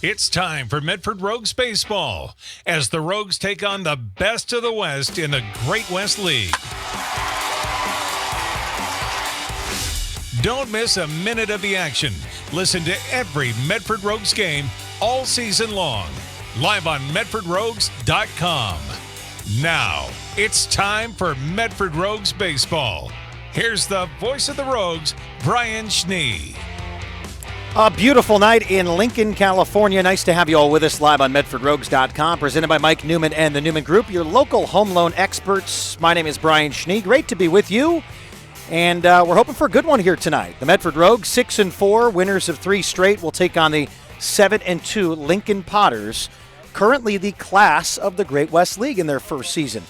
It's time for Medford Rogues baseball as the Rogues take on the best of the West in the Great West League. Don't miss a minute of the action. Listen to every Medford Rogues game all season long, live on MedfordRogues.com. Now, it's time for Medford Rogues baseball. Here's the voice of the Rogues, Brian Schnee. A beautiful night in Lincoln, California. Nice to have you all with us live on MedfordRogues.com, presented by Mike Newman and the Newman Group, your local home loan experts. My name is Brian Schnee. Great to be with you. And we're hoping for a good one here tonight. The Medford Rogues, 6-4, winners of 3 straight, will take on the 7-2 Lincoln Potters, currently the class of the Great West League in their first season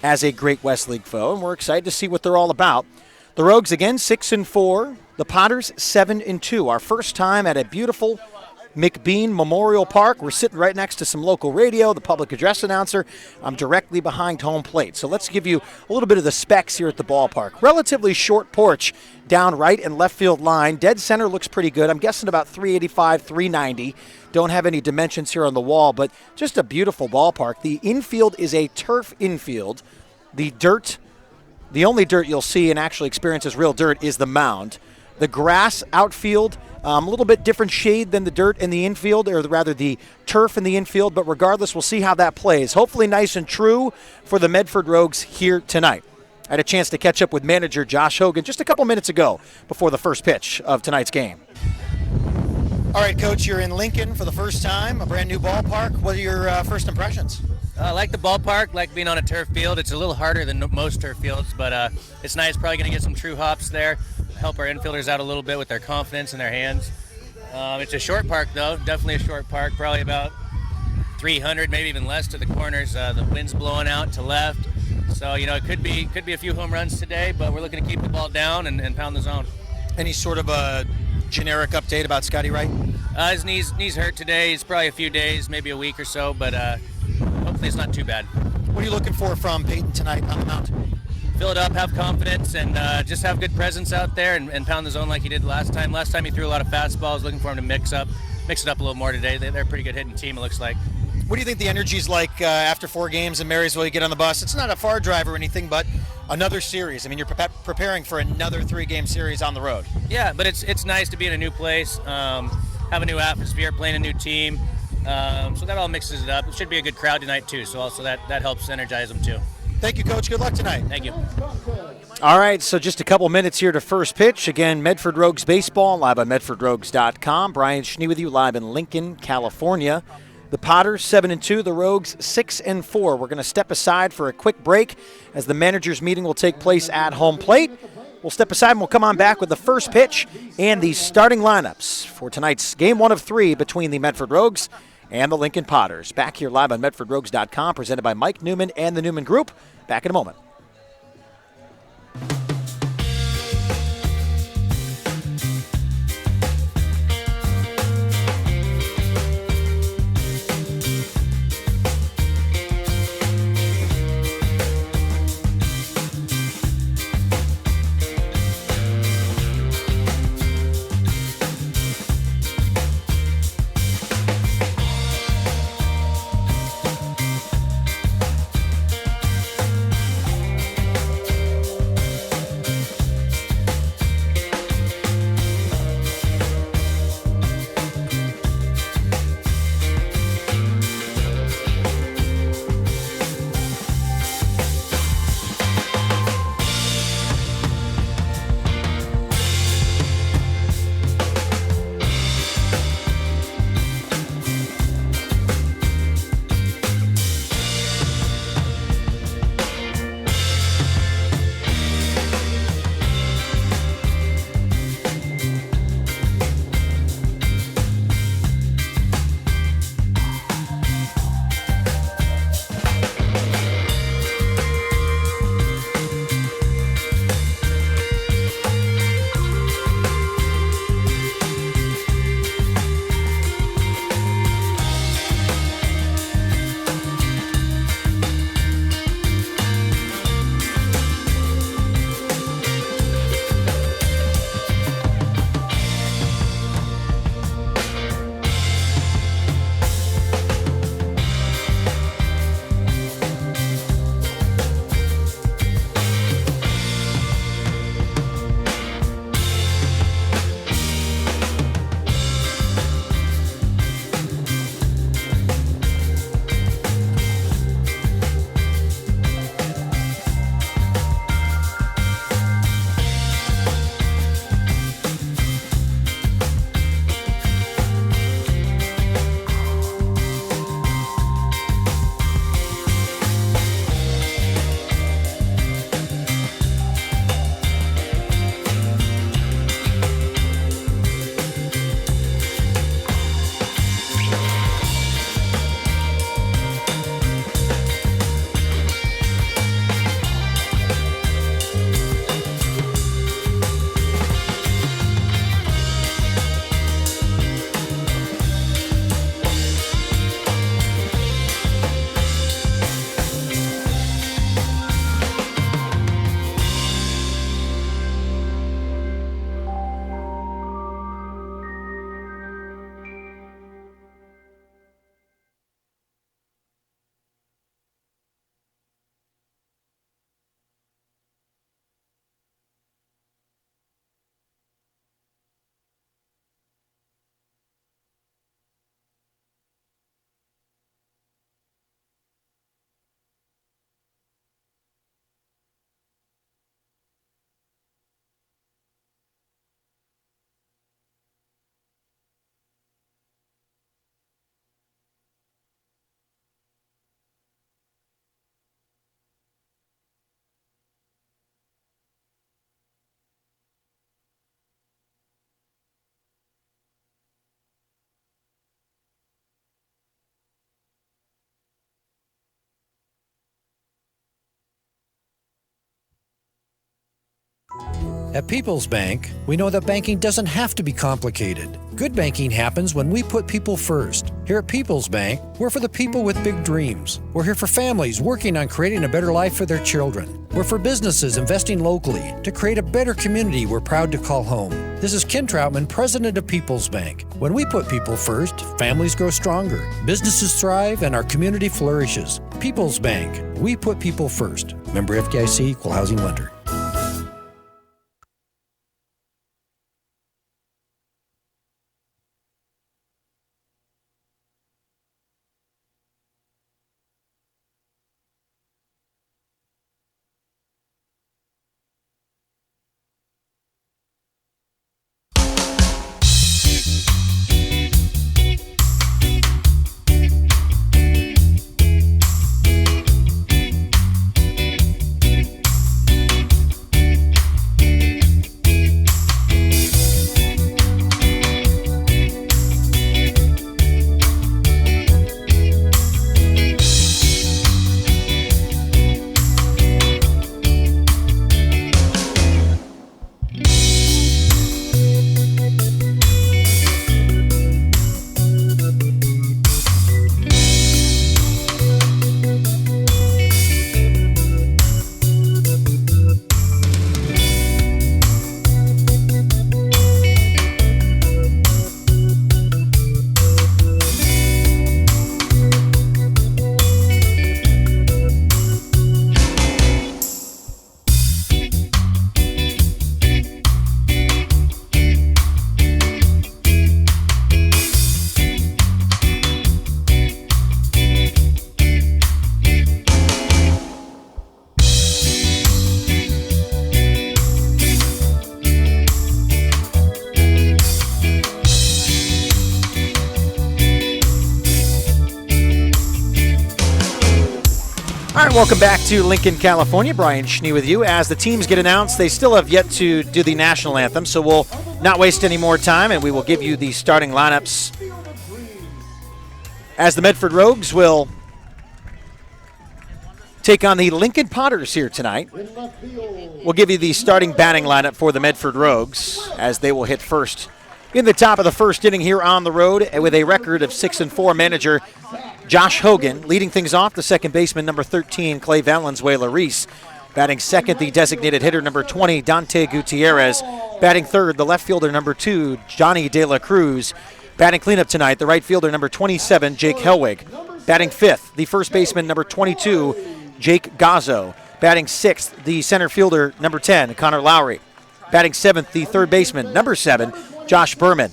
as a Great West League foe. And we're excited to see what they're all about. The Rogues, again, 6-4. The Potters, 7-2. Our first time at a beautiful McBean Memorial Park. We're sitting right next to some local radio, the public address announcer. I'm directly behind home plate. So let's give you a little bit of the specs here at the ballpark. Relatively short porch down right and left field line. Dead center looks pretty good. I'm guessing about 385, 390. Don't have any dimensions here on the wall, but just a beautiful ballpark. The infield is a turf infield. The only dirt you'll see and actually experience as real dirt is the mound. The grass outfield, a little bit different shade than the dirt in the infield, or rather the turf in the infield, but regardless, we'll see how that plays. Hopefully nice and true for the Medford Rogues here tonight. I had a chance to catch up with manager Josh Hogan just a couple minutes ago before the first pitch of tonight's game. All right, Coach, you're in Lincoln for the first time, a brand new ballpark. What are your first impressions? I like the ballpark, like being on a turf field. It's a little harder than most turf fields, but it's nice. Probably going to get some true hops there, help our infielders out a little bit with their confidence in their hands. It's a short park, though, definitely a short park, probably about 300, maybe even less to the corners. The wind's blowing out to left, so it could be a few home runs today, but we're looking to keep the ball down and pound the zone. Any sort of a generic update about Scotty Wright? His knees hurt today. It's probably a few days, maybe a week or so, but hopefully it's not too bad. What are you looking for from Peyton tonight on the mound? Fill it up, have confidence, and just have good presence out there and pound the zone like he did last time. Last time he threw a lot of fastballs, looking for him to mix it up a little more today. They're a pretty good hitting team, it looks like. What do you think the energy's like after 4 games in Marysville? You get on the bus. It's not a far drive or anything, but another series. I mean, you're preparing for another 3-game series on the road. Yeah, but it's nice to be in a new place, have a new atmosphere, playing a new team. So that all mixes it up. It should be a good crowd tonight, too, so also that helps energize them, too. Thank you, Coach. Good luck tonight. Thank you. All right, so just a couple minutes here to first pitch. Again, Medford Rogues baseball, live on MedfordRogues.com. Brian Schnee with you live in Lincoln, California. The Potters, 7-2. The Rogues, 6-4. We're going to step aside for a quick break as the managers' meeting will take place at home plate. We'll step aside and we'll come on back with the first pitch and the starting lineups for tonight's Game 1 of 3 between the Medford Rogues and the Lincoln Potters. Back here live on MedfordRogues.com, presented by Mike Newman and the Newman Group. Back in a moment. At People's Bank, we know that banking doesn't have to be complicated. Good banking happens when we put people first. Here at People's Bank, we're for the people with big dreams. We're here for families working on creating a better life for their children. We're for businesses investing locally to create a better community we're proud to call home. This is Ken Troutman, president of People's Bank. When we put people first, families grow stronger, businesses thrive, and our community flourishes. People's Bank. We put people first. Member FDIC, Equal Housing Lender. Welcome back to Lincoln, California. Brian Schnee with you. As the teams get announced, they still have yet to do the national anthem, so we'll not waste any more time, and we will give you the starting lineups as the Medford Rogues will take on the Lincoln Potters here tonight. We'll give you the starting batting lineup for the Medford Rogues as they will hit first in the top of the first inning here on the road with a record of 6-4. Manager Josh Hogan leading things off, the second baseman, number 13, Clay Valenzuela-Reese. Batting second, the designated hitter, number 20, Dante Gutierrez. Batting third, the left fielder, number 2, Johnny De La Cruz. Batting cleanup tonight, the right fielder, number 27, Jake Helwig. Batting fifth, the first baseman, number 22, Jake Gazzo. Batting sixth, the center fielder, number 10, Connor Lowry. Batting seventh, the third baseman, number 7, Josh Berman.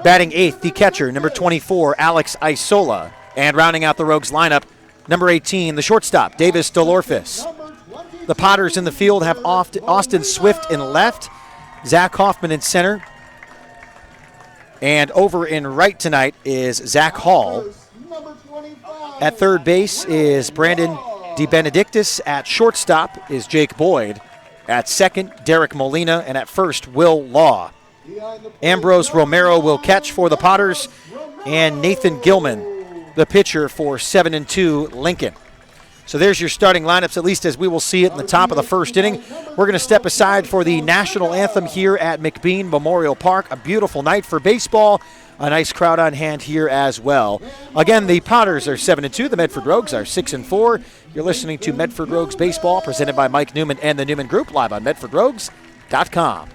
Batting eighth, the catcher, number 24, Alex Isola. And rounding out the Rogues lineup, number 18, the shortstop, Davis Dolorfis. The Potters in the field have Austin Swift in left, Zach Hoffman in center. And over in right tonight is Zach Hall. At third base is Brandon DeBenedictis. At shortstop is Jake Boyd. At second, Derek Molina. And at first, Will Law. Ambrose Romero will catch for the Potters. And Nathan Gilman, the pitcher for 7-2 Lincoln. So there's your starting lineups, at least as we will see it in the top of the first inning. We're going to step aside for the national anthem here at McBean Memorial Park. A beautiful night for baseball. A nice crowd on hand here as well. Again, the Potters are 7-2. The Medford Rogues are 6-4. You're listening to Medford Rogues Baseball, presented by Mike Newman and the Newman Group, live on MedfordRogues.com.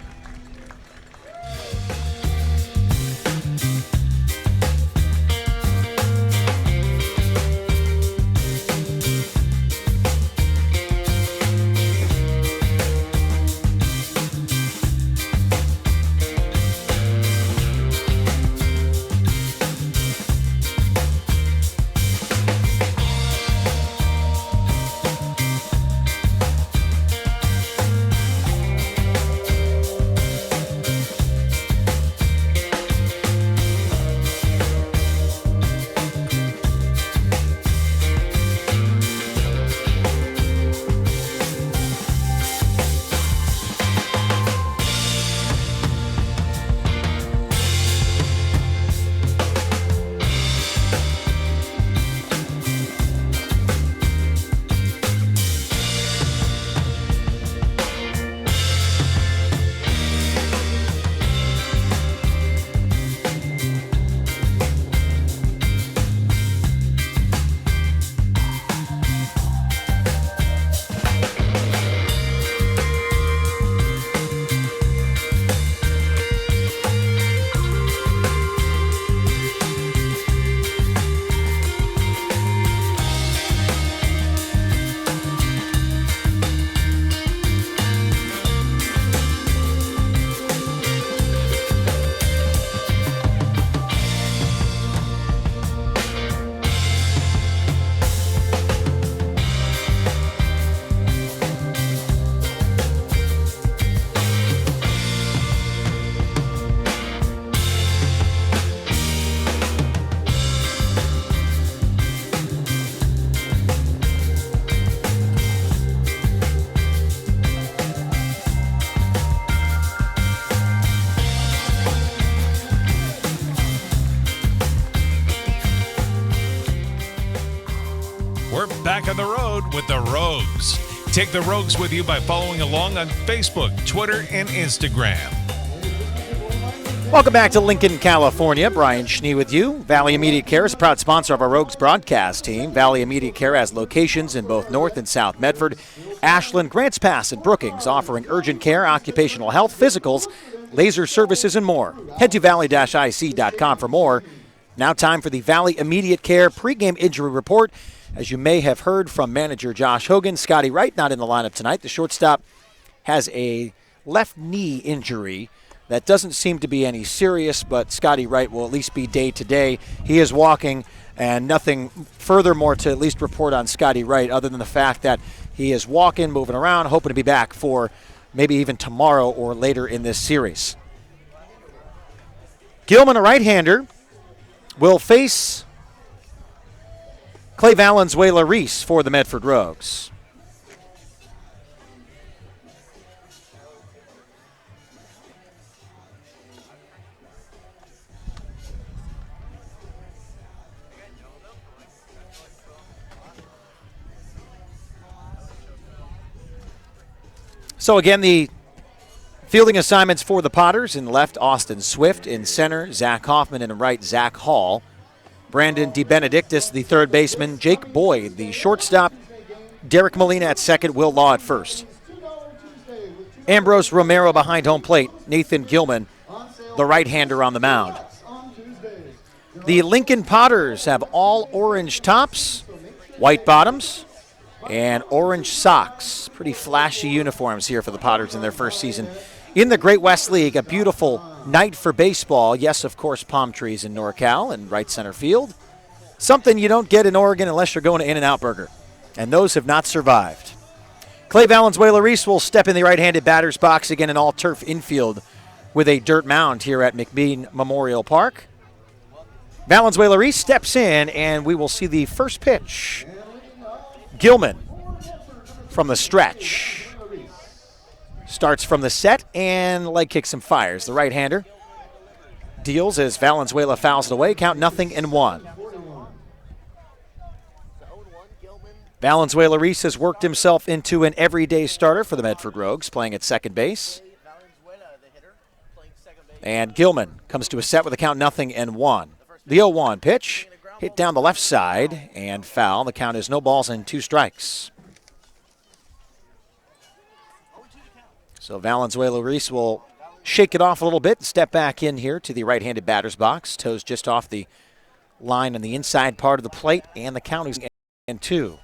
back on the road with the Rogues. Take the Rogues with you by following along on Facebook, Twitter, and Instagram. Welcome back to Lincoln, California. Brian Schnee with you. Valley Immediate Care is a proud sponsor of our Rogues broadcast team. Valley Immediate Care has locations in both North and South Medford, Ashland, Grants Pass, and Brookings, offering urgent care, occupational health, physicals, laser services, and more. Head to valley-ic.com for more. Now time for the Valley Immediate Care pregame injury report. As you may have heard from manager Josh Hogan, Scotty Wright not in the lineup tonight. The shortstop has a left knee injury that doesn't seem to be any serious, but Scotty Wright will at least be day-to-day. He is walking, and nothing furthermore to at least report on Scotty Wright other than the fact that he is walking, moving around, hoping to be back for maybe even tomorrow or later in this series. Gilman, a right-hander, will face Clay Valenzuela-Reese for the Medford Rogues. So again, the fielding assignments for the Potters: in left, Austin Swift; in center, Zach Hoffman; and in right, Zach Hall. Brandon DeBenedictis, the third baseman; Jake Boyd, the shortstop; Derek Molina at second; Will Law at first. Ambrose Romero behind home plate; Nathan Gilman, the right-hander, on the mound. The Lincoln Potters have all orange tops, white bottoms, and orange socks. Pretty flashy uniforms here for the Potters in their first season in the Great West League. A beautiful night for baseball. Yes, of course, palm trees in NorCal and right center field. Something you don't get in Oregon unless you're going to In-N-Out Burger. And those have not survived. Clay Valenzuela-Reese will step in the right-handed batter's box again, in all-turf infield with a dirt mound here at McBean Memorial Park. Valenzuela-Reese steps in, and we will see the first pitch. Gilman from the stretch. Starts from the set and leg kicks and fires. The right-hander deals as Valenzuela fouls it away. Count 0-1. Valenzuela-Reese has worked himself into an everyday starter for the Medford Rogues, playing at second base. And Gilman comes to a set with a count 0-1. The 0-1 pitch. Hit down the left side and foul. The count is no balls and 2 strikes. So Valenzuela-Reese will shake it off a little bit and step back in here to the right-handed batter's box. Toes just off the line on the inside part of the plate, and the count is 2.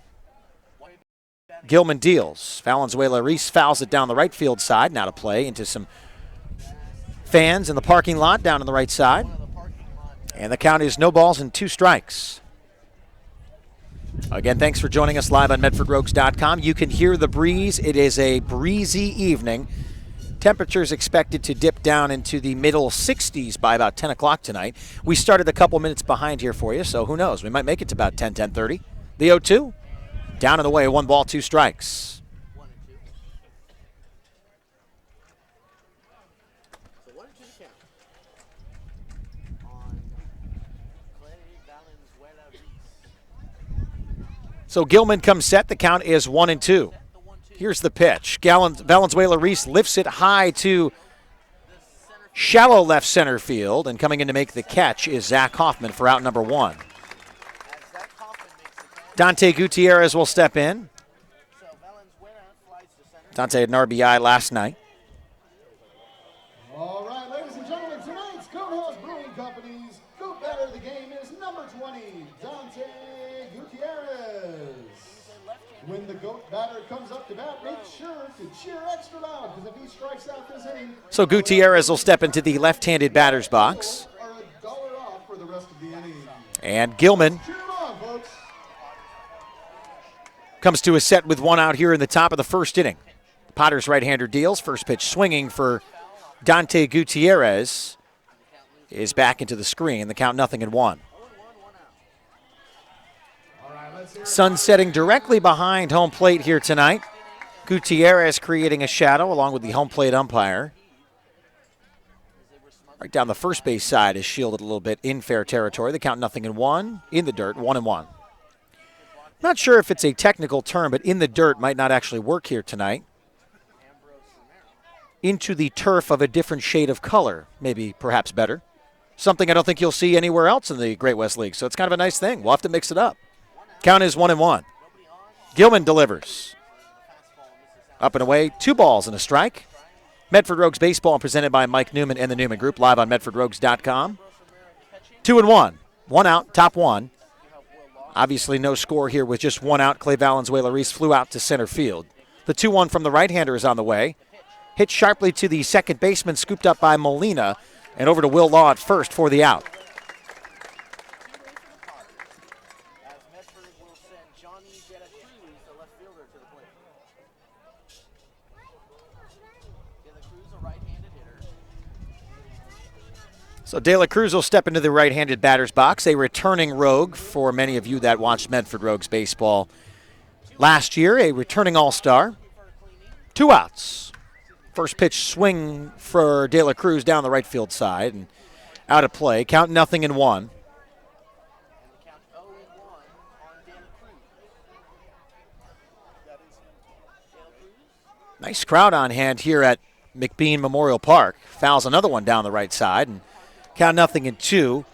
Gilman deals. Valenzuela-Reese fouls it down the right field side. Now to play into some fans in the parking lot down on the right side. And the count is no balls and 2 strikes. Again, thanks for joining us live on MedfordRogues.com. You can hear the breeze. It is a breezy evening. Temperatures expected to dip down into the middle 60s by about 10 o'clock tonight. We started a couple minutes behind here for you, so who knows? We might make it to about 10:30. The 0-2, down and away, 1 ball, 2 strikes. So Gilman comes set. The count is 1-2. Here's the pitch. Valenzuela-Reese lifts it high to shallow left center field, and coming in to make the catch is Zach Hoffman for out number 1. Dante Gutierrez will step in. Dante had an RBI last night. All right, ladies and gentlemen, tonight's Courthouse Brewing Company's Goat Batter of the game is number 20, Dante Gutierrez. When the Goat Batter comes up to bat, make sure to cheer extra loud, because if he strikes out this inning... So Gutierrez will step into the left-handed batter's box. ...are $1 off for the rest of the inning. And Gilman Cheer him on, folks. comes to a set with 1 out here in the top of the first inning. Potter's right-hander deals. First pitch swinging for Dante Gutierrez is back into the screen. The count 0-1. Sun setting directly behind home plate here tonight. Gutierrez creating a shadow along with the home plate umpire. Right down the first base side is shielded a little bit in fair territory. The count 0-1 in the dirt, 1-1. Not sure if it's a technical term, but in the dirt might not actually work here tonight. Into the turf of a different shade of color, maybe perhaps better. Something I don't think you'll see anywhere else in the Great West League, so it's kind of a nice thing. We'll have to mix it up. Count is 1-1. Gilman delivers. Up and away, 2 balls and a strike. Medford Rogues baseball presented by Mike Newman and the Newman Group, live on MedfordRogues.com. 2-1. 1 out, top 1. Obviously no score here with just 1 out. Clay Valenzuela-Reese flew out to center field. The 2-1 from the right-hander is on the way. Hit sharply to the second baseman, scooped up by Molina, and over to Will Law at first for the out. So De La Cruz will step into the right-handed batter's box, a returning Rogue for many of you that watched Medford Rogues baseball last year, a returning all-star. 2 outs. First pitch swing for De La Cruz down the right field side and out of play. Count 0-1. Nice crowd on hand here at McBean Memorial Park. Fouls another one down the right side and count 0-2.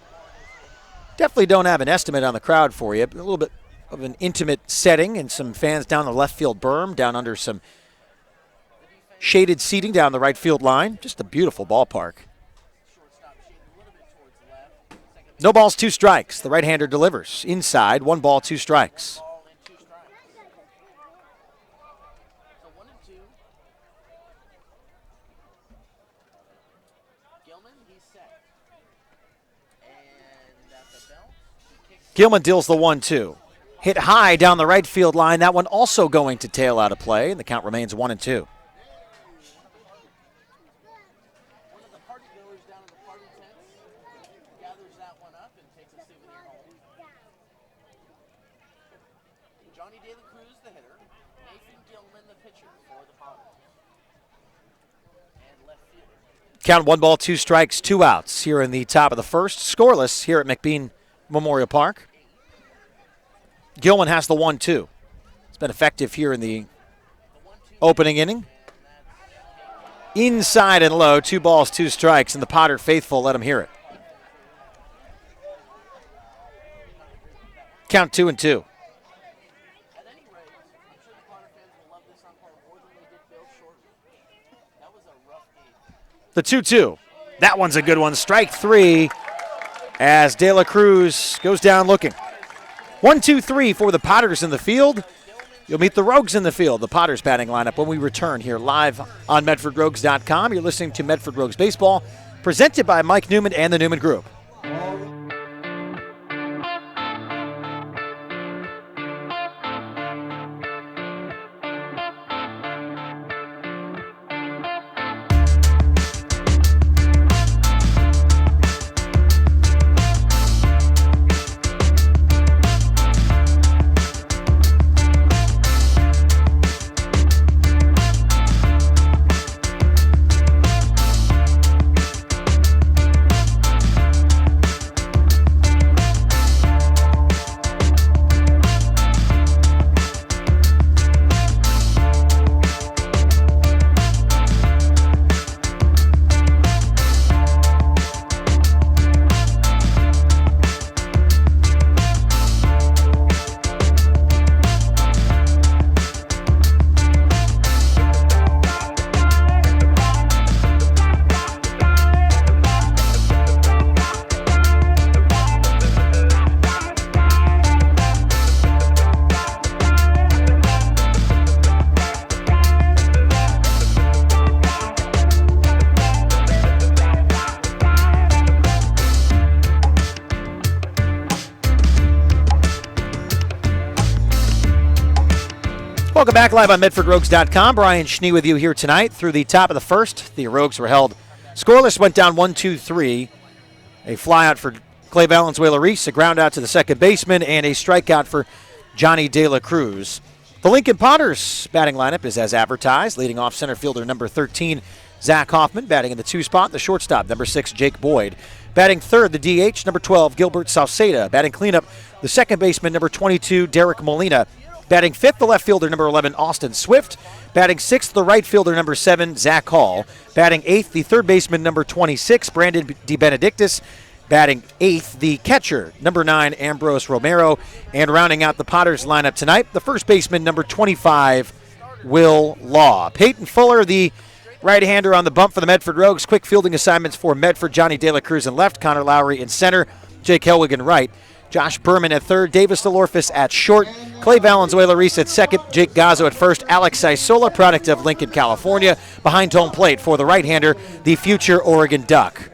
Definitely don't have an estimate on the crowd for you. A little bit of an intimate setting and some fans down the left field berm, down under some shaded seating down the right field line. Just a beautiful ballpark. No balls, 2 strikes. The right-hander delivers. Inside, 1 ball, 2 strikes. Gilman deals the 1-2. Hit high down the right field line. That one also going to tail out of play, and the count remains 1-2. Count 1 ball, 2 strikes, 2 outs here in the top of the first. Scoreless here at McBean Memorial Park. Gilman has the 1-2. It's been effective here in the opening inning. Inside and low, 2 balls, 2 strikes, and the Potter faithful let him hear it. Count 2-2. The 2-2. That one's a good one. Strike 3 as De La Cruz goes down looking. 1-2-3 for the Potters in the field. You'll meet the Rogues in the field, the Potters batting lineup, when we return here live on MedfordRogues.com. You're listening to Medford Rogues Baseball, presented by Mike Newman and the Newman Group. Welcome back live on MedfordRogues.com. Brian Schnee with you here tonight through the top of the first. The Rogues were held scoreless, went down 1-2-3. A fly out for Clay Valenzuela-Reese, a ground out to the second baseman, and a strikeout for Johnny De La Cruz. The Lincoln Potters batting lineup is as advertised. Leading off center fielder number 13, Zach Hoffman. Batting in the 2 spot, the shortstop, number 6, Jake Boyd. Batting third, the DH, number 12, Gilbert Sauceda. Batting cleanup, the second baseman, number 22, Derek Molina. Batting fifth, the left fielder, number 11, Austin Swift. Batting sixth, the right fielder, number 7, Zach Hall. Batting eighth, the third baseman, number 26, Brandon DeBenedictis. Batting eighth, the catcher, number 9, Ambrose Romero. And rounding out the Potters lineup tonight, the first baseman, number 25, Will Law. Peyton Fuller, the right-hander on the bump for the Medford Rogues. Quick fielding assignments for Medford. Johnny De La Cruz in left, Connor Lowry in center, Jake Helwig in right. Josh Berman at third, Davis DeLorfis at short, Clay Valenzuela Reese at second, Jake Gazzo at first, Alex Isola, product of Lincoln, California, behind home plate for the right-hander, the future Oregon Duck.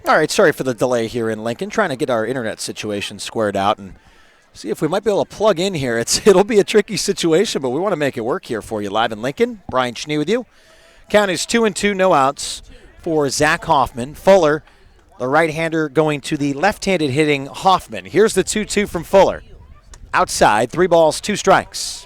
All right, sorry for the delay here in Lincoln. Trying to get our internet situation squared out and see if we might be able to plug in here. It'll be a tricky situation, but we want to make it work here for you. Live in Lincoln, Brian Schnee with you. Count is 2-2, no outs for Zach Hoffman. Fuller, the right-hander, going to the left-handed hitting Hoffman. Here's the 2-2 from Fuller. Outside, 3 balls, 2 strikes.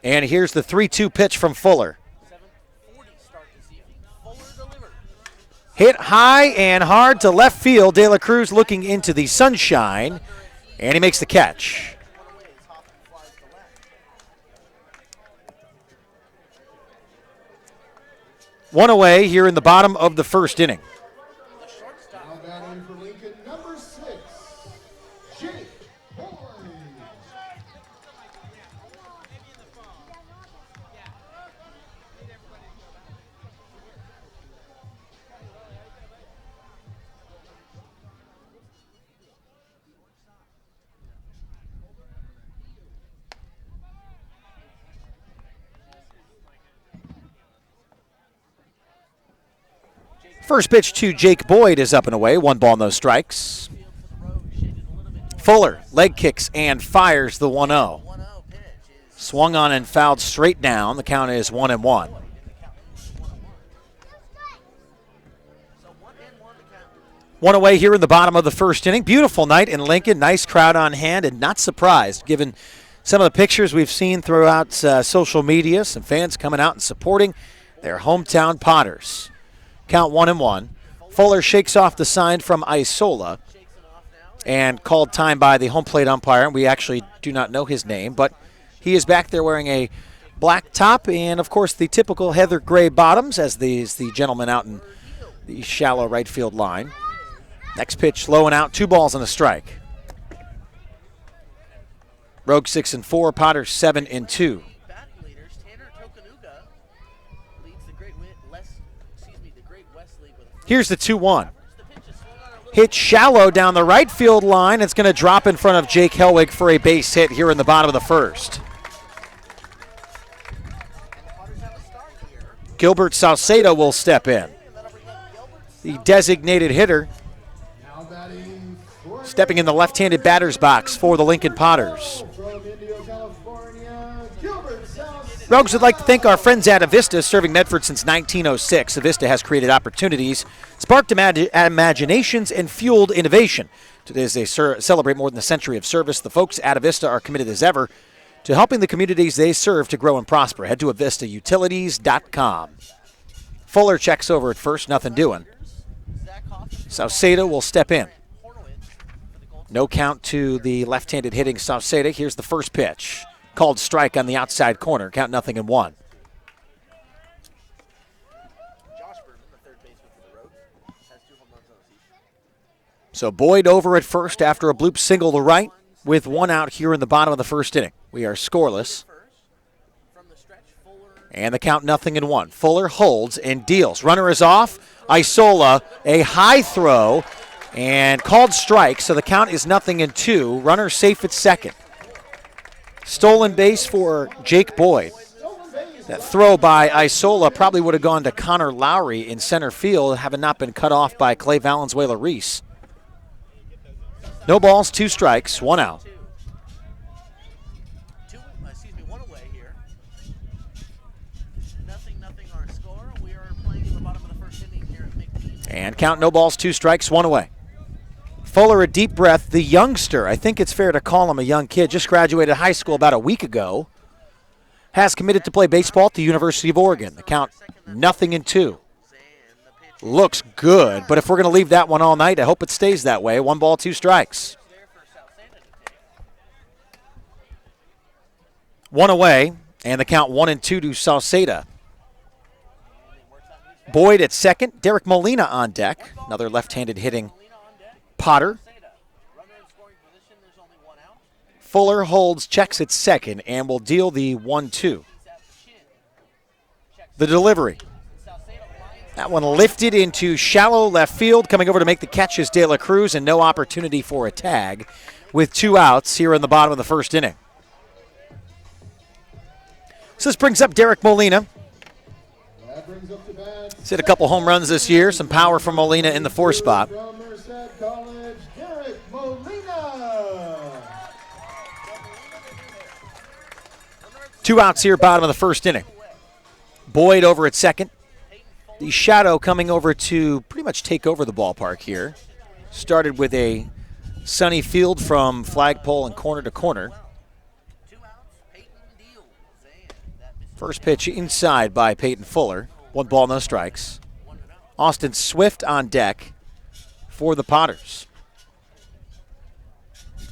And here's the 3-2 pitch from Fuller. Hit high and hard to left field. De La Cruz looking into the sunshine, and he makes the catch. One away here in the bottom of the first inning. Now batting for Lincoln, number 6, Jake Boyd. First pitch to Jake Boyd is up and away. 1 ball, no strikes. Fuller leg kicks and fires the 1-0. Swung on and fouled straight down. The count is 1-1. One away here in the bottom of the first inning. Beautiful night in Lincoln. Nice crowd on hand, and not surprised given some of the pictures we've seen throughout social media. Some fans coming out and supporting their hometown Potters. Count 1-1. Fuller shakes off the sign from Isola and called time by the home plate umpire. We actually do not know his name, but he is back there wearing a black top and, of course, the typical heather gray bottoms, as is the gentleman out in the shallow right field line. Next pitch, low and out, 2 balls and a strike. Rogue 6-4, Potter 7-2. Here's the 2-1. Hit shallow down the right field line. It's going to drop in front of Jake Helwig for a base hit here in the bottom of the first. Gilbert Sauceda will step in. The designated hitter stepping in the left-handed batter's box for the Lincoln Potters. Rogues would like to thank our friends at Avista, serving Medford since 1906. Avista has created opportunities, sparked imaginations, and fueled innovation Today, as they celebrate more than a century of service, the folks at Avista are committed as ever to helping the communities they serve to grow and prosper. Head to avistautilities.com. Fuller checks over at first, nothing doing. Sauceda will step in. No count to the left-handed hitting Sauceda. Here's the first pitch. Called strike on the outside corner. Count 0-1. So Boyd over at first after a bloop single to right with one out here in the bottom of the first inning. We are scoreless. And the count 0-1. Fuller holds and deals. Runner is off. Isola, a high throw, and called strike, so the count is 0-2. Runner safe at second. Stolen base for Jake Boyd. That throw by Isola probably would have gone to Connor Lowry in center field, having not been cut off by Clay Valenzuela-Reese. No balls, 2 strikes, 1 out. One away here. 0-0 our score. We are playing in the bottom of the first inning here at McBean. And count no balls, 2 strikes, 1 away. Fuller, a deep breath. The youngster, I think it's fair to call him a young kid, just graduated high school about a week ago, has committed to play baseball at the University of Oregon. The count 0-2. Looks good, but if we're going to leave that one all night, I hope it stays that way. 1 ball, 2 strikes. 1 away, and the count 1-2 to Sauceda. Boyd at second. Derek Molina on deck. Another left-handed hitting Potter. Fuller holds, checks at second, and will deal the 1-2. The delivery. That one lifted into shallow left field. Coming over to make the catch is De La Cruz, and no opportunity for a tag with 2 outs here in the bottom of the first inning. So this brings up Derek Molina. He's hit a couple home runs this year. Some power from Molina in the 4 spot. Derek Molina. 2 outs here, bottom of the first inning. Boyd over at second. The shadow coming over to pretty much take over the ballpark here. Started with a sunny field from flagpole and corner to corner. First pitch inside by Peyton Fuller. 1 ball, no strikes. Austin Swift on deck for the Potters.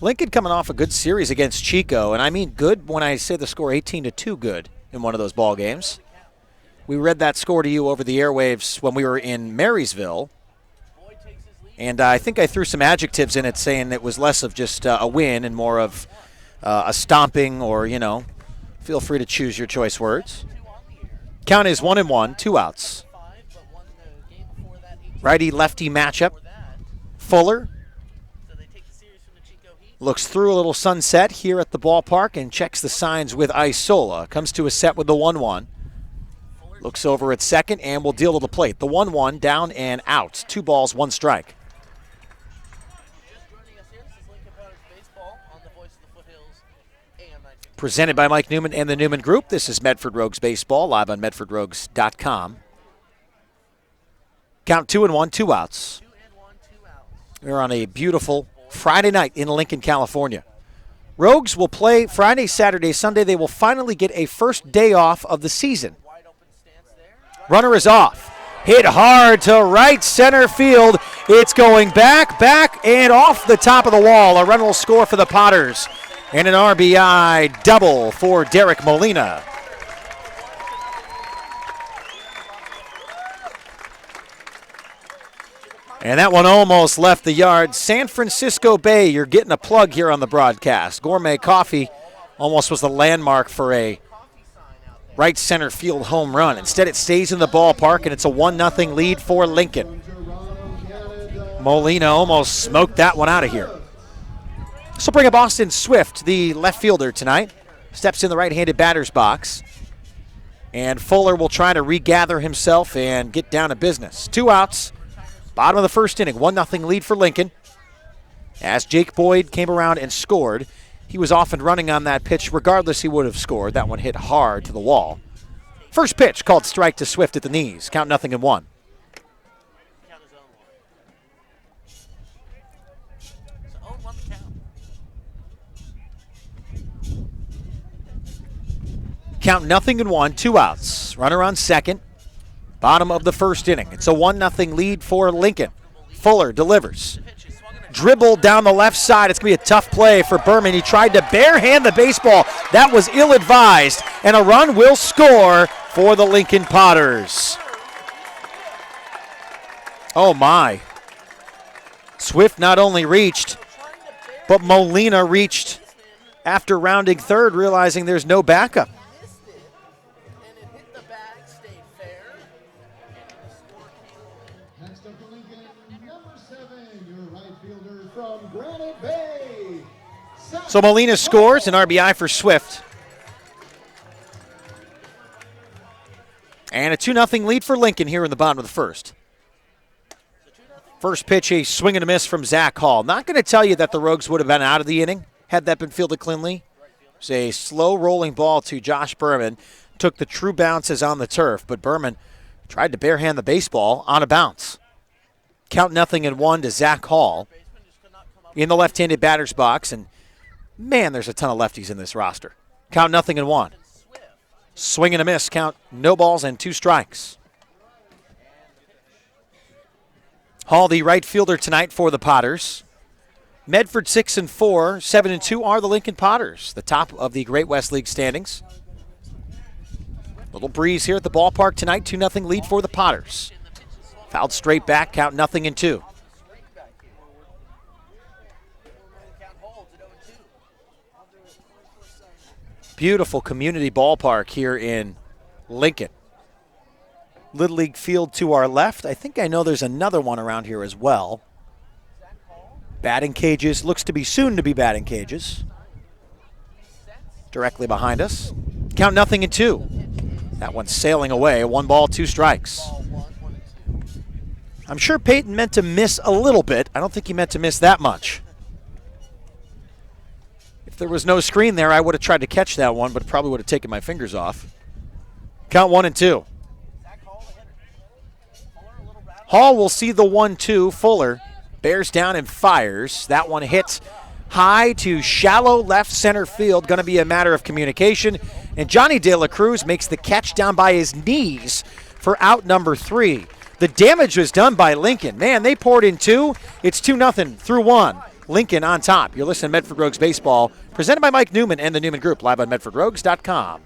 Lincoln coming off a good series against Chico, and I mean good when I say the score 18-2 good in one of those ball games. We read that score to you over the airwaves when we were in Marysville, and I think I threw some adjectives in it saying it was less of just a win and more of a stomping, or, you know, feel free to choose your choice words. Count is 1-1, 2 outs. Righty-lefty matchup. Fuller looks through a little sunset here at the ballpark and checks the signs with Isola. Comes to a set with the 1-1. Looks over at second and will deal to the plate. The 1-1 down and out. 2 balls, 1 strike. Presented by Mike Newman and the Newman Group. This is Medford Rogues Baseball, live on MedfordRogues.com. Count 2-1, 2 outs. We're on a beautiful Friday night in Lincoln, California. Rogues will play Friday, Saturday, Sunday. They will finally get a first day off of the season. Runner is off. Hit hard to right center field. It's going back, and off the top of the wall. A run will score for the Potters. And an RBI double for Derek Molina. And that one almost left the yard. San Francisco Bay, you're getting a plug here on the broadcast. Gourmet Coffee almost was the landmark for a right center field home run. Instead, it stays in the ballpark, and it's a 1-0 lead for Lincoln. Molina almost smoked that one out of here. So bring up Austin Swift, the left fielder tonight. Steps in the right-handed batter's box. And Fuller will try to regather himself and get down to business. 2 outs. Bottom of the first inning, 1-0 lead for Lincoln. As Jake Boyd came around and scored, he was off and running on that pitch. Regardless, he would have scored. That one hit hard to the wall. First pitch called strike to Swift at the knees. Count 0-1. Count 0-1, 2 outs. Runner on second. Bottom of the first inning. It's a 1-0 lead for Lincoln. Fuller delivers. Dribble down the left side. It's going to be a tough play for Berman. He tried to barehand the baseball. That was ill-advised, and a run will score for the Lincoln Potters. Oh, my. Swift not only reached, but Molina reached after rounding third, realizing there's no backup. Next up for Lincoln, number 7, your right fielder from Granite Bay. So Molina scores, an RBI for Swift. And a 2-0 lead for Lincoln here in the bottom of the first. First pitch, a swing and a miss from Zach Hall. Not going to tell you that the Rogues would have been out of the inning had that been fielded cleanly. It's a slow rolling ball to Josh Berman. Took the true bounces on the turf, but Berman tried to barehand the baseball on a bounce. Count 0-1 to Zach Hall in the left-handed batter's box. And, man, there's a ton of lefties in this roster. Count 0-1. Swing and a miss. Count no balls and 2 strikes. Hall, the right fielder tonight for the Potters. Medford 6-4, 7-2 are the Lincoln Potters, the top of the Great West League standings. Little breeze here at the ballpark tonight, 2-0 lead for the Potters. Fouled straight back, count 0-2. Beautiful community ballpark here in Lincoln. Little League field to our left. I think I know there's another one around here as well. Batting cages, looks to be soon to be batting cages. Directly behind us. Count 0-2. That one's sailing away. 1 ball, 2 strikes. I'm sure Peyton meant to miss a little bit. I don't think he meant to miss that much. If there was no screen there, I would have tried to catch that one, but probably would have taken my fingers off. Count 1-2. Hall will see the 1-2. Fuller bears down and fires. That one hits high to shallow left center field. Going to be a matter of communication. And Johnny De La Cruz makes the catch down by his knees for out number 3. The damage was done by Lincoln. Man, they poured in 2. It's 2-0 through 1. Lincoln on top. You're listening to Medford Rogues Baseball, presented by Mike Newman and the Newman Group, live on MedfordRogues.com.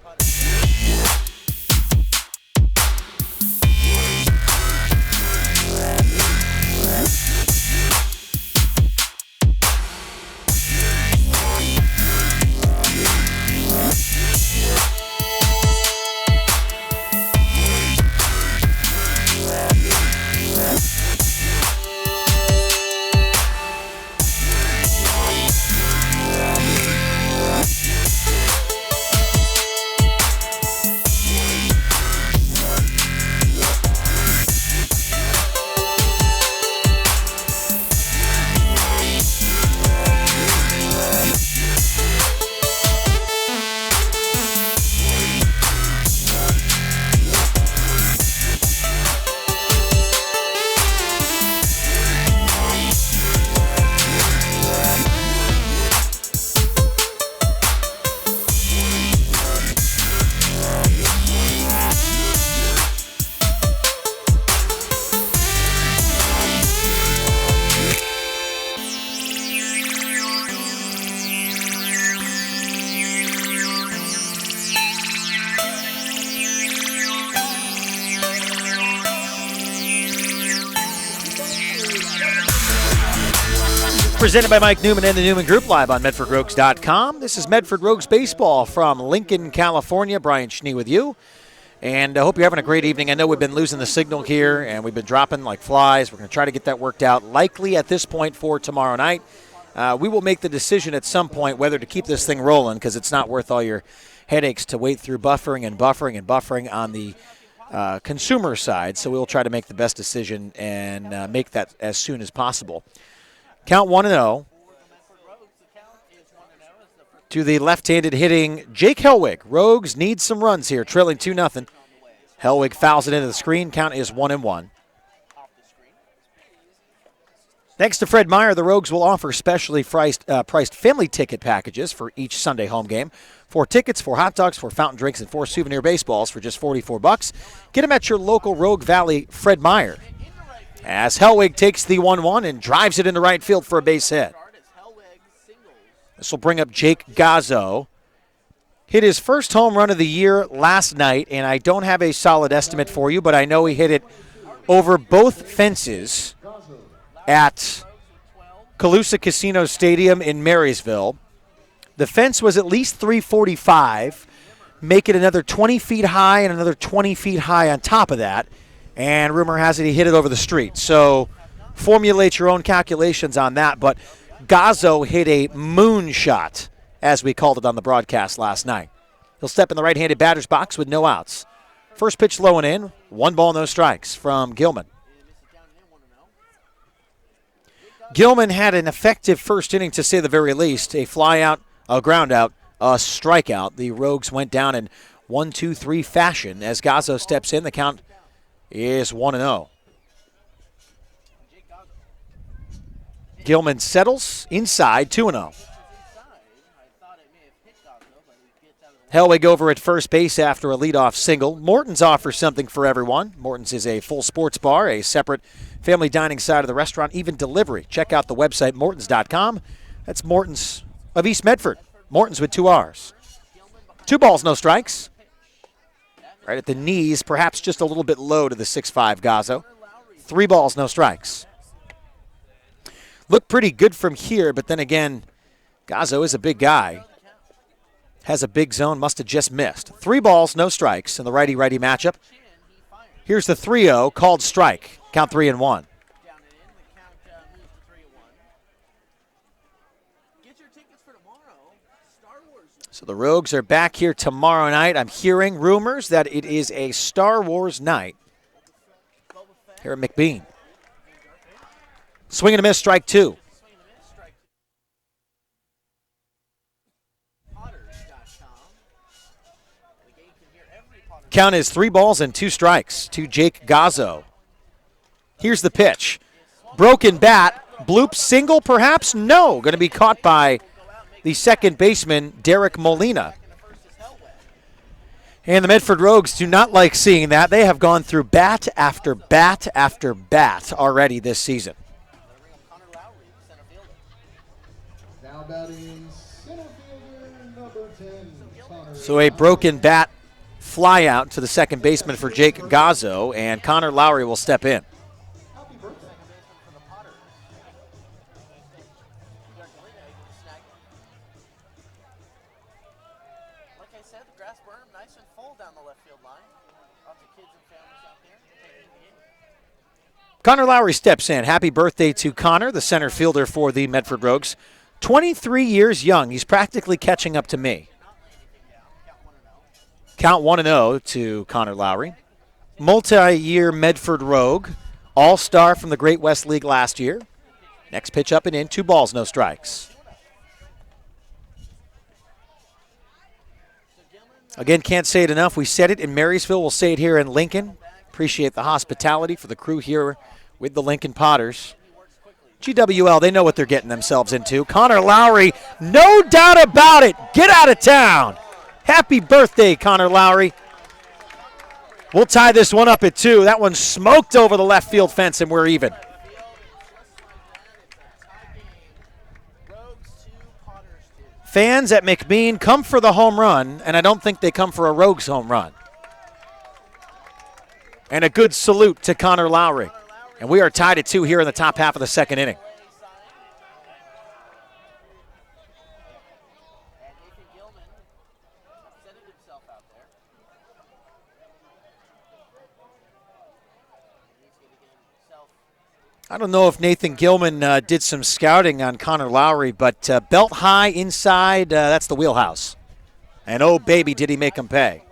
Presented by Mike Newman and the Newman Group, live on MedfordRogues.com. This is Medford Rogues Baseball from Lincoln, California. Brian Schnee with you. And I hope you're having a great evening. I know we've been losing the signal here, and we've been dropping like flies. We're going to try to get that worked out, likely at this point for tomorrow night. We will make the decision at some point whether to keep this thing rolling, because it's not worth all your headaches to wait through buffering on the consumer side. So we'll try to make the best decision and make that as soon as possible. Count 1-0 to the left-handed hitting Jake Hellwig. Rogues need some runs here, trailing 2-0. Hellwig fouls it into the screen. Count is 1-1. Thanks to Fred Meyer, the Rogues will offer specially priced family ticket packages for each Sunday home game. 4 tickets, 4 hot dogs, 4 fountain drinks, and 4 souvenir baseballs for just $44. Get them at your local Rogue Valley Fred Meyer. As Hellwig takes the 1-1 and drives it into right field for a base hit. This will bring up Jake Gazzo. Hit his first home run of the year last night, and I don't have a solid estimate for you, but I know he hit it over both fences at Calusa Casino Stadium in Marysville. The fence was at least 345, make it another 20 feet high and another 20 feet high on top of that, and rumor has it he hit it over the street. So formulate your own calculations on that, but Gazzo hit a moonshot, as we called it on the broadcast last night. He'll step in the right-handed batter's box with no outs. First pitch low and in, 1 ball, no strikes from Gilman. Gilman had an effective first inning, to say the very least. A fly out, a ground out, a strikeout. The Rogues went down in 1-2-3 fashion. As Gazzo steps in, the count is 1-0. Gilman settles inside, 2-0. Hellwig over at first base after a leadoff single. Morton's offers something for everyone. Morton's is a full sports bar, a separate family dining side of the restaurant, even delivery. Check out the website, mortons.com. That's Morton's of East Medford. Morton's with 2 R's. 2 balls, no strikes. Right at the knees, perhaps just a little bit low to the 6'5" Gazzo. 3 balls, no strikes. Looked pretty good from here, but then again, Gazzo is a big guy. Has a big zone, must have just missed. 3 balls, no strikes in the righty-righty matchup. Here's the 3-0, called strike. Count 3-1. So the Rogues are back here tomorrow night. I'm hearing rumors that it is a Star Wars night here at McBean. Swing and a miss, strike 2. Count is 3 balls and 2 strikes to Jake Gazzo. Here's the pitch. Broken bat. Bloop single, perhaps? No. Going to be caught by the second baseman, Derek Molina. And the Medford Rogues do not like seeing that. They have gone through bat after bat after bat already this season. Now batting center fielder number 10, Connor. So a broken bat fly out to the second baseman for Jake Gazzo, and Connor Lowry will step in. Happy birthday. Like I said, the grass burned nice and full down the left field line. Lots of kids and families out there taking the game. Connor Lowry steps in. Happy birthday to Connor, the center fielder for the Medford Rogues. 23 years young. He's practically catching up to me. Count 1-0 to Connor Lowry. Multi-year Medford Rogue. All-star from the Great West League last year. Next pitch up and in. 2 balls, no strikes. Again, can't say it enough. We said it in Marysville. We'll say it here in Lincoln. Appreciate the hospitality for the crew here with the Lincoln Potters. GWL, they know what they're getting themselves into. Connor Lowry, no doubt about it. Get out of town. Happy birthday, Connor Lowry. We'll tie this one up at 2. That one smoked over the left field fence, and we're even. Fans at McBean come for the home run, and I don't think they come for a Rogues home run. And a good salute to Connor Lowry. And we are tied at 2 here in the top half of the second inning. I don't know if Nathan Gilman did some scouting on Connor Lowry, but belt high inside, that's the wheelhouse. And oh, baby, did he make him pay.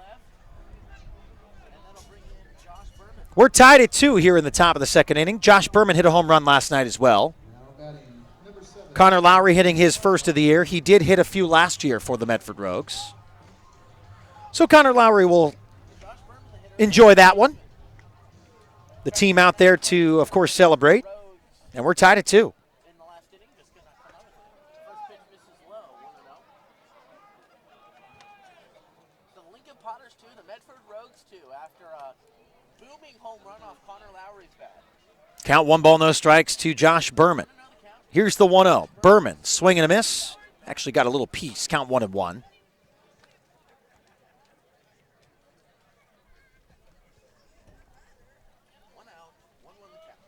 We're tied at 2 here in the top of the second inning. Josh Berman hit a home run last night as well. Connor Lowry hitting his first of the year. He did hit a few last year for the Medford Rogues. So Connor Lowry will enjoy that one. The team out there to, of course, celebrate. And we're tied at 2. Potters 2, the Medford Rogues 2, after a booming home run off Connor Lowry's bat. Count 1 ball, no strikes to Josh Berman. Here's the 1-0. Berman, swing and a miss. Actually got a little piece. Count 1-1. 1 out, 1-1 the count.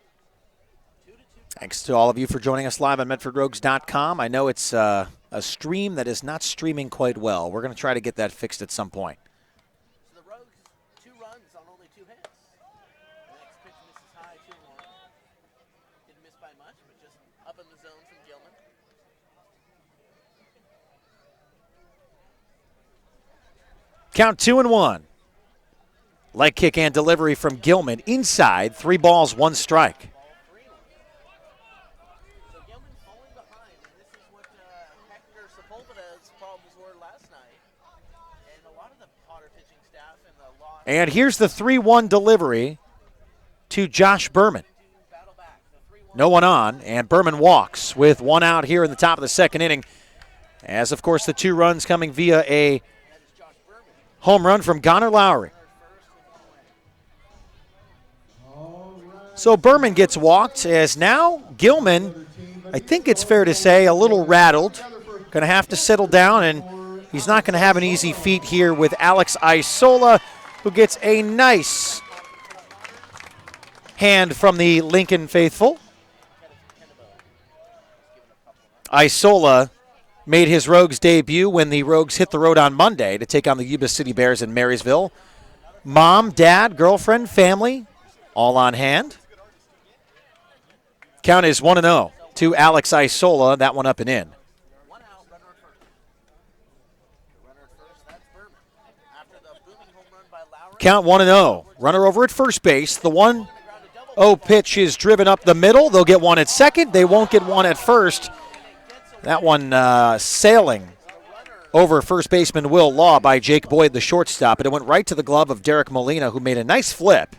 2-2. Thanks to all of you for joining us live on MedfordRogues.com. I know it's a stream that is not streaming quite well. We're going to try to get that fixed at some point. So the Rogues, 2 runs on only 2 hits. The next pitch misses high, 2-1. Didn't miss by much, but just up in the zone from Gilman. Count 2-1. Leg kick and delivery from Gilman. Inside, 3 balls, 1 strike. So Gilman falling behind, and this is what Hector Sepulveda's problems were last night. And a lot of the Potter pitching staff and the loss And here's the 3-1 delivery to Josh Berman. to battle back. The 3-1 No one on, and Berman walks with 1 out here in the top of the second inning. As, of course, the 2 runs coming via a that is Josh Berman. home run from Connor Lowry. First with 1 away. So Berman gets walked as now Gilman, I think it's fair to say, a little rattled. Going to have to settle down, and he's not going to have an easy feat here with Alex Isola, who gets a nice hand from the Lincoln faithful. Isola made his Rogues debut when the Rogues hit the road on Monday to take on the Yuba City Bears in Marysville. Mom, dad, girlfriend, family, all on hand. Count is 1-0 to Alex Isola. That one up and in. 1 out, runner at first. The runner at first, that's Berman. After the booming home run by Lowry. Count 1-0. Runner over at first base. The 1-0 pitch is driven up the middle. They'll get 1 at second. They won't get 1 at first. That one sailing over first baseman Will Law by Jake Boyd, the shortstop, and it went right to the glove of Derek Molina, who made a nice flip.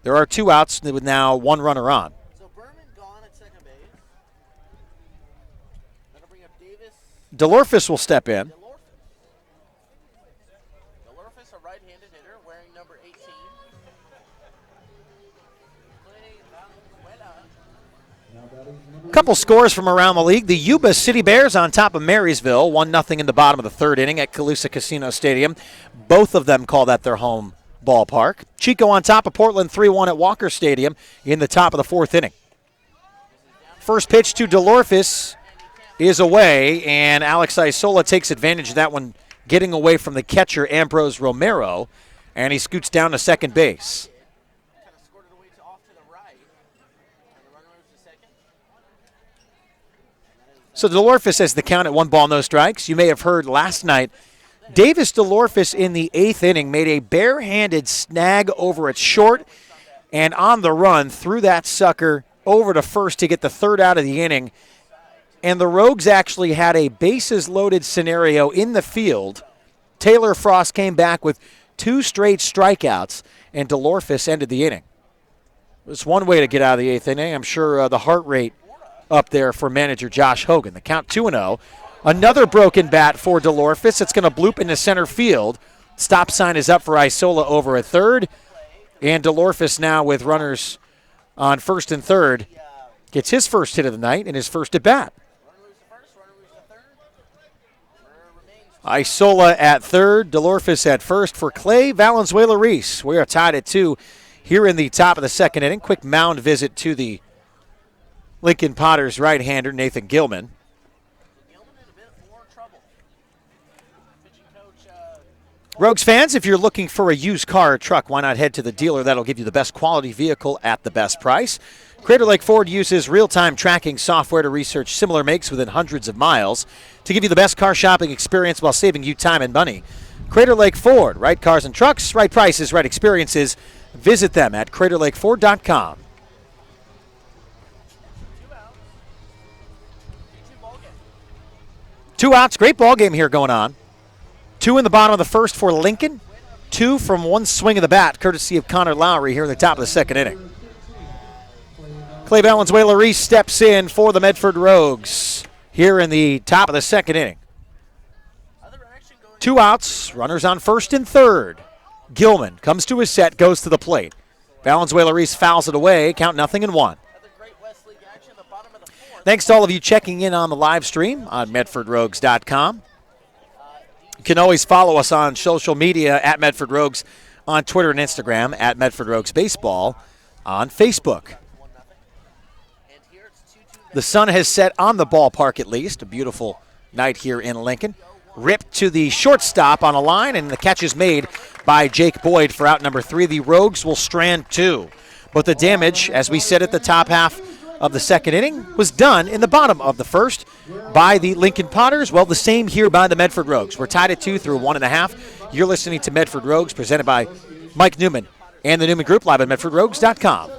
There are 2 outs with now 1 runner on. So Berman gone at second base. That'll bring up Davis. DeLorfis will step in. Delorfis, a right-handed hitter, wearing number 18. Clay Valenzuela. Couple scores from around the league. The Yuba City Bears on top of Marysville, 1-0 in the bottom of the 3rd inning at Calusa Casino Stadium. Both of them call that their home ballpark. Chico on top of Portland, 3-1 at Walker Stadium in the top of the 4th inning. First pitch to DeLorfis is away, and Alex Isola takes advantage of that one, getting away from the catcher Ambrose Romero, and he scoots down to second base. Kind of scored it away off to the right. And the runner moves to second. So DeLorfis has the count at 1 ball, no strikes. You may have heard last night, Davis DeLorfis in the 8th inning made a barehanded snag over at short, and on the run threw that sucker over to first to get the 3rd out of the inning. And the Rogues actually had a bases-loaded scenario in the field. Taylor Frost came back with 2 straight strikeouts, and DeLorfis ended the inning. It was one way to get out of the 8th inning. I'm sure the heart rate up there for manager Josh Hogan. The count 2-0. Another broken bat for DeLorfis. It's going to bloop into center field. Stop sign is up for Isola over at third. And DeLorfis now with runners on first and third gets his first hit of the night and his first at bat. Runner moves to first, runner moves to third. Runner remains. Isola at third, DeLorfis at first for Clay Valenzuela-Reese. We are tied at 2 here in the top of the 2nd inning. Quick mound visit to the Lincoln Potters right-hander Nathan Gilman. Gilman in a bit more trouble. Pitching coach Rogues fans, if you're looking for a used car or truck, why not head to the dealer? That'll give you the best quality vehicle at the best price. Crater Lake Ford uses real-time tracking software to research similar makes within hundreds of miles to give you the best car shopping experience while saving you time and money. Crater Lake Ford, right cars and trucks, right prices, right experiences. Visit them at craterlakeford.com. 2 outs. 2-2 ball game. 2 outs, great ball game here going on. 2 in the bottom of the first for Lincoln. 2 from 1 swing of the bat, courtesy of Connor Lowry here in the top of the 2nd inning. Clay Valenzuela-Reese steps in for the Medford Rogues here in the top of the 2nd inning. Other action going 2 outs, runners on first and third. Gilman comes to his set, goes to the plate. Valenzuela Reese fouls it away, count 0-1. Thanks to all of you checking in on the live stream on MedfordRogues.com. You can always follow us on social media at Medford Rogues on Twitter and Instagram, at Medford Rogues Baseball on Facebook. The sun has set on the ballpark at least. A beautiful night here in Lincoln. Ripped to the shortstop on a line, and the catch is made by Jake Boyd for out number 3. The Rogues will strand 2. But the damage, as we said at the top half of the second inning, was done in the bottom of the first by the Lincoln Potters. Well, the same here by the Medford Rogues. We're tied at 2 through 1.5. You're listening to Medford Rogues, presented by Mike Newman and the Newman Group, live at MedfordRogues.com.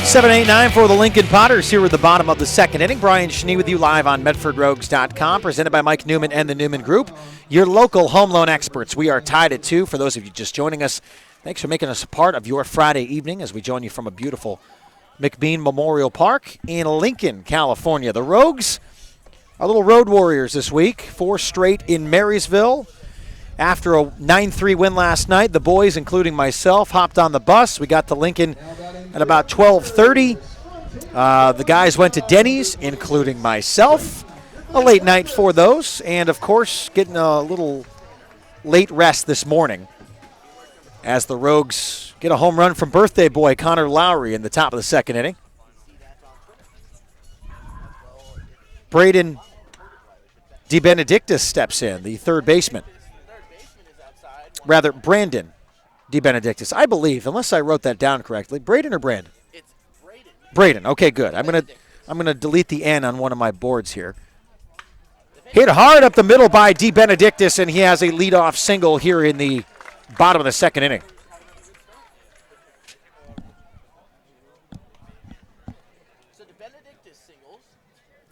7-8-9 for the Lincoln Potters here at the bottom of the second inning. Brian Schnee with you live on MedfordRogues.com, presented by Mike Newman and the Newman Group, your local home loan experts. We are tied at 2. For those of you just joining us, thanks for making us a part of your Friday evening as we join you from a beautiful McBean Memorial Park in Lincoln, California. The Rogues are little road warriors this week, 4 straight in Marysville. After a 9-3 win last night, the boys, including myself, hopped on the bus. We got to Lincoln at about 12:30. The guys went to Denny's, including myself. A late night for those. And, of course, getting a little late rest this morning as the Rogues get a home run from birthday boy Connor Lowry in the top of the second inning. Braden DeBenedictis steps in, the third baseman. Rather, Brandon DeBenedictis, I believe, unless I wrote that down correctly. Braden or Brandon? It's Braden. Braden. Okay, good. I'm gonna delete the N on one of my boards here. Hit hard up the middle by DeBenedictis, and he has a leadoff single here in the bottom of the second inning.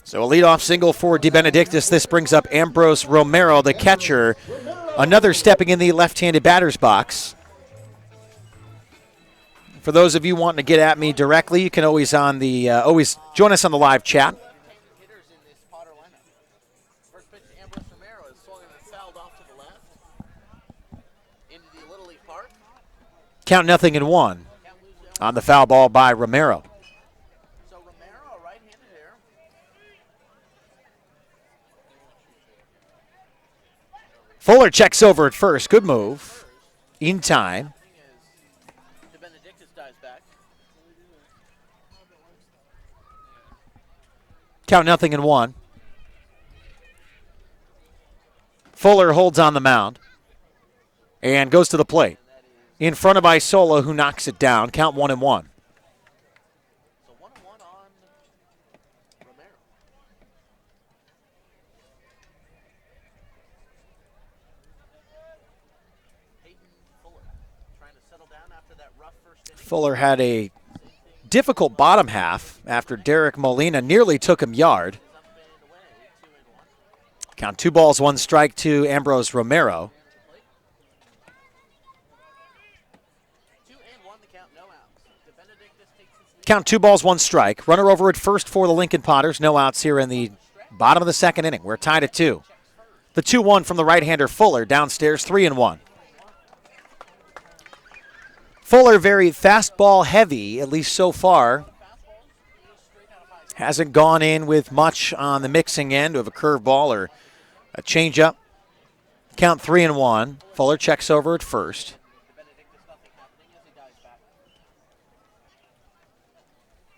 So a leadoff single for DeBenedictis. This brings up Ambrose Romero, the catcher. Another stepping in the left-handed batter's box. For those of you wanting to get at me directly, you can always always join us on the live chat. Count 0-1 on the foul ball by Romero. Fuller checks over at first. Good move. In time. Count 0-1. Fuller holds on the mound and goes to the plate. In front of Isola, who knocks it down. Count 1-1. Fuller had a difficult bottom half after Derek Molina nearly took him yard. Count 2 balls, 1 strike to Ambrose Romero. Count 2 balls, 1 strike. Runner over at first for the Lincoln Potters. No outs here in the bottom of the second inning. We're tied at 2. The 2-1 from the right-hander Fuller downstairs, 3-1. Fuller very fastball heavy, at least so far. Hasn't gone in with much on the mixing end of a curveball or a changeup. Count 3-1. Fuller checks over at first.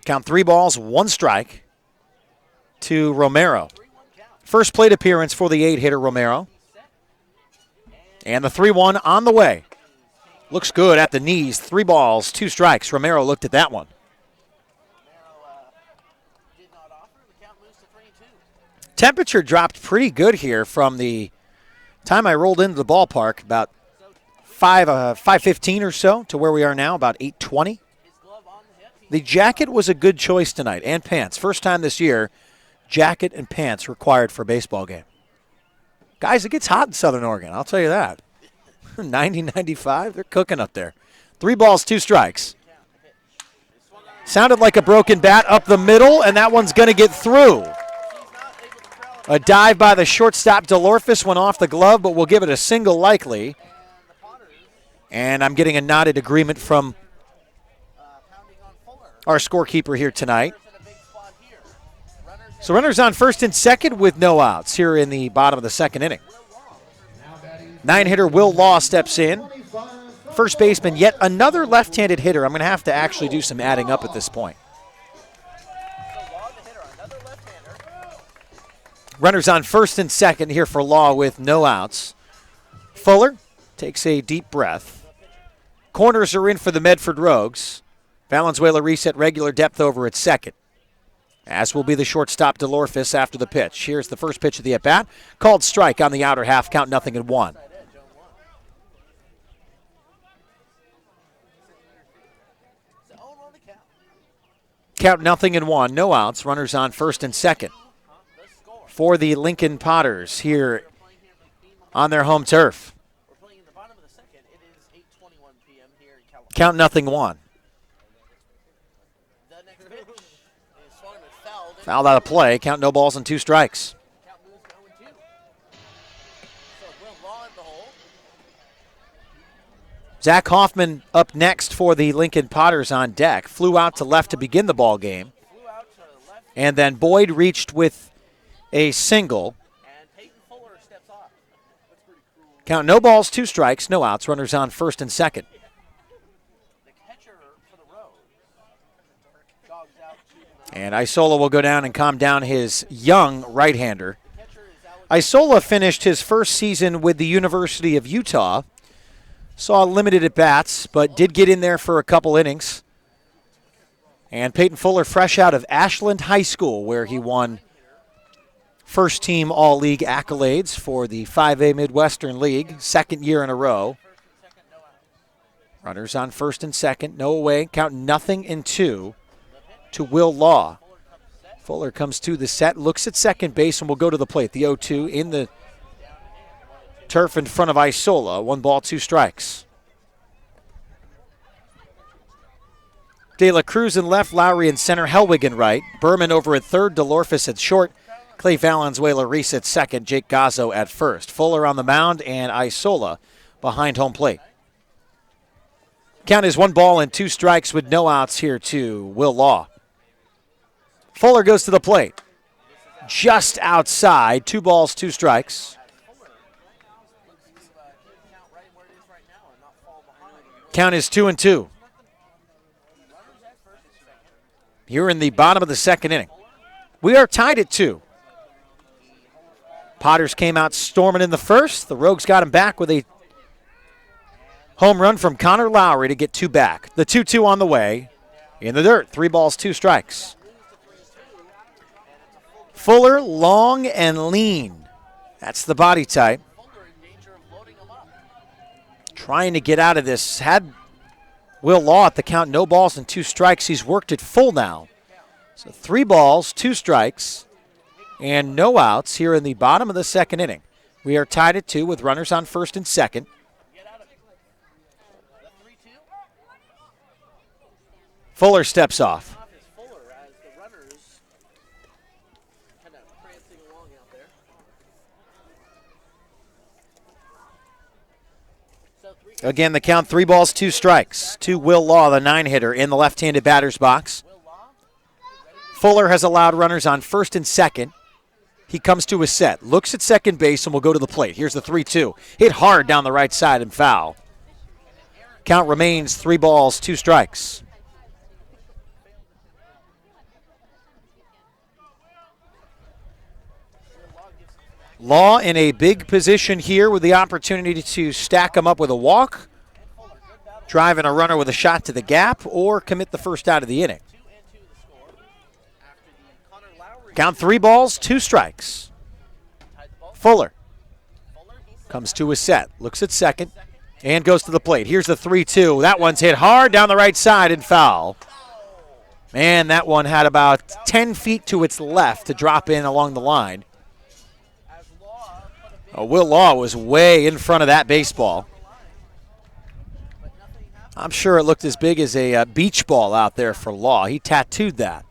Count 3 balls, 1 strike to Romero. First plate appearance for the 8-hitter Romero. And the 3-1 on the way. Looks good at the knees. 3 balls, 2 strikes. Romero looked at that one. Temperature dropped pretty good here from the time I rolled into the ballpark, about 5:15 or so, to where we are now, about 8:20. The jacket was a good choice tonight, and pants. First time this year, jacket and pants required for a baseball game. Guys, it gets hot in Southern Oregon, I'll tell you that. 90, 95, they're cooking up there. 3 balls, 2 strikes. Sounded like a broken bat up the middle, and that one's going to get through. A dive by the shortstop DeLorfis went off the glove, but we'll give it a single likely. And I'm getting a nodded agreement from our scorekeeper here tonight. So runners on first and second with no outs here in the bottom of the second inning. 9-hitter Will Law steps in. First baseman, yet another left-handed hitter. I'm going to have to actually do some adding up at this point. Runners on first and second here for Law with no outs. Fuller takes a deep breath. Corners are in for the Medford Rogues. Valenzuela reset regular depth over at second. As will be the shortstop DeLorfis after the pitch. Here's the first pitch of the at-bat. Called strike on the outer half, count 0-1. Count 0-1, no outs. Runners on first and second for the Lincoln Potters here on their home turf. Count 0-1. Fouled out of play. Count no balls and 2 strikes. Zach Hoffman up next for the Lincoln Potters on deck. Flew out to left to begin the ball game. And then Boyd reached with a single. Count no balls, 2 strikes, no outs. Runners on first and second. And Isola will go down and calm down his young right-hander. Isola finished his first season with the University of Utah. Saw limited at-bats, but did get in there for a couple innings. And Peyton Fuller fresh out of Ashland High School, where he won first-team All-League accolades for the 5A Midwestern League, second year in a row. Runners on first and second, no away, count 0-2 to Will Law. Fuller comes to the set, looks at second base, and will go to the plate. The 0-2 in the turf in front of Isola. 1 ball, 2 strikes. De La Cruz in left, Lowry in center, Helwig in right. Berman over at third, DeLorfis at short. Clay Valenzuela Reese at second, Jake Gazzo at first. Fuller on the mound and Isola behind home plate. Count is 1 ball and 2 strikes with no outs here to Will Law. Fuller goes to the plate. Just outside, 2 balls, 2 strikes. Count is 2-2. Here in the bottom of the second inning. We are tied at 2. Potters came out storming in the first. The Rogues got him back with a home run from Connor Lowry to get 2 back. The 2-2 on the way. In the dirt, 3 balls, 2 strikes. Fuller, long and lean. That's the body type. Trying to get out of this. Had Will Law at the count, no balls and 2 strikes. He's worked it full now. So 3 balls, 2 strikes, and no outs here in the bottom of the second inning. We are tied at 2 with runners on first and second. Fuller steps off. Off is Fuller as the runners kind of prancing along out there. So Again, the count 3 balls, 2 strikes to Will Law, the 9-hitter in the left-handed batter's box. Fuller has allowed runners on first and second. He comes to his set, looks at second base, and will go to the plate. Here's the 3-2. Hit hard down the right side and foul. Count remains 3 balls, 2 strikes. Law in a big position here with the opportunity to stack him up with a walk, driving a runner with a shot to the gap, or commit the first out of the inning. Count 3 balls, 2 strikes. Fuller comes to his set, looks at second, and goes to the plate. Here's the 3-2. That one's hit hard down the right side and foul. Man, that one had about 10 feet to its left to drop in along the line. Will Law was way in front of that baseball. I'm sure it looked as big as a beach ball out there for Law. He tattooed that.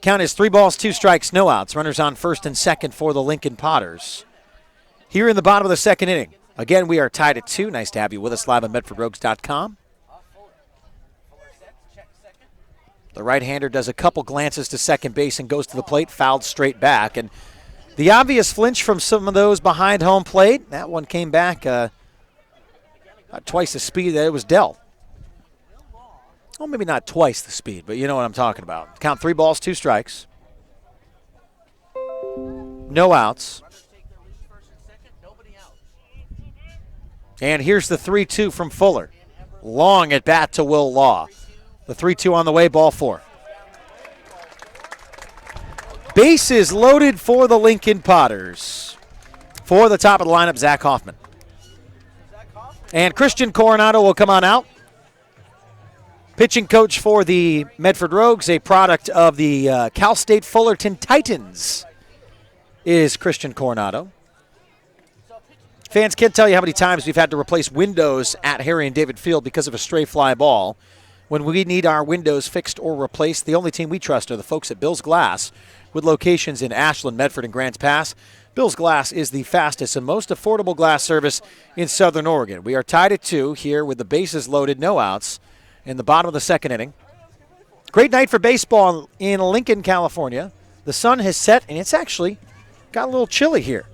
Count is 3 balls, 2 strikes, no outs. Runners on first and second for the Lincoln Potters. Here in the bottom of the second inning. Again, we are tied at 2. Nice to have you with us live on MedfordRogues.com. The right-hander does a couple glances to second base and goes to the plate, fouled straight back. And the obvious flinch from some of those behind home plate, that one came back twice the speed that it was dealt. Well, maybe not twice the speed, but you know what I'm talking about. Count 3 balls, 2 strikes. No outs. And here's the 3-2 from Fuller. Long at bat to Will Law. The 3-2 on the way, ball 4. Bases loaded for the Lincoln Potters. For the top of the lineup, Zach Hoffman. And Christian Coronado will come on out. Pitching coach for the Medford Rogues, a product of the Cal State Fullerton Titans, is Christian Coronado. Fans can't tell you how many times we've had to replace windows at Harry and David Field because of a stray fly ball. When we need our windows fixed or replaced, the only team we trust are the folks at Bill's Glass, with locations in Ashland, Medford, and Grants Pass. Bill's Glass is the fastest and most affordable glass service in Southern Oregon. We are tied at 2 here with the bases loaded, no outs, in the bottom of the second inning. Great night for baseball in Lincoln, California. The sun has set, and it's actually got a little chilly here.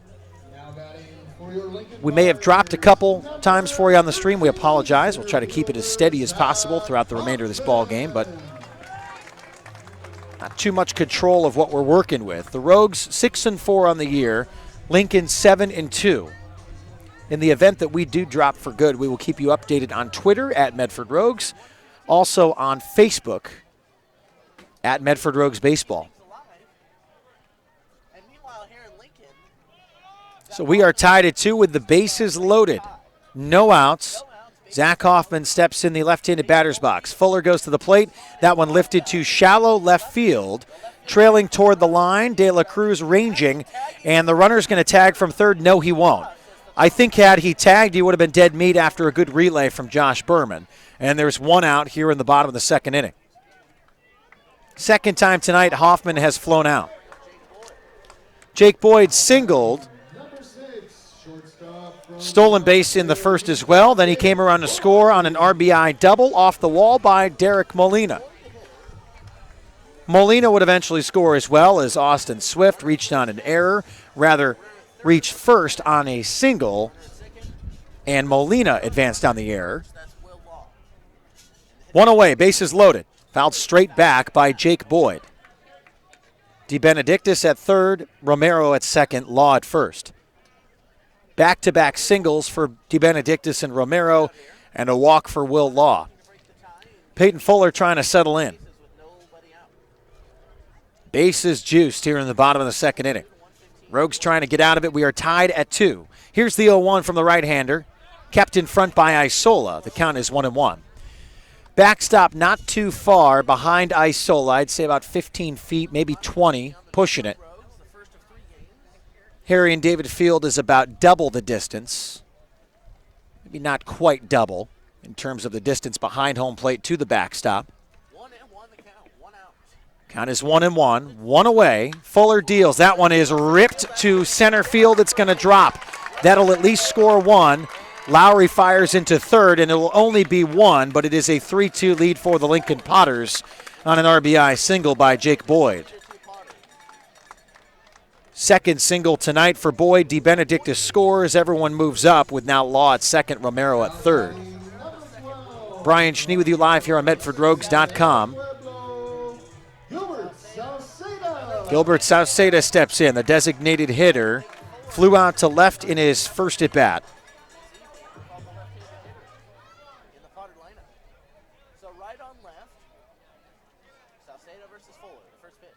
We may have dropped a couple times for you on the stream. We apologize. We'll try to keep it as steady as possible throughout the remainder of this ball game, but not too much control of what we're working with. The Rogues 6-4 on the year. Lincoln 7-2. In the event that we do drop for good, we will keep you updated on Twitter at Medford Rogues, also on Facebook at Medford Rogues Baseball. So we are tied at 2 with the bases loaded. No outs. Zach Hoffman steps in the left-handed batter's box. Fuller goes to the plate. That one lifted to shallow left field. Trailing toward the line, De La Cruz ranging, and the runner's going to tag from third. No, he won't. I think had he tagged, he would have been dead meat after a good relay from Josh Berman. And there's 1 out here in the bottom of the second inning. Second time tonight, Hoffman has flown out. Jake Boyd singled. Stolen base in the first as well. Then he came around to score on an RBI double off the wall by Derek Molina. Molina would eventually score as well as Austin Swift reached on an error, rather reached first on a single, and Molina advanced on the error. 1 away, bases loaded. Fouled straight back by Jake Boyd. DeBenedictis at third, Romero at second, Law at first. Back-to-back singles for DeBenedictis and Romero, and a walk for Will Law. Peyton Fuller trying to settle in. Bases juiced here in the bottom of the second inning. Rogues trying to get out of it. We are tied at 2. Here's the 0-1 from the right-hander. Kept in front by Isola. The count is 1-1. Backstop not too far behind Isola. I'd say about 15 feet, maybe 20, pushing it. Harry and David Field is about double the distance. Maybe not quite double. in terms of the distance behind home plate to the backstop. 1-1 the count, 1 out. Count is 1-1, 1 away. Fuller deals. That one is ripped to center field. It's going to drop. That'll at least score 1. Lowry fires into third, and it will only be 1, but it is a 3-2 lead for the Lincoln Potters on an RBI single by Jake Boyd. Second single tonight for Boyd. DeBenedictis scores. Everyone moves up with now Law at second, Romero at third. Brian Schnee with you live here on MedfordRogues.com. Gilbert Sauceda steps in. The designated hitter flew out to left in his first at bat. In the Potter lineup. So right on left. Sauceda versus Fuller. The first pitch.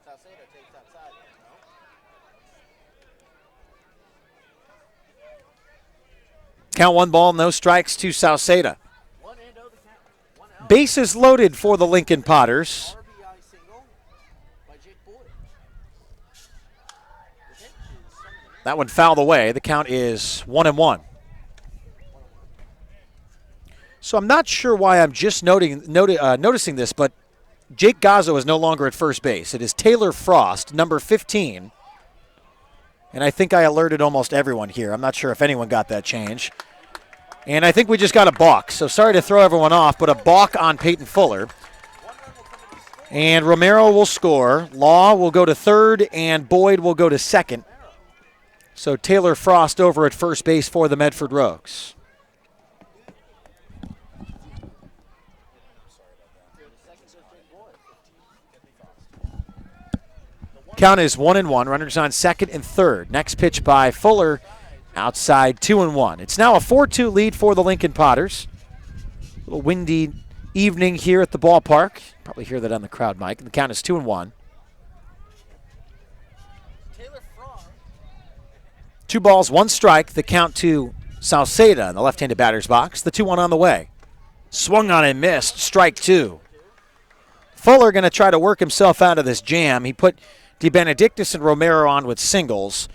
Sauceda takes outside. No. Count 1 ball, no strikes to Sauceda. 1-0 the count. 1 out. Bases loaded for the Lincoln Potters. RBI single by Jake Boyd. The pitch is something. That one fouled away. The count is 1-1. So I'm not sure why I'm just noticing this, but Jake Gazzo is no longer at first base. It is Taylor Frost, number 15. And I think I alerted almost everyone here. I'm not sure if anyone got that change. And I think we just got a balk. So sorry to throw everyone off, but a balk on Peyton Fuller. And Romero will score. Law will go to third, and Boyd will go to second. So Taylor Frost over at first base for the Medford Rogues. Count is 1-1. Runners on second and third. Next pitch by Fuller outside 2-1. It's now a 4-2 lead for the Lincoln Potters. A little windy evening here at the ballpark. Probably hear that on the crowd mic. And the count is 2-1. Taylor Frost. 2 balls, 1 strike. The count to Sauceda in the left-handed batter's box. The 2-1 on the way. Swung on and missed. Strike 2. Fuller going to try to work himself out of this jam. He put DeBenedictis and Romero on with singles,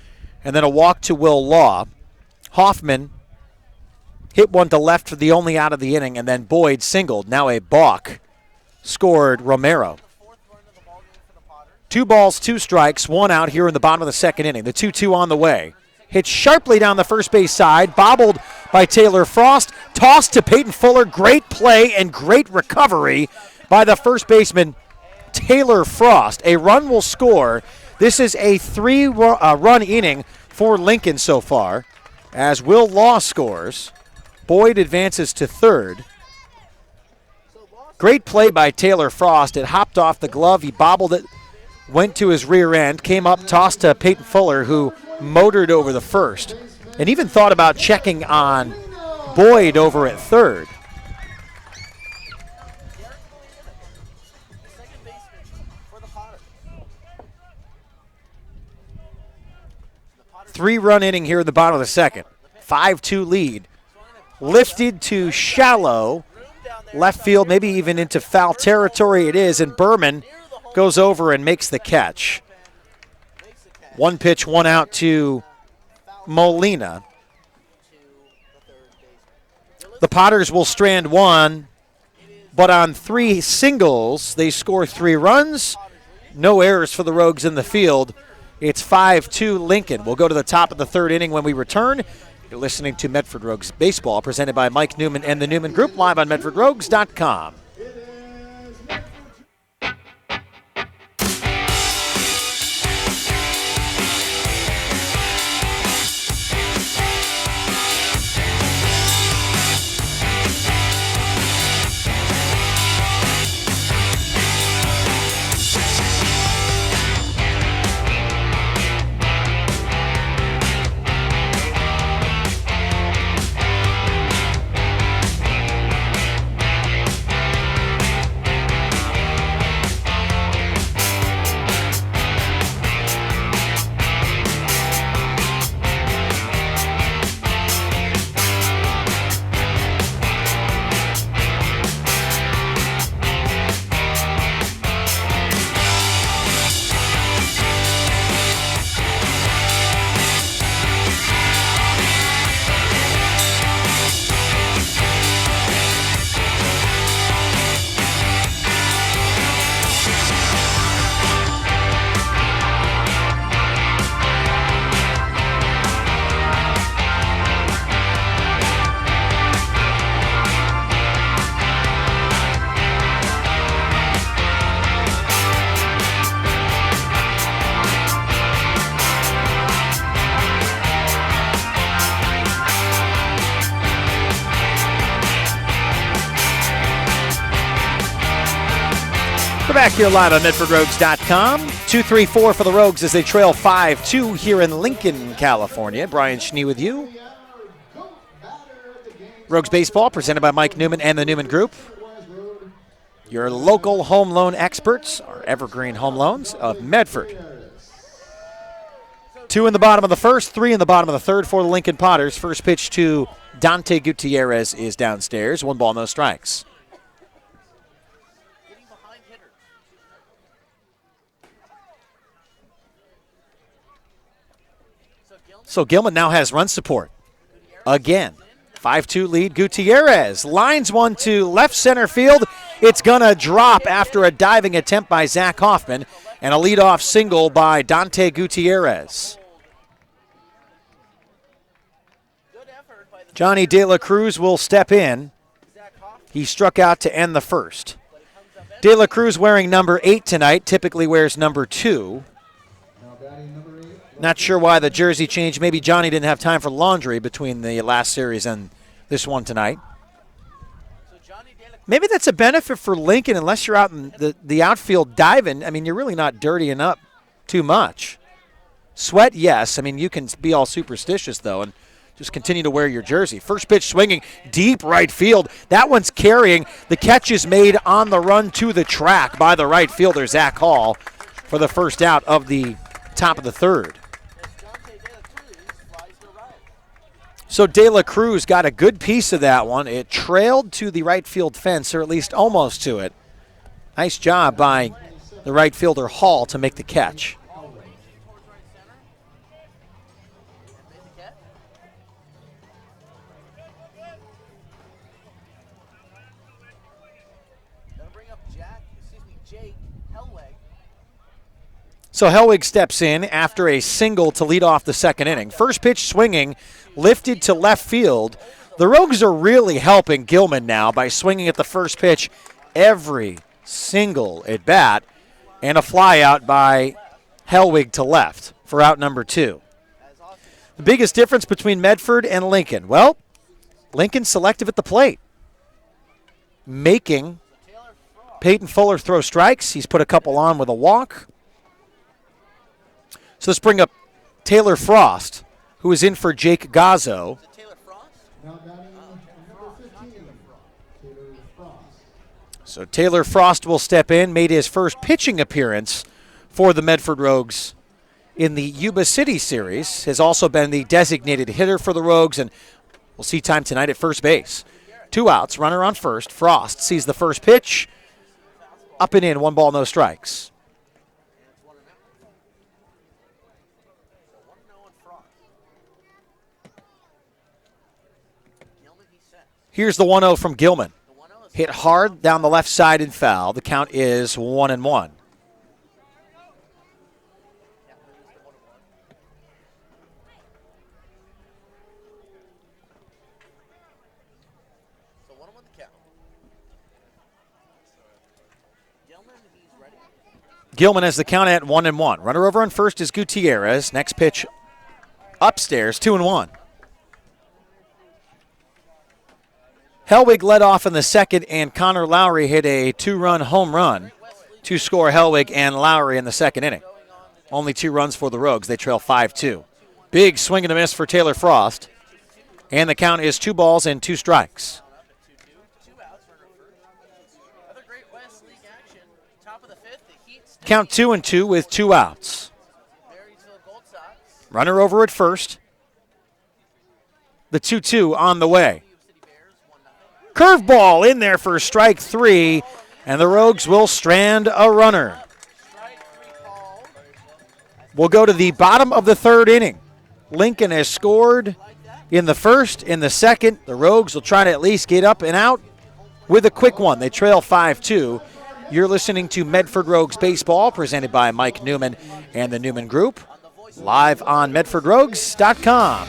and then a walk to Will Law. Hoffman hit one to left for the only out of the inning, and then Boyd singled. Now a balk scored Romero. 2 balls, 2 strikes, 1 out here in the bottom of the second inning. The 2-2 on the way. Hit sharply down the first base side, bobbled by Taylor Frost, tossed to Peyton Fuller. Great play and great recovery by the first baseman, Taylor Frost. A run will score. This is a 3-run inning for Lincoln so far, as Will Law scores. Boyd advances to third. Great play by Taylor Frost. It hopped off the glove. He bobbled it, went to his rear end, came up, tossed to Peyton Fuller, who motored over the first, and even thought about checking on Boyd over at third. Three-run inning here at the bottom of the second. 5-2 lead. Lifted to shallow left field, maybe even into foul territory it is, and Berman goes over and makes the catch. 1 pitch, 1 out to Molina. The Potters will strand 1, but on 3 singles, they score 3 runs. No errors for the Rogues in the field. It's 5-2 Lincoln. We'll go to the top of the third inning when we return. You're listening to Medford Rogues Baseball, presented by Mike Newman and the Newman Group, live on MedfordRogues.com. We're back here live on MedfordRogues.com. 2-3-4 for the Rogues as they trail 5-2 here in Lincoln, California. Brian Schnee with you. Rogues Baseball presented by Mike Newman and the Newman Group. Your local home loan experts are Evergreen Home Loans of Medford. 2 in the bottom of the first, 3 in the bottom of the third for the Lincoln Potters. First pitch to Dante Gutierrez is downstairs. 1 ball, no strikes. So Gilman now has run support. Again, 5-2 lead. Gutierrez lines one to left center field. It's going to drop after a diving attempt by Zach Hoffman and a leadoff single by Dante Gutierrez. Johnny De La Cruz will step in. He struck out to end the first. De La Cruz wearing number 8 tonight, typically wears number 2. Not sure why the jersey change. Maybe Johnny didn't have time for laundry between the last series and this one tonight. Maybe that's a benefit for Lincoln unless you're out in the outfield diving. I mean, you're really not dirtying up too much. Sweat, yes. I mean, you can be all superstitious, though, and just continue to wear your jersey. First pitch swinging, deep right field. That one's carrying. The catch is made on the run to the track by the right fielder, Zach Hall, for the first out of the top of the third. So De La Cruz got a good piece of that one. It trailed to the right field fence, or at least almost to it. Nice job by the right fielder Hall to make the catch. So Hellwig steps in after a single to lead off the second inning. First pitch swinging, lifted to left field. The Rogues are really helping Gilman now by swinging at the first pitch every single at bat, and a fly out by Hellwig to left for out number 2. The biggest difference between Medford and Lincoln? Well, Lincoln selective at the plate, making Peyton Fuller throw strikes. He's put a couple on with a walk. So let's bring up Taylor Frost, who is in for Jake Gazzo. So Taylor Frost will step in, made his first pitching appearance for the Medford Rogues in the Yuba City series, has also been the designated hitter for the Rogues, and we'll see time tonight at first base. 2 outs, runner on first. Frost sees the first pitch, up and in, 1 ball, no strikes. Here's the 1-0 from Gilman. Hit hard down the left side and foul. The count is 1-1. Gilman has the count at 1-1. Runner over on first is Gutierrez. Next pitch upstairs, 2-1. Hellwig led off in the second, and Connor Lowry hit a 2-run home run to score Hellwig and Lowry in the second inning. Only 2 runs for the Rogues. They trail 5-2. Big swing and a miss for Taylor Frost, and the count is 2 balls and 2 strikes. Count 2-2 with 2 outs. Runner over at first. The 2-2 on the way. Curveball in there for strike 3, and the Rogues will strand a runner. We'll go to the bottom of the third inning. Lincoln has scored in the first, in the second. The Rogues will try to at least get up and out with a quick one. They trail 5-2. You're listening to Medford Rogues Baseball, presented by Mike Newman and the Newman Group, live on MedfordRogues.com.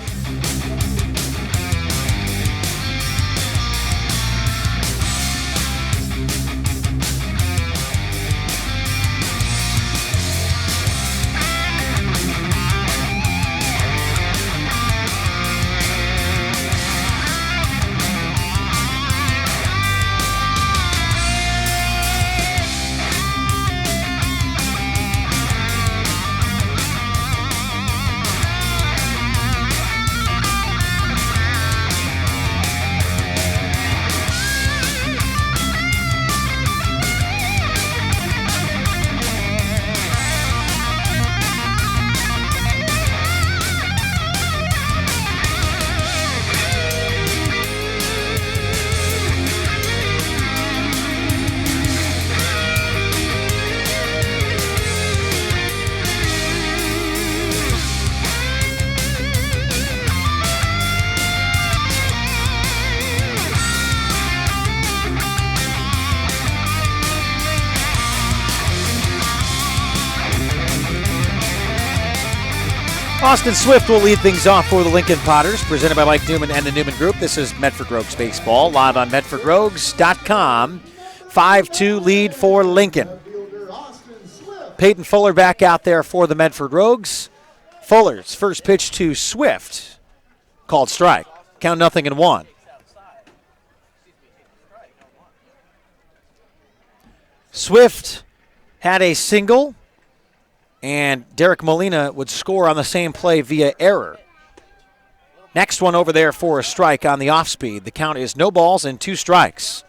Austin Swift will lead things off for the Lincoln Potters, presented by Mike Newman and the Newman Group. This is Medford Rogues Baseball, live on MedfordRogues.com. 5-2 lead for Lincoln. Peyton Fuller back out there for the Medford Rogues. Fuller's first pitch to Swift, called strike. Count 0-1. Swift had a single, and Derek Molina would score on the same play via error. Next one over there for a strike on the off-speed. The count is no balls and 2 strikes.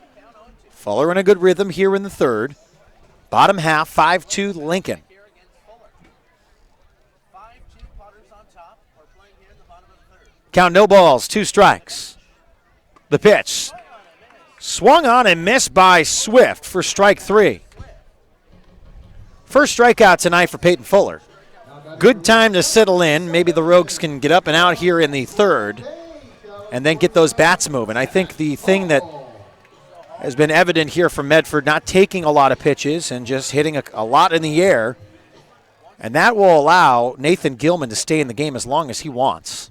Fuller in a good rhythm here in the third. Bottom half, 5-2 Lincoln. Count no balls, 2 strikes. The pitch. Swung on and missed by Swift for strike 3. First strikeout tonight for Peyton Fuller. Good time to settle in. Maybe the Rogues can get up and out here in the third and then get those bats moving. I think the thing that has been evident here from Medford, not taking a lot of pitches and just hitting a lot in the air, and that will allow Nathan Gilman to stay in the game as long as he wants.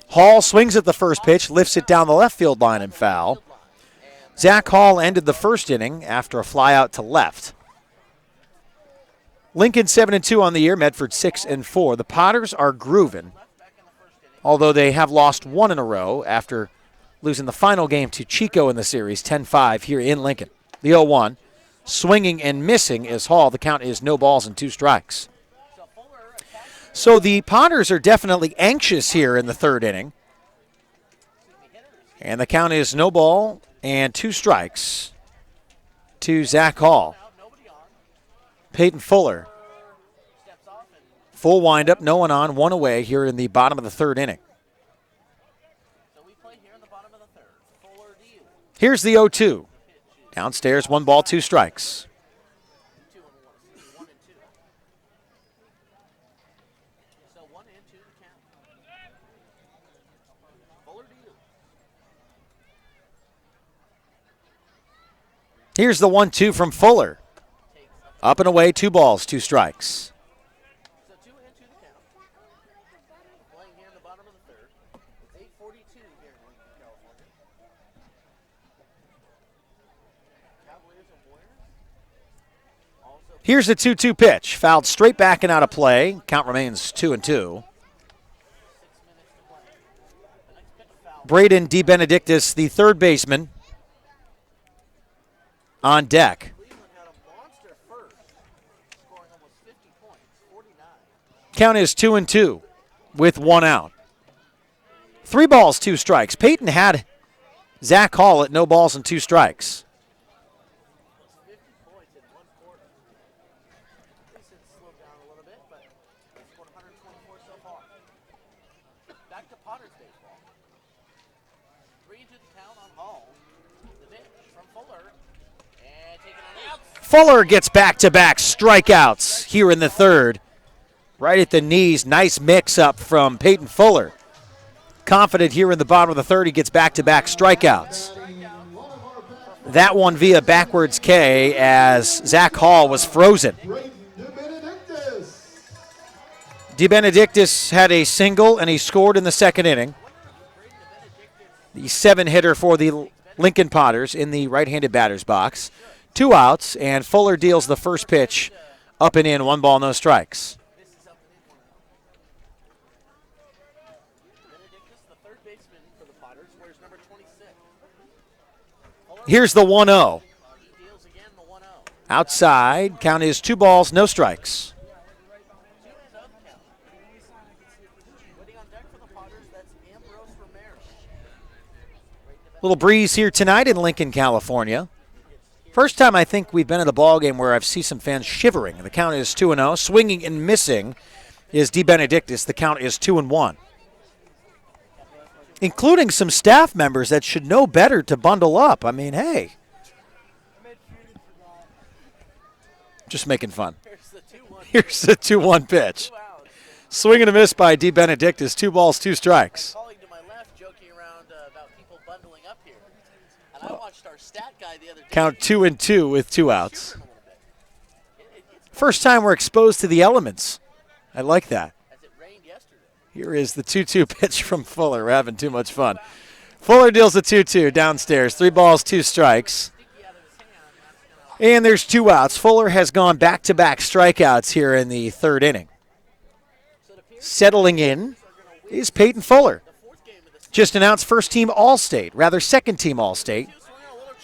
Hall swings at the first pitch, lifts it down the left field line and foul. Zach Hall ended the first inning after a fly out to left. Lincoln 7-2 on the year, Medford 6-4. The Potters are grooving, although they have lost 1 in a row after losing the final game to Chico in the series, 10-5 here in Lincoln. The 0-1, swinging and missing is Hall. The count is no balls and 2 strikes. So the Potters are definitely anxious here in the third inning. And the count is no ball and 2 strikes to Zach Hall. Peyton Fuller. Full windup, no one on, 1 away here in the bottom of the third inning. Here's the 0-2. Downstairs, 1 ball, 2 strikes. Here's the 1-2 from Fuller. Up and away, 2 balls, 2 strikes. So 2-2 the count. Playing here in the bottom of the third. It's 8:42 here in California. Cavaliers and Warriors. Also Here's the 2-2 pitch. Fouled straight back and out of play. Count remains 2-2. Braden DeBenedictis, the third baseman, on deck. Count is 2-2 with 1 out. 3 balls, 2 strikes. Peyton had Zach Hall at no balls and 2 strikes. back to Potters baseball. 3-2 the count on Hall. The pitch from Fuller. And taking on outs. Fuller gets back-to-back strikeouts here in the third. Right at the knees, nice mix-up from Peyton Fuller. Confident here in the bottom of the third, he gets back-to-back strikeouts. That one via backwards K as Zach Hall was frozen. DeBenedictis had a single, and he scored in the second inning. The 7-hitter for the Lincoln Potters in the right-handed batter's box. 2 outs, and Fuller deals the first pitch up and in, 1 ball, no strikes. Here's the 1-0. Outside, count is 2 balls, no strikes. Little breeze here tonight in Lincoln, California. First time I think we've been at a ball game where I've seen some fans shivering. The count is 2-0. Swinging and missing is DeBenedictis. The count is 2-1. Including some staff members that should know better to bundle up. I mean, hey. Just making fun. Here's the 2-1 pitch. Swing and a miss by DeBenedictis. 2 balls, 2 strikes. Colleague to my left joking around about people bundling up here. And I watched our stat guy the other day. Count 2-2 with 2 outs. First time we're exposed to the elements. I like that. Here is the 2-2 pitch from Fuller. We're having too much fun. Fuller deals a 2-2 downstairs. 3 balls, 2 strikes. And there's 2 outs. Fuller has gone back-to-back strikeouts here in the 3rd inning. Settling in is Peyton Fuller. Just announced first-team All-State, rather second-team All-State.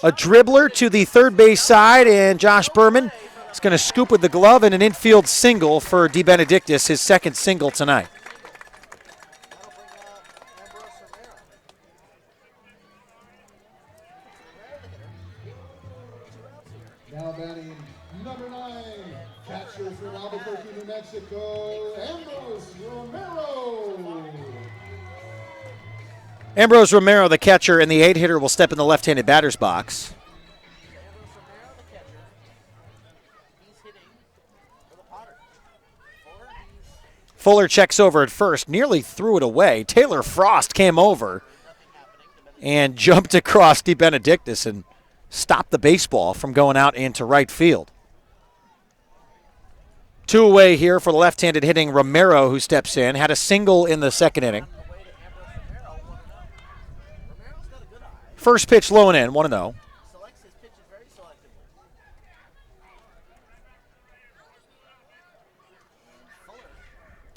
A dribbler to the third base side, and Josh Berman is going to scoop with the glove and an infield single for DeBenedictis, his second single tonight. Now batting number 9, catcher from Albuquerque, New Mexico, Ambrose Romero. Ambrose Romero, the catcher, and the 8-hitter will step in the left-handed batter's box. Fuller checks over at first, nearly threw it away. Taylor Frost came over and jumped across DeBenedictis and stopped the baseball from going out into right field. 2 away here for the left-handed hitting Romero, who steps in. Had a single in the 2nd inning. First pitch low and in, 1-0.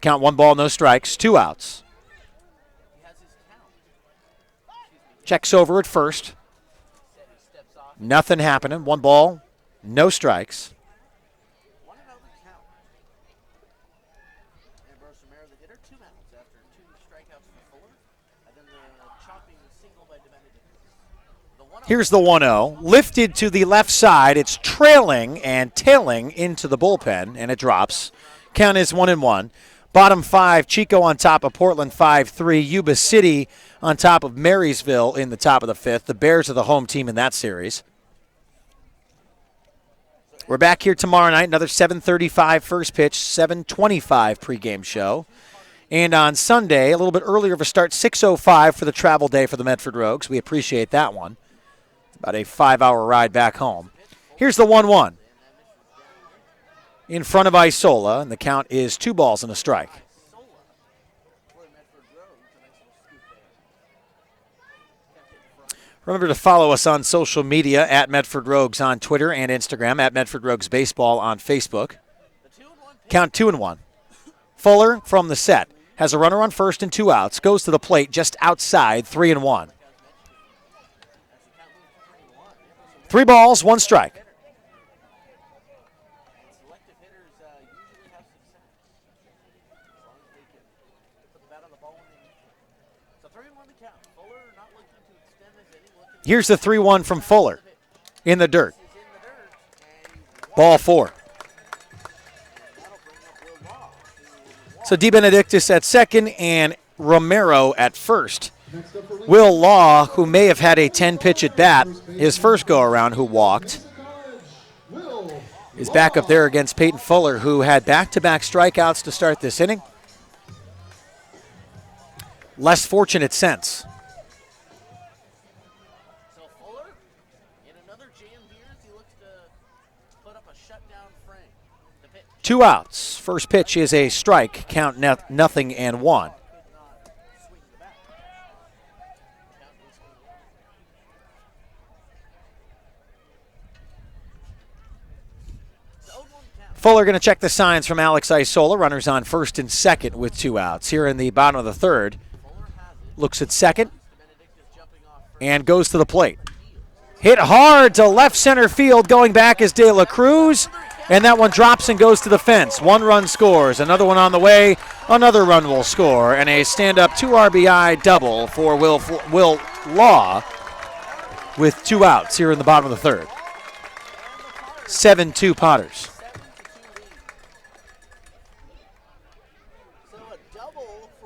Count 1 ball, no strikes, 2 outs. Checks over at first. Nothing happening. 1 ball, no strikes. Here's the 1-0. Lifted to the left side. It's trailing and tailing into the bullpen, and it drops. Count is 1-1. Bottom 5, Chico on top of Portland 5-3. Yuba City on top of Marysville in the top of the 5th. The Bears are the home team in that series. We're back here tomorrow night, another 7:35 first pitch, 7:25 pregame show. And on Sunday, a little bit earlier of a start, 6:05 for the travel day for the Medford Rogues. We appreciate that one. About a 5-hour ride back home. Here's the 1-1. In front of Isola, and the count is 2 balls and a strike. Remember to follow us on social media at Medford Rogues on Twitter and Instagram, at Medford Rogues Baseball on Facebook. Count 2-1. Fuller from the set has a runner on first and 2 outs, goes to the plate just outside, 3-1. 3 balls, 1 strike. Here's the 3-1 from Fuller in the dirt. Ball 4. So DeBenedictis at second and Romero at first. Will Law, who may have had a 10-pitch at bat, his first go-around, who walked, is back up there against Peyton Fuller, who had back-to-back strikeouts to start this inning. Less fortunate since. 2 outs. First pitch is a strike. Count 0-1. Fuller going to check the signs from Alex Isola. Runners on first and second with 2 outs. Here in the bottom of the 3rd. Looks at second and goes to the plate. Hit hard to left center field. Going back is De La Cruz. And that one drops and goes to the fence. 1 run scores. Another one on the way. Another run will score. And a stand-up 2 RBI double for Will Law with 2 outs here in the bottom of the 3rd. 7-2 Potters.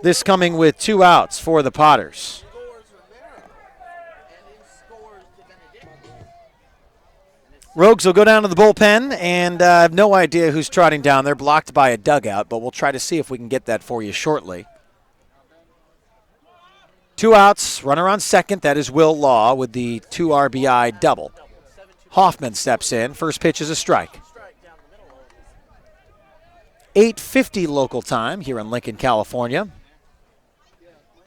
This coming with 2 outs for the Potters. Rogues will go down to the bullpen, and I have no idea who's trotting down there, blocked by a dugout, but we'll try to see if we can get that for you shortly. 2 outs, runner on second, that is Will Law with the 2 RBI double. Hoffman steps in, first pitch is a strike. 8:50 local time here in Lincoln, California.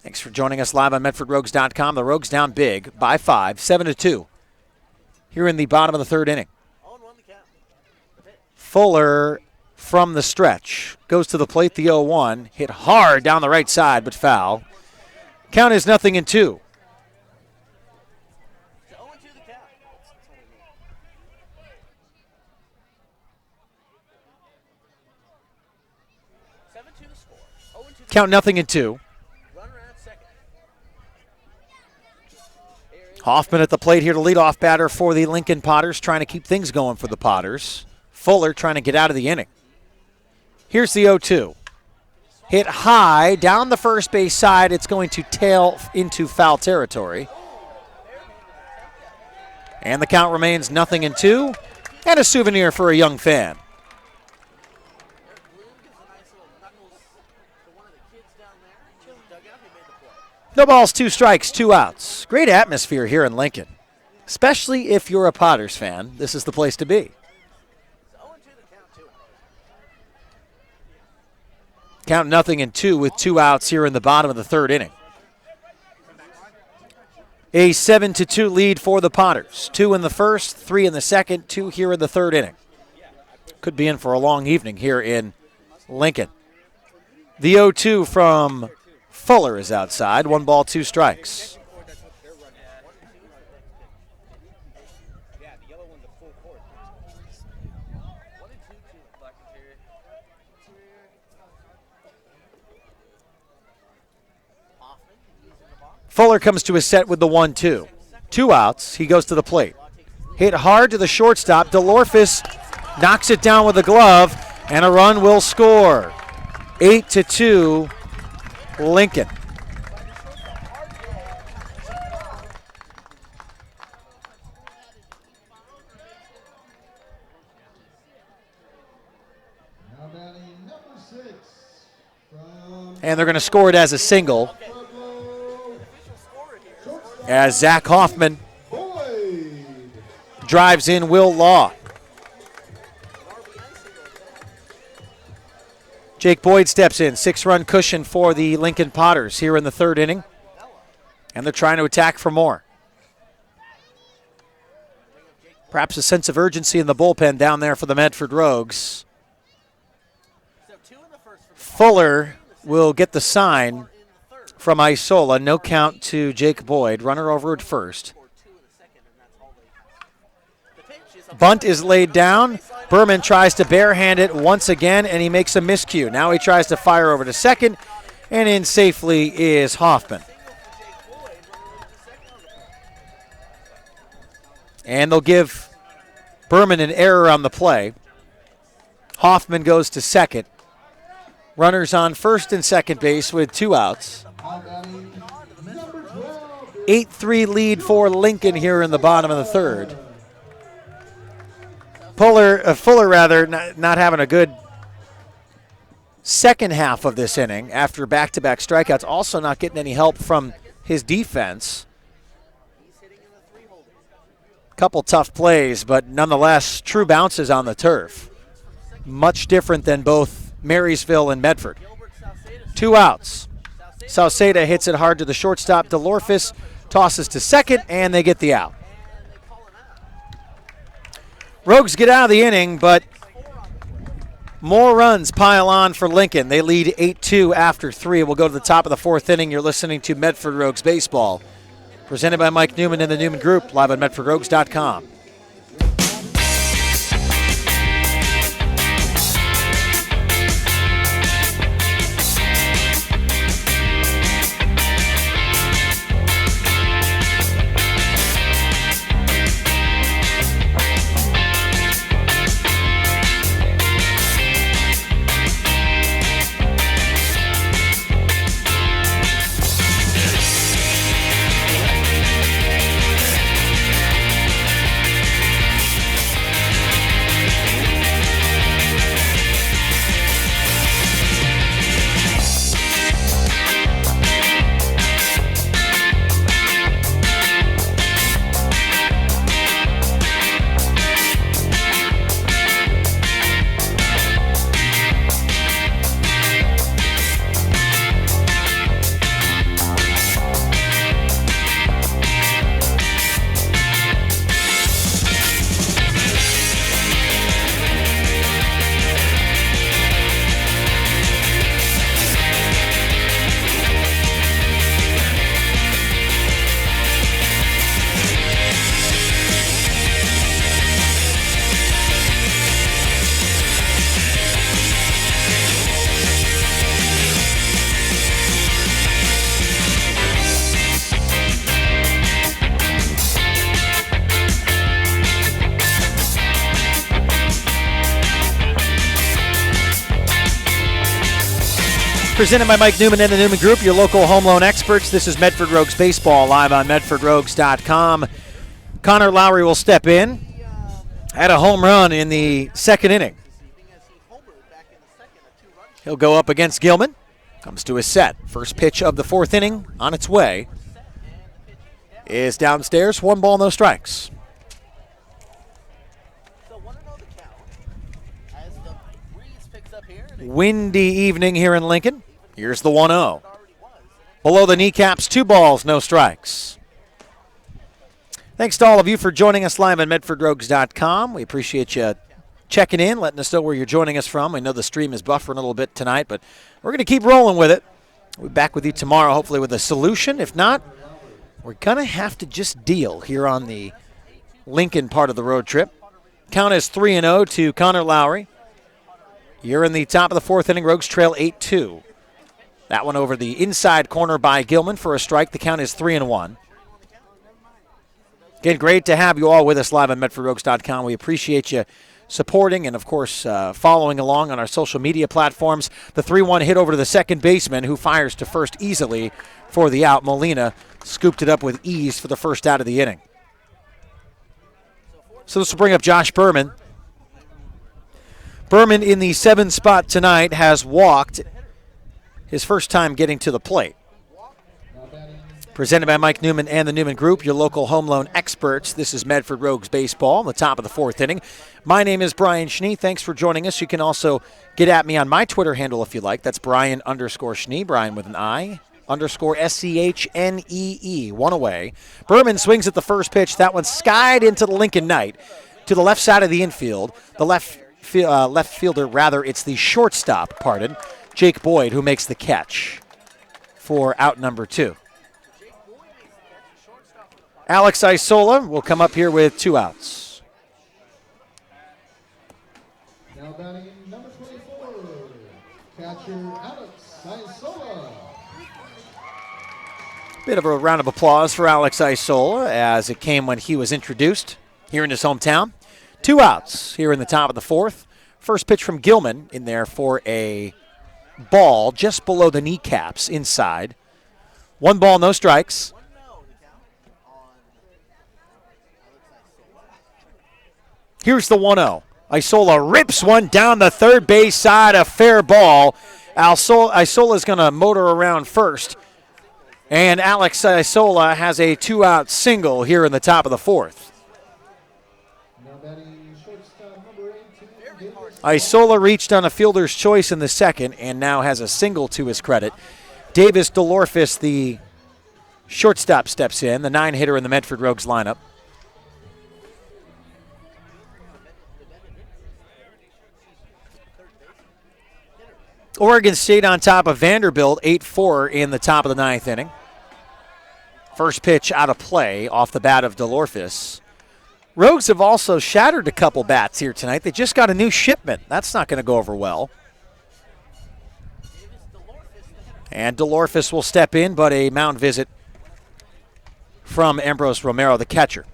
Thanks for joining us live on MedfordRogues.com. The Rogues down big by 5, 7-2. Here in the bottom of the third inning. Fuller from the stretch. Goes to the plate, the 0-1. Hit hard down the right side, but foul. Count is 0-2. Count 0-2. Hoffman at the plate here to lead off batter for the Lincoln Potters, trying to keep things going for the Potters. Fuller trying to get out of the inning. Here's the 0-2. Hit high down the first base side. It's going to tail into foul territory. And the count remains 0-2. And a souvenir for a young fan. No balls, 2 strikes, 2 outs. Great atmosphere here in Lincoln. Especially if you're a Potters fan, this is the place to be. Count 0-2 with 2 outs here in the bottom of the third inning. A 7-2 lead for the Potters. 2 in the first, 3 in the second, 2 here in the third inning. Could be in for a long evening here in Lincoln. The 0-2 from Fuller is outside. 1 ball, 2 strikes. Fuller comes to his set with the 1-2. 2 outs. He goes to the plate. Hit hard to the shortstop. DeLorfis knocks it down with a glove, and a run will score. 8-2. Lincoln. And they're going to score it as a single as Zach Hoffman drives in Will Law. Jake Boyd steps in, 6-run cushion for the Lincoln Potters here in the third inning. And they're trying to attack for more. Perhaps a sense of urgency in the bullpen down there for the Medford Rogues. Fuller will get the sign from Isola. No count to Jake Boyd. Runner over at first. Bunt is laid down. Berman tries to barehand it once again, and he makes a miscue. Now he tries to fire over to second, and in safely is Hoffman. And they'll give Berman an error on the play. Hoffman goes to second. Runners on first and second base with 2 outs. 8-3 lead for Lincoln here in the bottom of the third. Fuller, not having a good second half of this inning after back-to-back strikeouts. Also not getting any help from his defense. Couple tough plays, but nonetheless, true bounces on the turf. Much different than both Marysville and Medford. 2 outs. Sauceda hits it hard to the shortstop. DeLorfis tosses to second, and they get the out. Rogues get out of the inning, but more runs pile on for Lincoln. They lead 8-2 after 3. We'll go to the top of the fourth inning. You're listening to Medford Rogues Baseball, presented by Mike Newman and the Newman Group, live on MedfordRogues.com. Presented by Mike Newman and the Newman Group, your local home loan experts. This is Medford Rogues Baseball, live on MedfordRogues.com. Connor Lowry will step in. Had a home run in the second inning. He'll go up against Gilman. Comes to his set. First pitch of the fourth inning on its way. Is downstairs. 1 ball, no strikes. Windy evening here in Lincoln. Here's the 1-0. Below the kneecaps, 2 balls, no strikes. Thanks to all of you for joining us live on MedfordRogues.com. We appreciate you checking in, letting us know where you're joining us from. I know the stream is buffering a little bit tonight, but we're going to keep rolling with it. We'll be back with you tomorrow, hopefully with a solution. If not, we're going to have to just deal here on the Lincoln part of the road trip. Count is 3-0 to Connor Lowry. You're in the top of the fourth inning. Rogues trail 8-2. That one over the inside corner by Gilman for a strike. The count is 3-1. Again, great to have you all with us live on MedfordRogues.com. We appreciate you supporting and, of course, following along on our social media platforms. The 3-1 hit over to the second baseman, who fires to first easily for the out. Molina scooped it up with ease for the first out of the inning. So this will bring up Josh Berman. Berman in the 7th spot tonight has walked his first time getting to the plate. Presented by Mike Newman and the Newman Group, your local home loan experts. This is Medford Rogues Baseball in the top of the fourth inning. My name is Brian Schnee. Thanks for joining us. You can also get at me on my Twitter handle if you like. That's Brian_Schnee, Brian with an I, _SCHNEE, one away. Berman swings at the first pitch. That one skied into the Lincoln night to the left side of the infield. The left fielder, it's the shortstop, Jake Boyd, who makes the catch for out number 2. Alex Isola will come up here with 2 outs. Now batting number 24, catcher Alex Isola. Bit of a round of applause for Alex Isola as it came when he was introduced here in his hometown. 2 outs here in the top of the fourth. First pitch from Gilman in there for a ball just below the kneecaps inside. 1 ball, no strikes. Here's the 1-0. Isola rips one down the third base side, a fair ball. Isola's going to motor around first. And Alex Isola has a 2-out single here in the top of the fourth. Isola reached on a fielder's choice in the second and now has a single to his credit. Davis DeLorfis, the shortstop, steps in, the 9-hitter in the Medford Rogues lineup. Oregon State on top of Vanderbilt, 8-4 in the top of the 9th inning. First pitch out of play off the bat of DeLorfis. Rogues have also shattered a couple bats here tonight. They just got a new shipment. That's not going to go over well. And DeLorfis will step in, but a mound visit from Ambrose Romero, the catcher.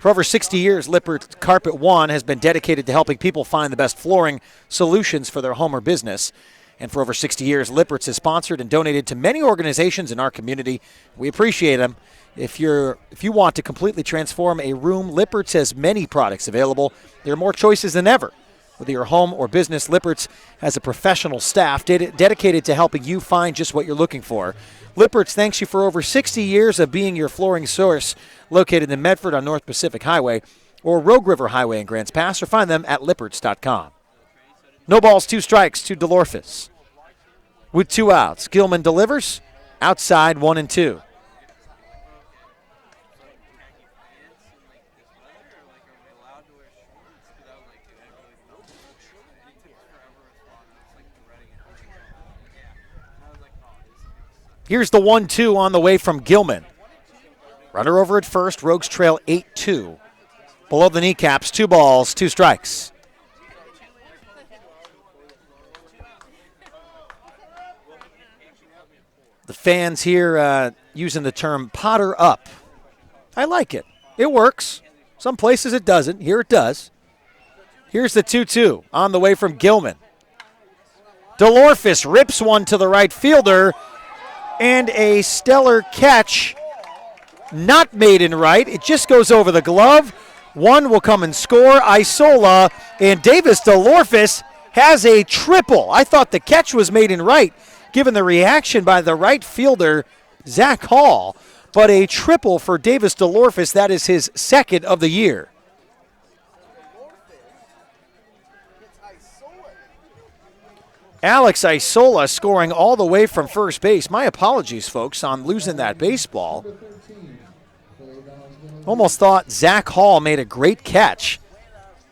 For over 60 years, Lippert Carpet One has been dedicated to helping people find the best flooring solutions for their home or business. And for over 60 years, Lippert's has sponsored and donated to many organizations in our community. We appreciate them. If you want to completely transform a room, Lippert's has many products available. There are more choices than ever. Whether your home or business, Lippert's has a professional staff dedicated to helping you find just what you're looking for. Lippert's thanks you for over 60 years of being your flooring source, located in Medford on North Pacific Highway or Rogue River Highway in Grants Pass, or find them at lipperts.com. No balls, 2 strikes to DeLorfis. With 2 outs, Gilman delivers. Outside, 1-2. Here's the 1-2 on the way from Gilman. Runner over at first. Rogues trail 8-2. Below the kneecaps, 2 balls, 2 strikes. The fans here using the term Potter up. I like it. It works. Some places it doesn't. Here it does. Here's the 2-2 on the way from Gilman. DeLorfis rips one to the right fielder, and a stellar catch, not made in right. It just goes over the glove. One will come and score. Isola, and Davis DeLorfis has a triple. I thought the catch was made in right, given the reaction by the right fielder, Zach Hall. But a triple for Davis DeLorfis. That is his second of the year. Alex Isola scoring all the way from first base. My apologies, folks, on losing that baseball. Almost thought Zach Hall made a great catch.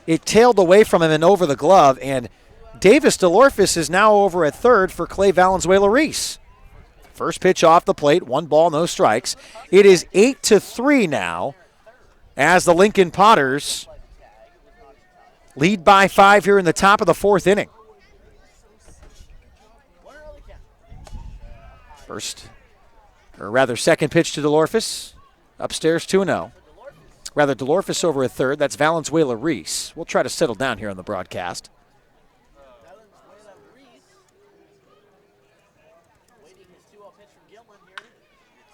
It tailed away from him and over the glove, and Davis DeLorfis is now over at third for Clay Valenzuela-Reese. First pitch off the plate, 1 ball, no strikes. It is 8-3 now as the Lincoln Potters lead by 5 here in the top of the 4th inning. Second pitch to DeLorfis. Upstairs 2-0. DeLorfis over at third. That's Valenzuela-Reese. We'll try to settle down here on the broadcast.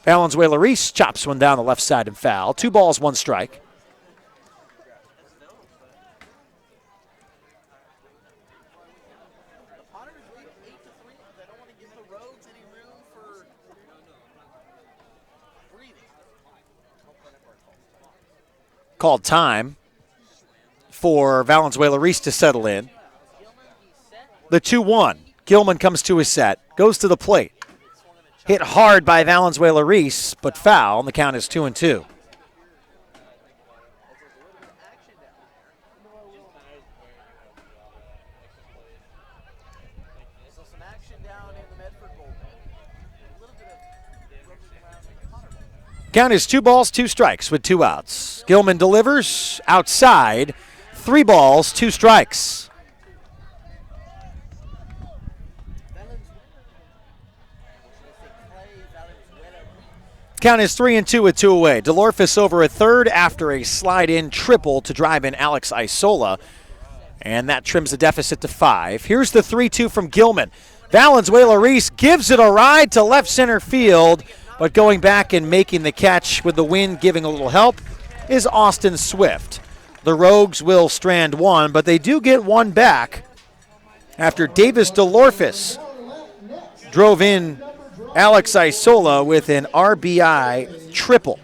Valenzuela-Reese chops one down the left side and foul. 2 balls, 1 strike. Called time for Valenzuela-Reese to settle in. The 2-1. Gilman comes to his set, goes to the plate. Hit hard by Valenzuela-Reese, but foul, and the count is 2-2. Count is 2 balls, 2 strikes with 2 outs. Gilman delivers outside. 3 balls, 2 strikes. Count is 3-2 with 2 away. DeLorfis over at third after a slide-in triple to drive in Alex Isola. And that trims the deficit to 5. Here's the 3-2 from Gilman. Valenzuela-Reese gives it a ride to left center field. But going back and making the catch with the wind giving a little help is Austin Swift. The Rogues will strand 1, but they do get 1 back after Davis DeLorfis drove in Alex Isola with an RBI triple.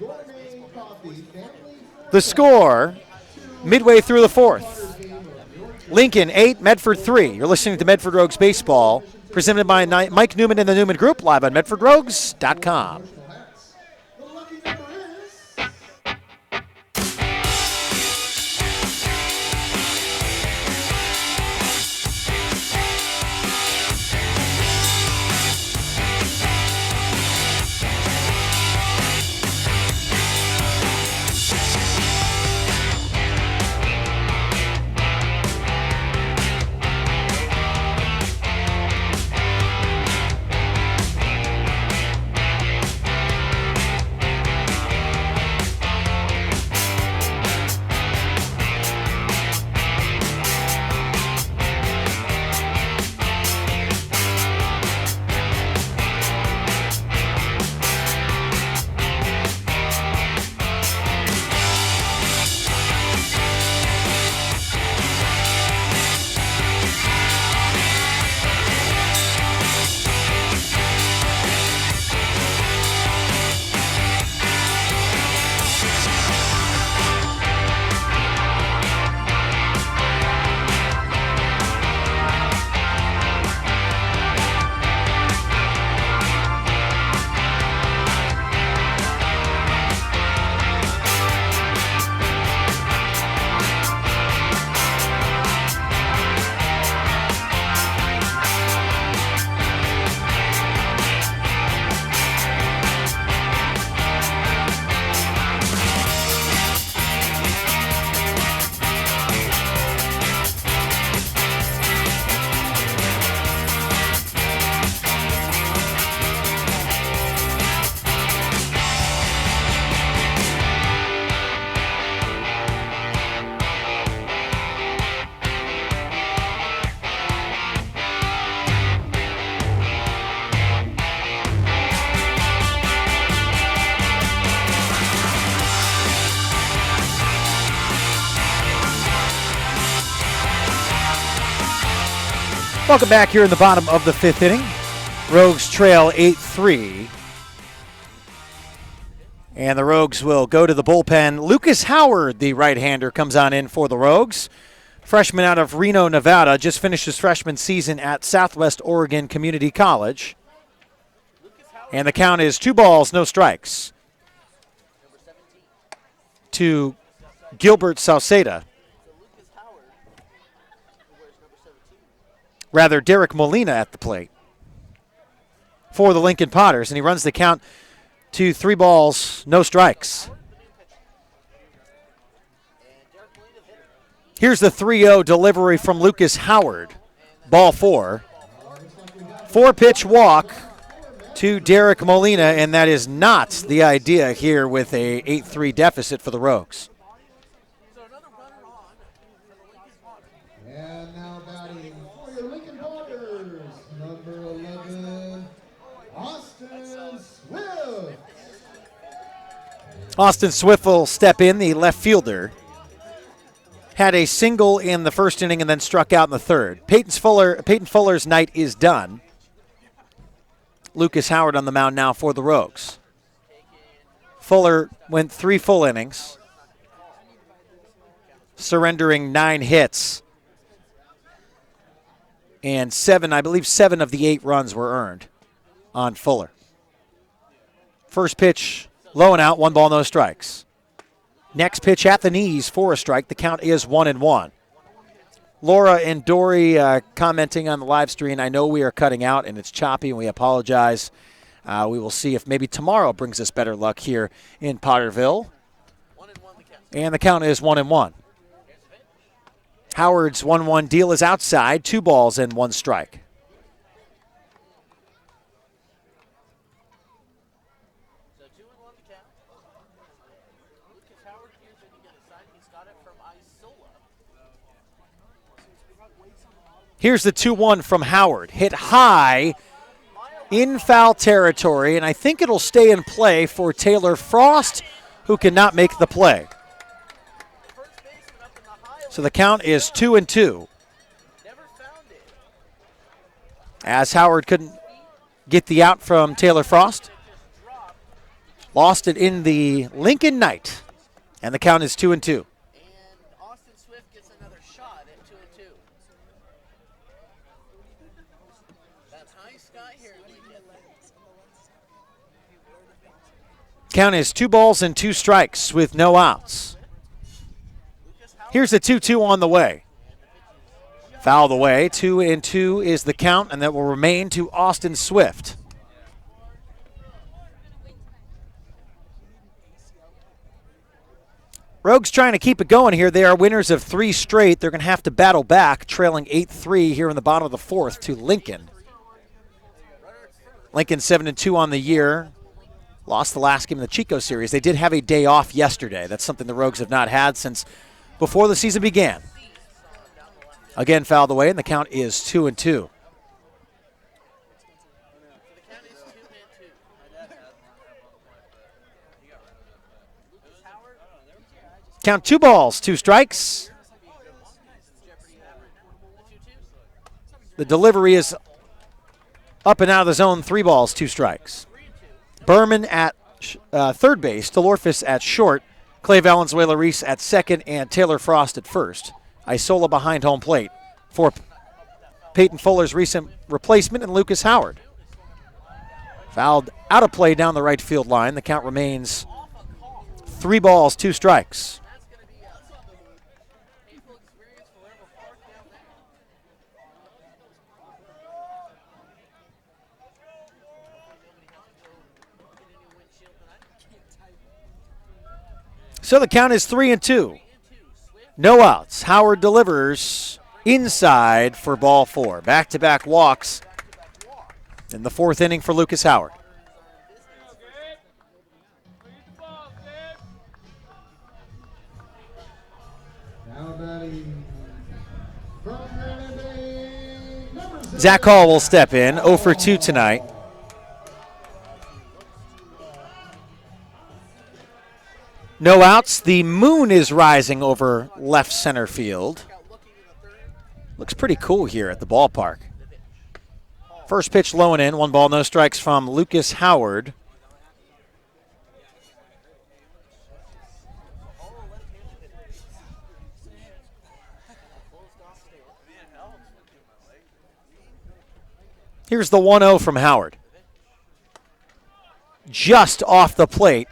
The score midway through the 4th. Lincoln 8, Medford 3. You're listening to Medford Rogues Baseball, presented by Mike Newman and the Newman Group, live on MedfordRogues.com. Welcome back here in the bottom of the 5th inning. Rogues trail 8-3. And the Rogues will go to the bullpen. Lucas Howard, the right-hander, comes on in for the Rogues. Freshman out of Reno, Nevada, just finished his freshman season at Southwest Oregon Community College. And the count is 2 balls, no strikes to Gilbert Sauceda. Rather, Derek Molina at the plate for the Lincoln Potters, and he runs the count to 3 balls, no strikes. Here's the 3-0 delivery from Lucas Howard. Ball 4. 4-pitch walk to Derek Molina, and that is not the idea here with a 8-3 deficit for the Rogues. And now batting for your Lincoln Potters, number 11, Austin Swift. Austin Swift will step in, the left fielder. Had a single in the first inning and then struck out in the third. Peyton Fuller's night is done. Lucas Howard on the mound now for the Rogues. Fuller went 3 full innings, surrendering 9 hits. And 7 of the 8 runs were earned on Fuller. First pitch, low and out, 1 ball, no strikes. Next pitch at the knees for a strike. The count is 1-1. Laura and Dory commenting on the live stream. I know we are cutting out and it's choppy and we apologize. We will see if maybe tomorrow brings us better luck here in Potterville. And the count is 1-1. Howard's 1-1 deal is outside, 2 balls and 1 strike. So 2-1 the count. Lucas Howard here's when you get a sign. He's got it from Isola. Here's the 2-1 from Howard. Hit high in foul territory, and I think it'll stay in play for Taylor Frost, who cannot make the play. So the count is 2-2. As Howard couldn't get the out from Taylor Frost. Lost it in the Lincoln night. And the count is 2-2. And Austin Swift gets another shot at 2-2. That's high sky here in Lincoln. Count is 2 balls and 2 strikes with no outs. Here's the 2-2 on the way. Fouled away. 2-2 is the count, and that will remain to Austin Swift. Rogues trying to keep it going here. They are winners of 3 straight. They're going to have to battle back, trailing 8-3 here in the bottom of the 4th to Lincoln. Lincoln 7-2 on the year. Lost the last game in the Chico series. They did have a day off yesterday. That's something the Rogues have not had since before the season began. Again, fouled away, and the count is 2-2. Count 2 balls, 2 strikes. The delivery is up and out of the zone, 3 balls, 2 strikes. Berman at third base, Delorfis at short, Clay Valenzuela-Reese at second, and Taylor Frost at first. Isola behind home plate for Peyton Fuller's recent replacement and Lucas Howard. Fouled out of play down the right field line. The count remains 3 balls, 2 strikes. So the count is 3-2. No outs. Howard delivers inside for ball 4. Back-to-back walks in the 4th inning for Lucas Howard. Zach Hall will step in, 0 for 2 tonight. No outs. The moon is rising over left center field. Looks pretty cool here at the ballpark. First pitch low and in. 1 ball, no strikes from Lucas Howard. Here's the 1-0 from Howard. Just off the plate.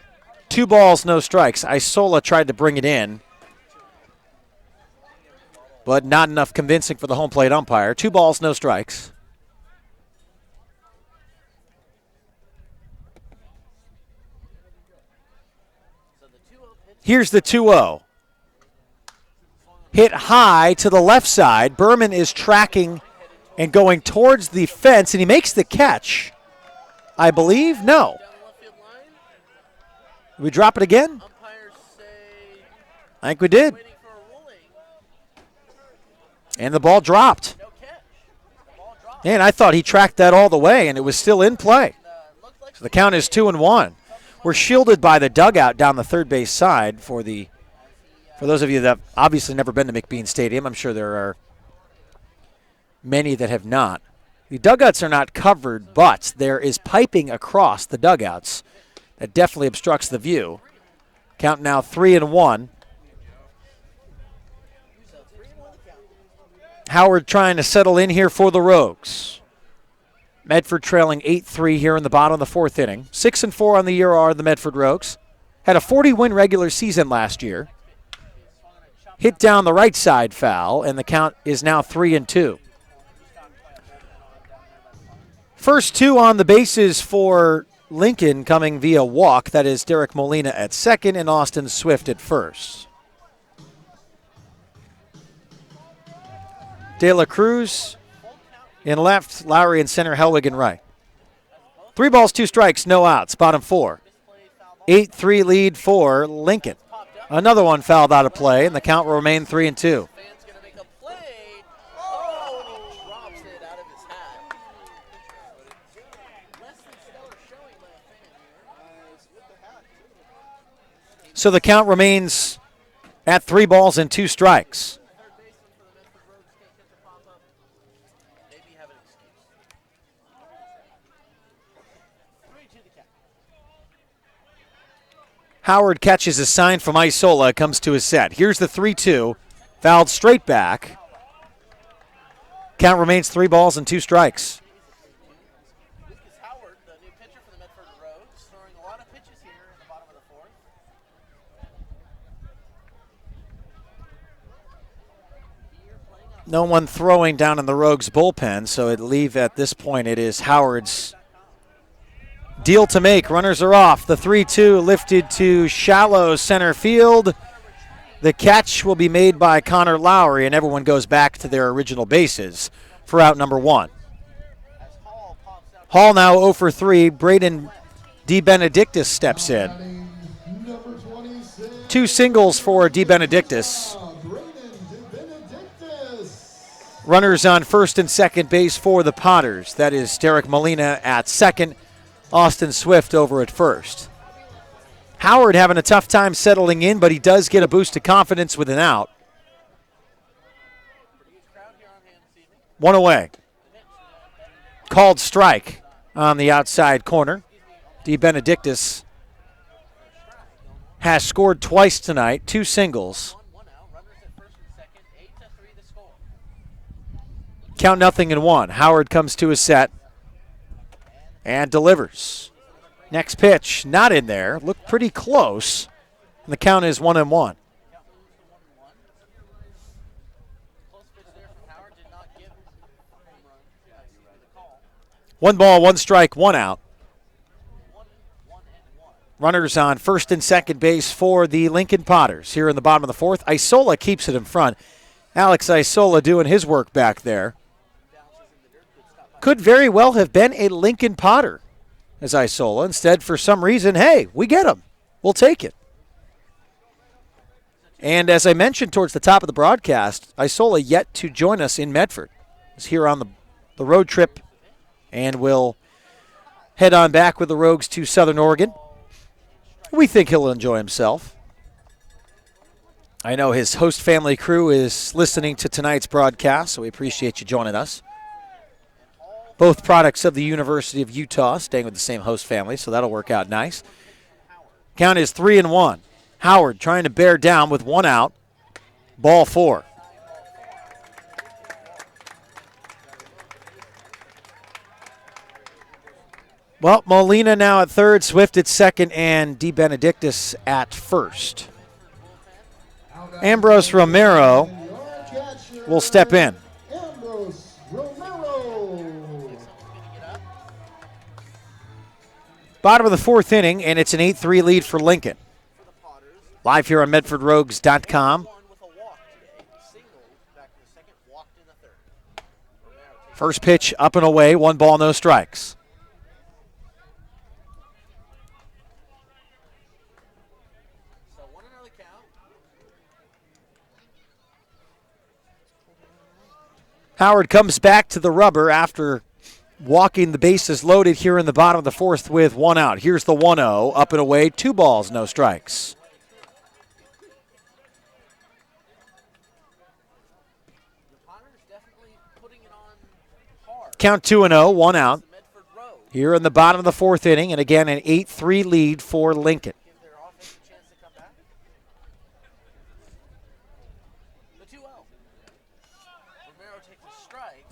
2 balls, no strikes. Isola tried to bring it in, but not enough convincing for the home plate umpire. 2 balls, no strikes. Here's the 2-0. Hit high to the left side. Berman is tracking and going towards the fence, and he makes the catch. I believe? No. Did we drop it again? I think we did. And the ball dropped. And I thought he tracked that all the way, and it was still in play. So the count is 2-1. We're shielded by the dugout down the third base side for those of you that have obviously never been to McBean Stadium. I'm sure there are many that have not. The dugouts are not covered, but there is piping across the dugouts that definitely obstructs the view. Count now 3-1. Howard trying to settle in here for the Rogues. Medford trailing 8-3 here in the bottom of the 4th inning. 6-4 on the year are the Medford Rogues. Had a 40-win regular season last year. Hit down the right side foul, and the count is now 3-2. First 2 on the bases for Lincoln coming via walk. That is Derek Molina at second and Austin Swift at first. De La Cruz in left, Lowry in center, Helwig in right. 3 balls, 2 strikes, no outs, bottom 4. 8-3 lead for Lincoln. Another one fouled out of play, and the count will remain 3-2. So the count remains at 3 balls and 2 strikes. Howard catches a sign from Isola, comes to his set. Here's the 3-2, fouled straight back. Count remains 3 balls and 2 strikes. Lucas Howard, the new pitcher for the Medford Rogues, throwing a lot of pitches here in the bottom of the 4th. No one throwing down in the Rogues bullpen, so it leave at this point it is Howard's deal to make. Runners are off. The 3-2 lifted to shallow center field. The catch will be made by Connor Lowry, and everyone goes back to their original bases for out number 1. Hall now 0 for 3. Braden DeBenedictis steps in. 2 singles for DeBenedictis. Runners on first and second base for the Potters. That is Derek Molina at second, Austin Swift over at first. Howard having a tough time settling in, but he does get a boost of confidence with an out. 1 away. Called strike on the outside corner. DeBenedictis has scored twice tonight, 2 singles. Count 0-1. Howard comes to his set and delivers. Next pitch, not in there. Looked pretty close. And the count is 1-1. 1 ball, 1 strike, 1 out. Runners on first and second base for the Lincoln Potters here in the bottom of the 4th. Isola keeps it in front. Alex Isola doing his work back there. Could very well have been a Lincoln Potter as Isola. Instead, for some reason, hey, we get him. We'll take it. And as I mentioned towards the top of the broadcast, Isola yet to join us in Medford. He's here on the road trip and will head on back with the Rogues to Southern Oregon. We think he'll enjoy himself. I know his host family crew is listening to tonight's broadcast, so we appreciate you joining us. Both products of the University of Utah, staying with the same host family, so that'll work out nice. Count is 3-1. Howard trying to bear down with one out. Ball 4. Well, Molina now at third, Swift at second, and DeBenedictis at first. Ambrose Romero will step in. Ambrose Romero. Bottom of the fourth inning, and it's an 8-3 lead for Lincoln. Live here on MedfordRogues.com. First pitch up and away, 1 ball, no strikes. Howard comes back to the rubber after walking the bases loaded here in the bottom of the fourth with 1 out. Here's the 1-0, up and away, 2 balls, no strikes. Count 2-0, 1 out. Here in the bottom of the fourth inning, and again an 8-3 lead for Lincoln.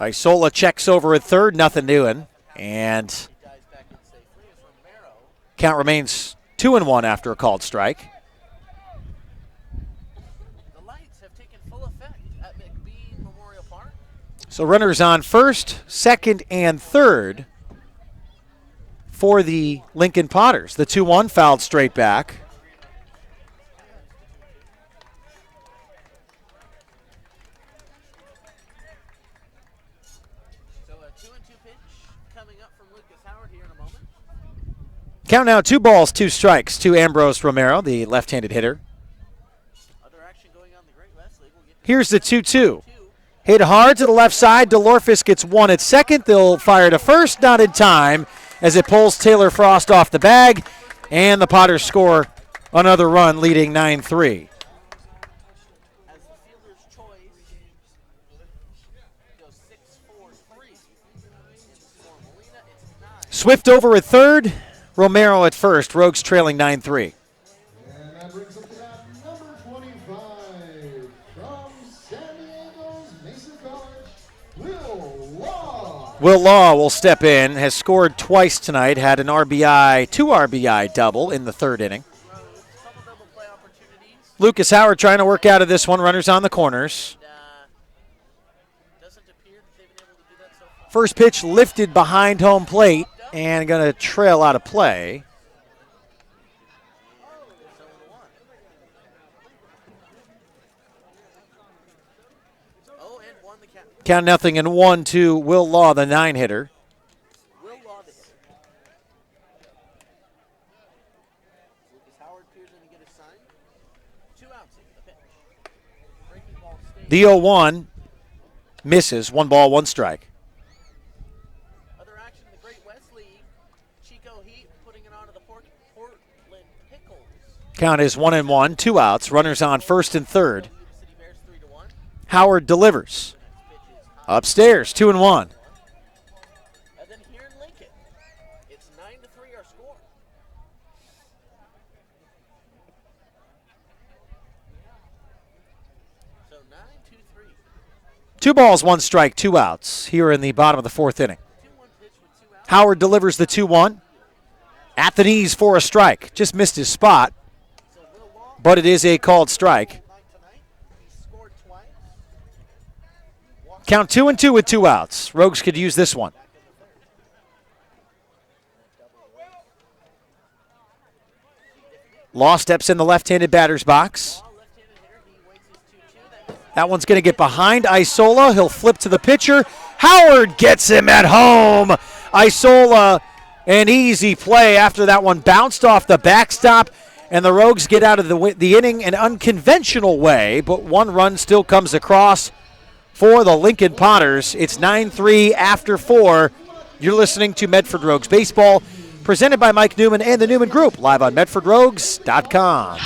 Isola checks over at third, nothing doing. And count remains 2-1 after a called strike. The lights have taken full effect at McBean Memorial Park. So runners on first, second, and third for the Lincoln Potters. The 2-1 fouled straight back. Count now 2 balls, 2 strikes to Ambrose Romero, the left-handed hitter. Here's the 2-2. Hit hard to the left side. DeLorfis gets 1 at second. They'll fire to first, not in time, as it pulls Taylor Frost off the bag. And the Potters score another run, leading 9-3. Swift over at third. Romero at first. Rogues trailing 9-3. And that brings up to bat number 25 from San Diego's Mesa College, Will Law. Will Law will step in. Has scored twice tonight. Had an RBI, 2 RBI double in the third inning. Lucas Howard trying to work out of this one. Runners on the corners. First pitch lifted behind home plate. And going to trail out of play. Count 0-1 to Will Law, the 9-hitter. The 0-1 misses. 1 ball, 1 strike. Count is 1-1, 2 outs. Runners on first and third. Howard delivers. Upstairs, 2-1. And then here in Lincoln, it's 9-3 our score. So 9-2-3. 2 balls, 1 strike, 2 outs here in the bottom of the fourth inning. Howard delivers the 2-1. At the knees for a strike. Just missed his spot. But it is a called strike. Count 2-2 with 2 outs. Rogues could use this one. Law steps in the left-handed batter's box. That one's going to get behind Isola. He'll flip to the pitcher. Howard gets him at home. Isola, an easy play after that one bounced off the backstop. And the Rogues get out of the inning an unconventional way, but 1 run still comes across for the Lincoln Potters. It's 9-3 after 4. You're listening to Medford Rogues Baseball, presented by Mike Newman and the Newman Group, live on MedfordRogues.com.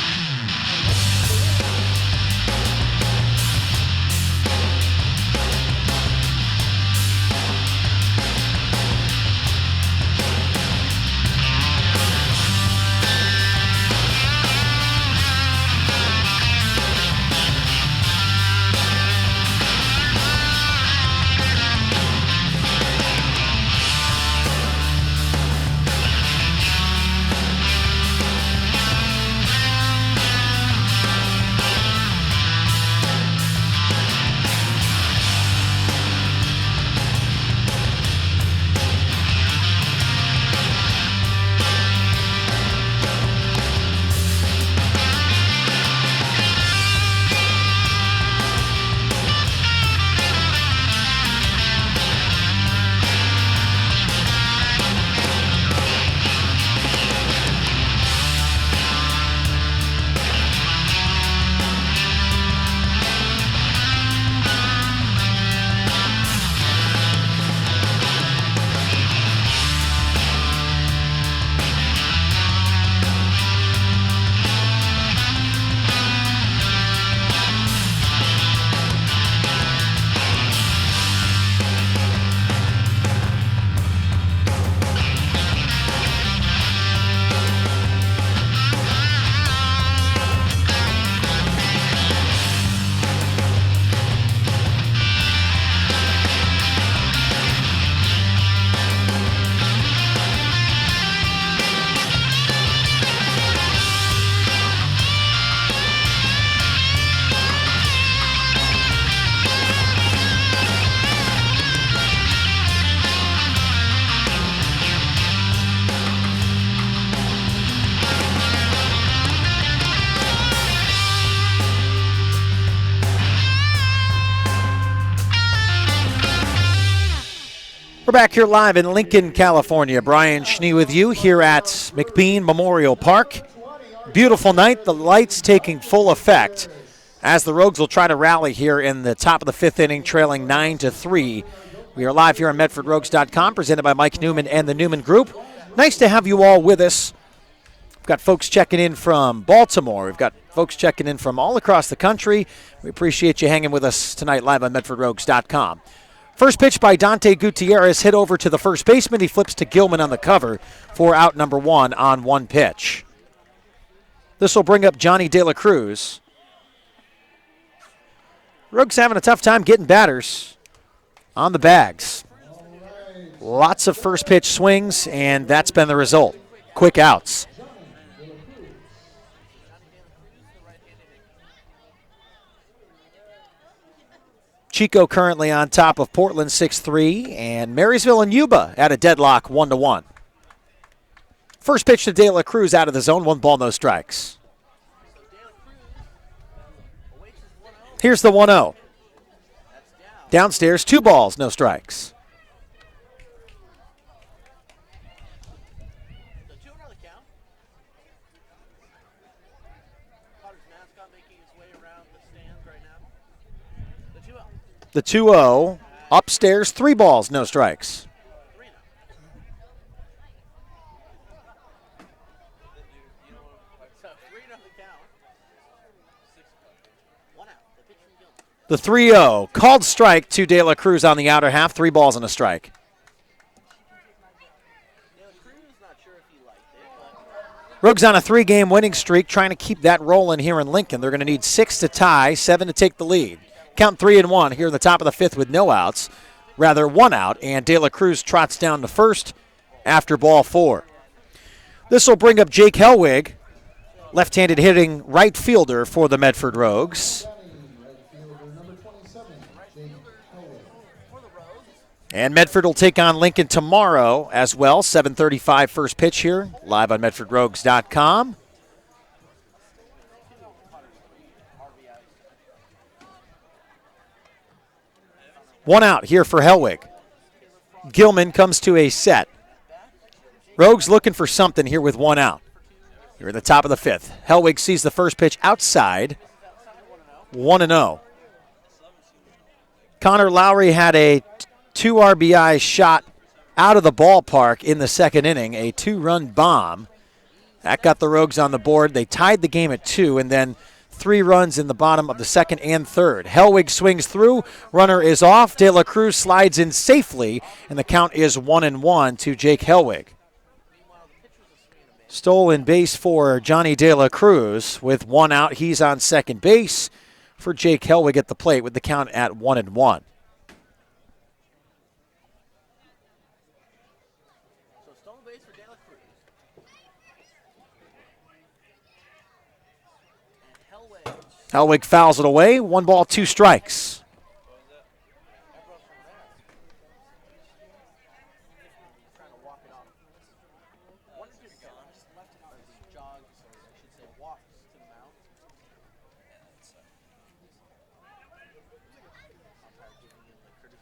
We're back here live in Lincoln, California. Brian Schnee with you here at McBean Memorial Park. Beautiful night. The lights taking full effect as the Rogues will try to rally here in the top of the fifth inning, trailing 9-3. We are live here on MedfordRogues.com, presented by Mike Newman and the Newman Group. Nice to have you all with us. We've got folks checking in from Baltimore. We've got folks checking in from all across the country. We appreciate you hanging with us tonight live on MedfordRogues.com. First pitch by Dante Gutierrez, hit over to the first baseman. He flips to Gilman on the cover for out number one on one pitch. This will bring up Johnny De La Cruz. Rogues having a tough time getting batters on the bags. Lots of first pitch swings, and that's been the result. Quick outs. Chico currently on top of Portland 6-3, and Marysville and Yuba at a deadlock 1-1. First pitch to De La Cruz out of the zone, 1 ball, no strikes. Here's the 1-0. Downstairs, 2 balls, no strikes. The 2-0, upstairs, 3 balls, no strikes. The 3-0, called strike to De La Cruz on the outer half, 3 balls and a strike. Rogues on a 3-game winning streak, trying to keep that rolling here in Lincoln. They're going to need 6 to tie, 7 to take the lead. Count 3-1 here in the top of the fifth with no outs, rather 1 out, and De La Cruz trots down to first after ball 4. This will bring up Jake Hellwig, left-handed hitting right fielder for the Medford Rogues. And Medford will take on Lincoln tomorrow as well, 7:35 first pitch here, live on MedfordRogues.com. One out here for Hellwig. Gilman comes to a set. Rogues looking for something here with 1 out. Here at the top of the fifth. Hellwig sees the first pitch outside. 1-0. Connor Lowry had a 2 RBI shot out of the ballpark in the second inning, a 2-run bomb. That got the Rogues on the board. They tied the game at 2, and then 3 runs in the bottom of the second and third. Hellwig swings through. Runner is off. De La Cruz slides in safely, and the count is 1-1 to Jake Hellwig. Stolen base for Johnny De La Cruz. With 1 out, he's on second base for Jake Hellwig at the plate with the count at 1-1. Hellwig fouls it away. 1 ball, 2 strikes.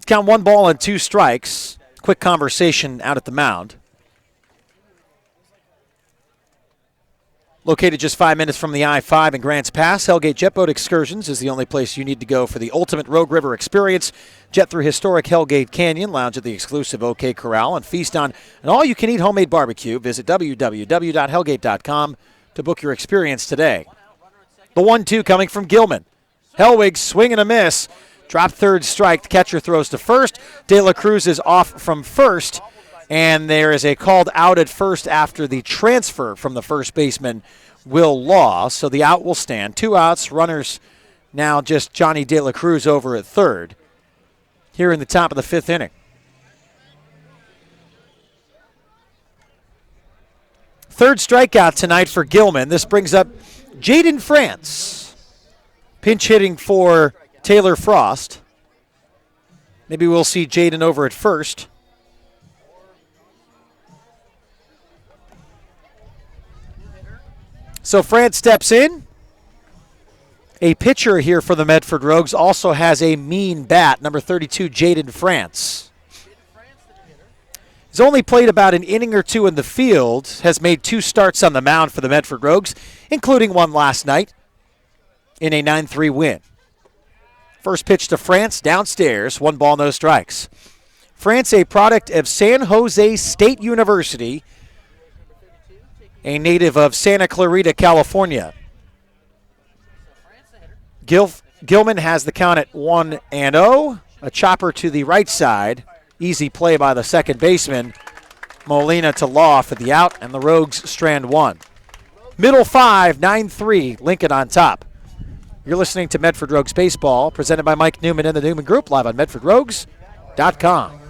Count 1 ball and 2 strikes. Quick conversation out at the mound. Located just 5 minutes from the I-5 in Grants Pass, Hellgate Jet Boat Excursions is the only place you need to go for the ultimate Rogue River experience. Jet through historic Hellgate Canyon, lounge at the exclusive OK Corral, and feast on an all-you-can-eat homemade barbecue. Visit www.hellgate.com to book your experience today. The 1-2 coming from Gilman. Hellwig swing and a miss. Drop third strike. The catcher throws to first. De La Cruz is off from first. And there is a called out at first after the transfer from the first baseman, Will Law. So the out will stand. 2 outs. Runners now just Johnny De La Cruz over at third here in the top of the fifth inning. Third strikeout tonight for Gilman. This brings up Jaden France. Pinch hitting for Taylor Frost. Maybe we'll see Jaden over at first. So France steps in. A pitcher here for the Medford Rogues also has a mean bat, number 32, Jaden France. He's only played about an inning or two in the field, has made 2 starts on the mound for the Medford Rogues, including one last night in a 9-3 win. First pitch to France, downstairs, 1 ball, no strikes. France, a product of San Jose State University, a native of Santa Clarita, California. Gilman has the count at 1-0. A chopper to the right side. Easy play by the second baseman. Molina to Law for the out, and the Rogues strand 1. Middle 5, 9-3, Lincoln on top. You're listening to Medford Rogues Baseball, presented by Mike Newman and the Newman Group, live on MedfordRogues.com.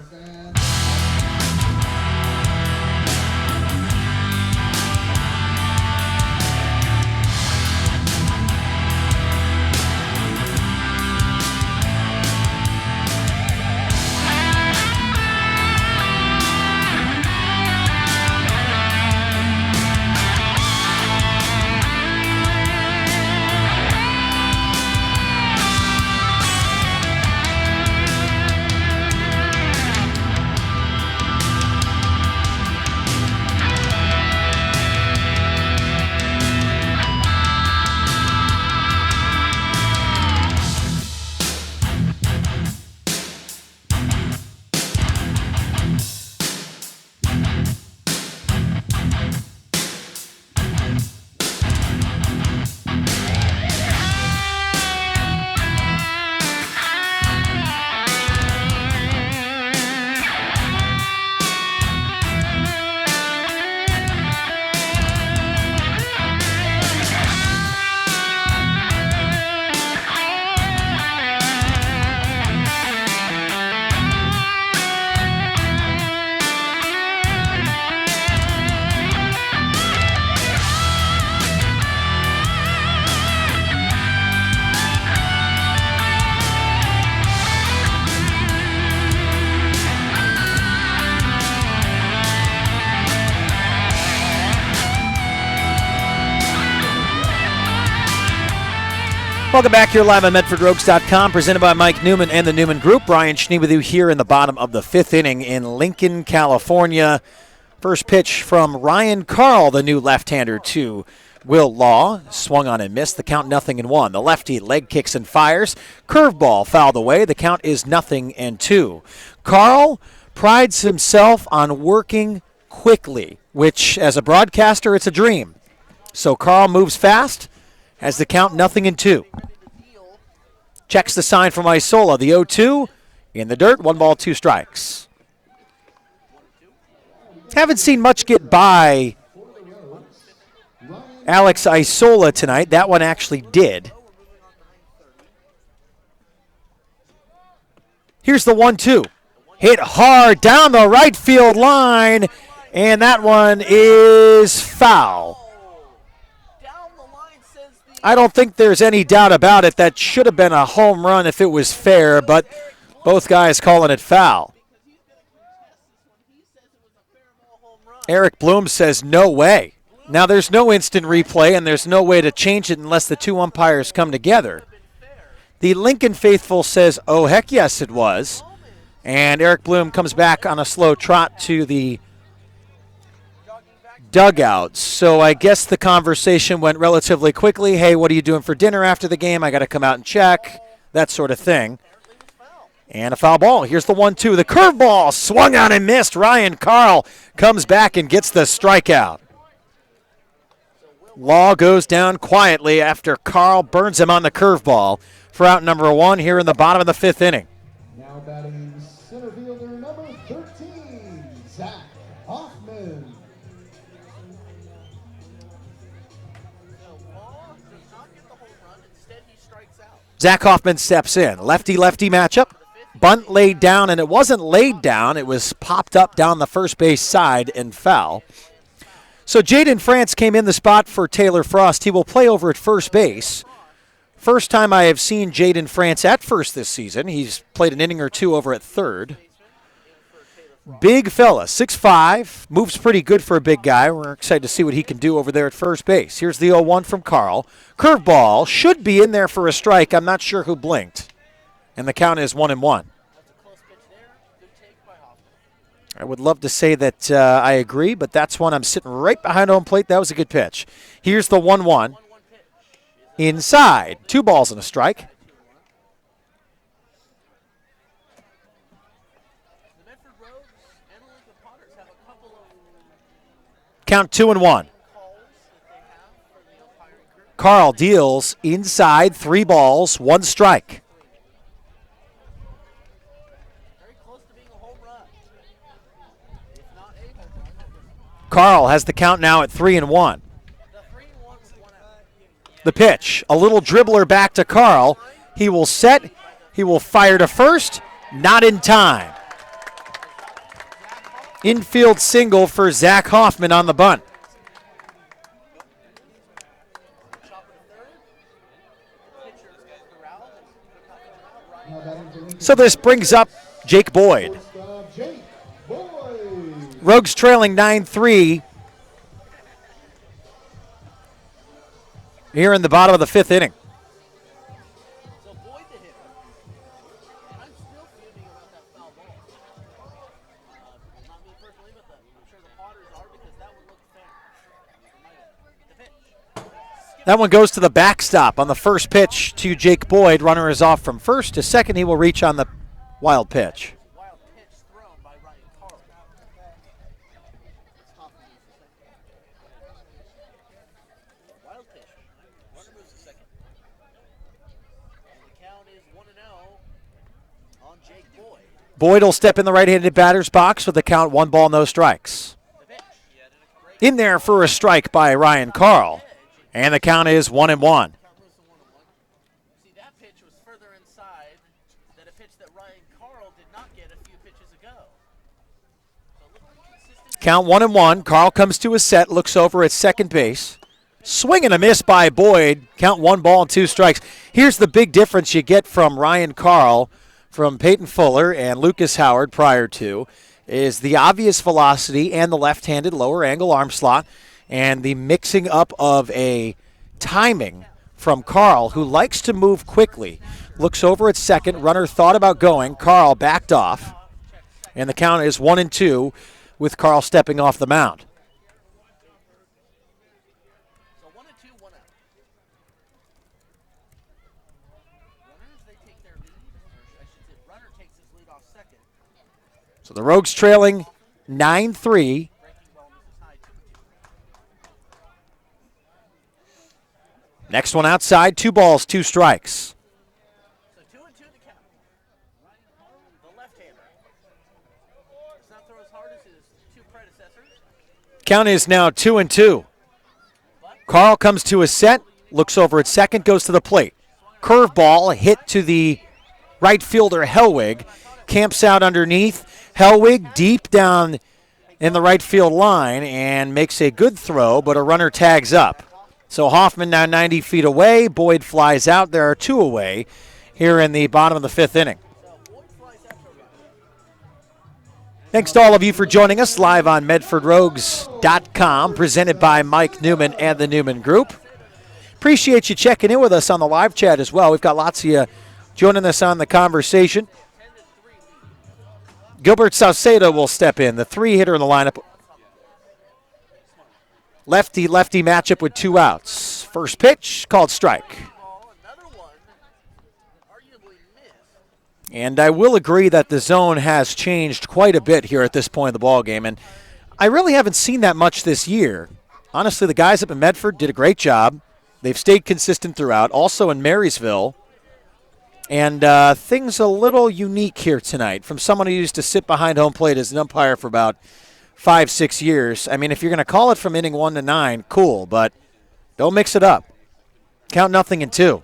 Welcome back here live on MedfordRogues.com, presented by Mike Newman and the Newman Group. Brian Schnee with you here in the bottom of the 5th inning in Lincoln, California. First pitch from Ryan Carl, the new left-hander, to Will Law. Swung on and missed. The count 0-1. The lefty leg kicks and fires. Curveball fouled away. The count is 0-2. Carl prides himself on working quickly, which as a broadcaster, it's a dream. So Carl moves fast. Has the count 0-2. Checks the sign from Isola. The 0-2 in the dirt. 1 ball, 2 strikes. Haven't seen much get by Alex Isola tonight. That one actually did. Here's the 1-2. Hit hard down the right field line, and that one is foul. I don't think there's any doubt about it. That should have been a home run if it was fair, but both guys calling it foul. Eric Bloom says no way. Now, there's no instant replay, and there's no way to change it unless the 2 umpires come together. The Lincoln faithful says, oh, heck yes, it was. And Eric Bloom comes back on a slow trot to the dugouts. So I guess the conversation went relatively quickly. Hey, what are you doing for dinner after the game? I got to come out and check. That sort of thing. And a foul ball. Here's the 1-2. The curveball swung on and missed. Ryan Carl comes back and gets the strikeout. Law goes down quietly after Carl burns him on the curveball for out number 1 here in the bottom of the 5th inning. Now batting center fielder number 13, Zach Hoffman. Zach Hoffman steps in. Lefty-lefty matchup. Bunt laid down, and it wasn't laid down. It was popped up down the first base side and foul. So Jaden France came in the spot for Taylor Frost. He will play over at first base. First time I have seen Jaden France at first this season. He's played an inning or 2 over at third. Big fella, 6'5", moves pretty good for a big guy. We're excited to see what he can do over there at first base. Here's the 0-1 from Carl. Curveball should be in there for a strike. I'm not sure who blinked. And the count is 1-1. I would love to say that I agree, but that's one I'm sitting right behind home plate. That was a good pitch. Here's the 1-1. Inside. 2 balls and a strike. The Medford Rogues and the Lincoln Potters have a couple of Count 2-1. calls that they have for the umpiring group. Carl deals inside. 3 balls, 1 strike. Very close to being a home run. If not a home run. Carl has the count now at 3-1. The 3-1's 1 out. The pitch, a little dribbler back to Carl. He will set, he will fire to first, not in time. Infield single for Zach Hoffman on the bunt. So this brings up Jake Boyd. Jake Boyd. Rogues trailing 9-3 here in the bottom of the 5th inning. So Boyd to hit. I'm still fuming about that foul ball. Not me personally, but I'm sure the Potters are because that one looked fair. The pitch. That one goes to the backstop on the first pitch to Jake Boyd. Runner is off from first. To second, he will reach on the wild pitch. Wild pitch thrown by Ryan Carl. Wild pitch. Runner moves to second. And the count is 1-0 on Jake Boyd. Boyd will step in the right-handed batter's box with the count 1 ball, no strikes. The pitch. In there for a strike by Ryan Carl. And the count is 1-1. Count moves to 1-1. See, that pitch was further inside than a pitch that Ryan Carl did not get a few pitches ago. So looking consistent. Count 1-1. Carl comes to his set, looks over at second base. Swing and a miss by Boyd. Count 1 ball and 2 strikes. Here's the big difference you get from Ryan Carl, from Peyton Fuller and Lucas Howard prior to, is the obvious velocity and the left-handed lower angle arm slot, and the mixing up of a timing from Carl, who likes to move quickly. Looks over at second. Runner thought about going. Carl backed off. And the count is 1-2 with Carl stepping off the mound. So 1-2, 1 out. Runners, they take their lead. Or I should say, runner takes his lead off second. So the Rogues trailing 9-3. Breaking ball misses high 2-2. Next one outside. 2 balls, 2 strikes. So 2-2 to count. The left-hander does not throw as hard as his 2 predecessors. Count is now 2-2. Carl comes to his set, looks over at second, goes to the plate. Curveball hit to the right fielder Hellwig. Camps out underneath. Hellwig deep down in the right field line and makes a good throw, but a runner tags up. So Hoffman now 90 feet away. Boyd flies out. There are 2 away here in the bottom of the 5th inning. Thanks to all of you for joining us live on MedfordRogues.com, presented by Mike Newman and the Newman Group. Appreciate you checking in with us on the live chat as well. We've got lots of you joining us on the conversation. Gilbert Saucedo will step in, the 3-hitter in the lineup. Lefty-lefty matchup with 2 outs. First pitch, called strike. Another one, arguably missed. And I will agree that the zone has changed quite a bit here at this point of the ballgame, and I really haven't seen that much this year. Honestly, the guys up in Medford did a great job. They've stayed consistent throughout, also in Marysville. And things a little unique here tonight from someone who used to sit behind home plate as an umpire for about 5-6 years. I mean, if you're going to call it from inning 1 to 9, cool, but don't mix it up. Count 0-2.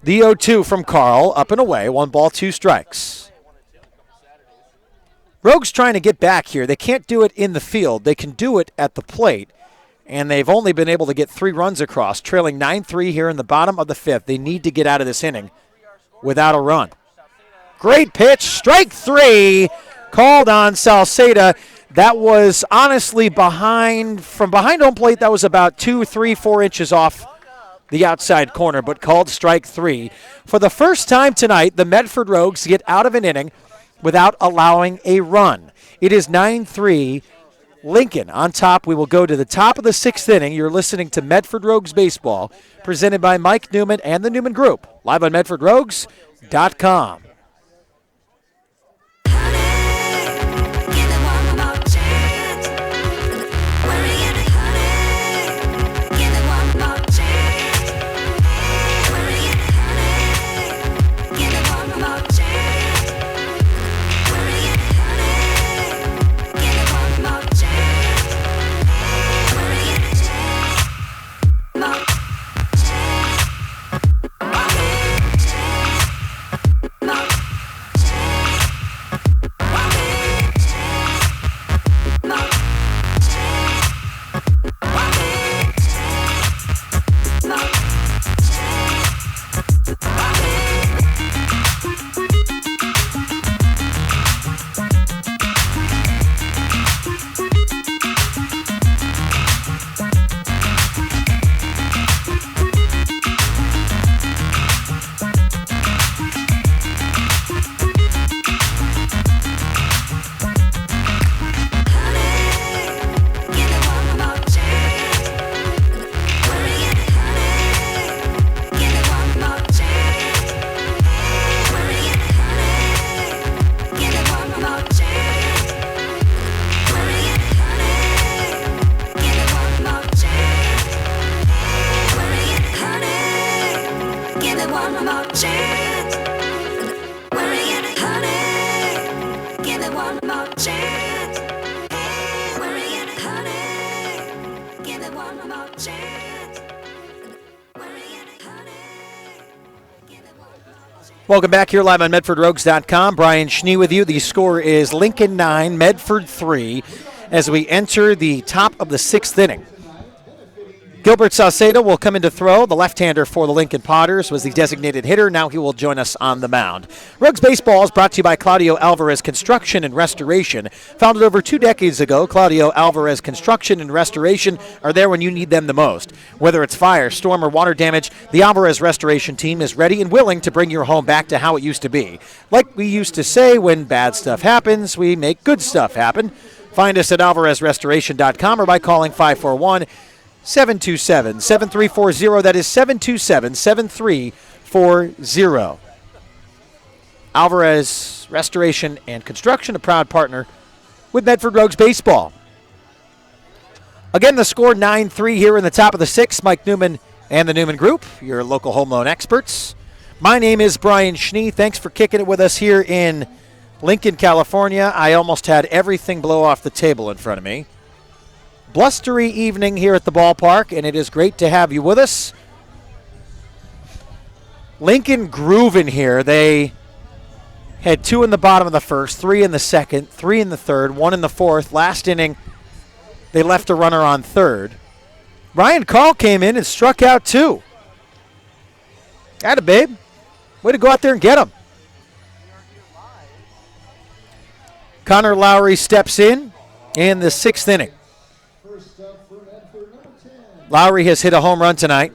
The 0-2 from Carl, up and away, 1 ball, 2 strikes. Rogues trying to get back here. They can't do it in the field. They can do it at the plate, and they've only been able to get 3 runs across, trailing 9-3 here in the bottom of the 5th. They need to get out of this inning without a run. Great pitch, strike 3. Called on Salceda. That was honestly from behind home plate. That was about 2, 3, 4 inches off the outside corner, but called strike 3. For the first time tonight, the Medford Rogues get out of an inning without allowing a run. It is 9-3 Lincoln on top. We will go to the top of the 6th inning. You're listening to Medford Rogues Baseball, presented by Mike Newman and the Newman Group, live on MedfordRogues.com. Welcome back here live on MedfordRogues.com. Brian Schnee with you. The score is Lincoln 9, Medford 3 as we enter the top of the 6th inning. Gilbert Sauceda will come in to throw. The left-hander for the Lincoln Potters was the designated hitter. Now he will join us on the mound. Rogues Baseball is brought to you by Claudio Alvarez Construction and Restoration. Founded over 2 decades ago, Claudio Alvarez Construction and Restoration are there when you need them the most. Whether it's fire, storm, or water damage, the Alvarez Restoration team is ready and willing to bring your home back to how it used to be. Like we used to say, when bad stuff happens, we make good stuff happen. Find us at alvarezrestoration.com or by calling 541-727-7340. That is 727-7340. Alvarez Restoration and Construction, a proud partner with Medford Rogues Baseball. Again, the score 9-3 here in the top of the 6th. Mike Newman and the Newman Group, your local home loan experts. My name is Brian Schnee. Thanks for kicking it with us here in Lincoln, California. I almost had everything blow off the table in front of me. Blustery evening here at the ballpark, and it is great to have you with us. Lincoln grooving here. They had 2 in the bottom of the first, 3 in the second, 3 in the third, 1 in the fourth. Last inning, they left a runner on third. Ryan Call came in and struck out 2. Atta babe. Way to go out there and get him. Connor Lowry steps in the 6th inning. Lowry has hit a home run tonight.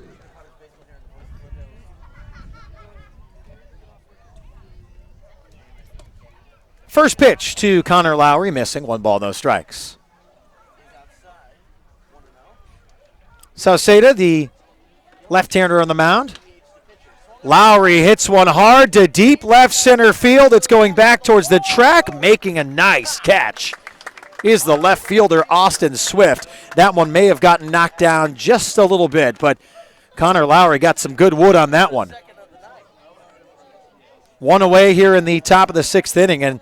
First pitch to Connor Lowry, missing. 1 ball, no strikes. Sauceda, the left-hander on the mound. Lowry hits one hard to deep left center field. It's going back towards the track, making a nice catch. Is the left fielder, Austin Swift. That one may have gotten knocked down just a little bit, but Connor Lowry got some good wood on that one. 1 away here in the top of the 6th inning, and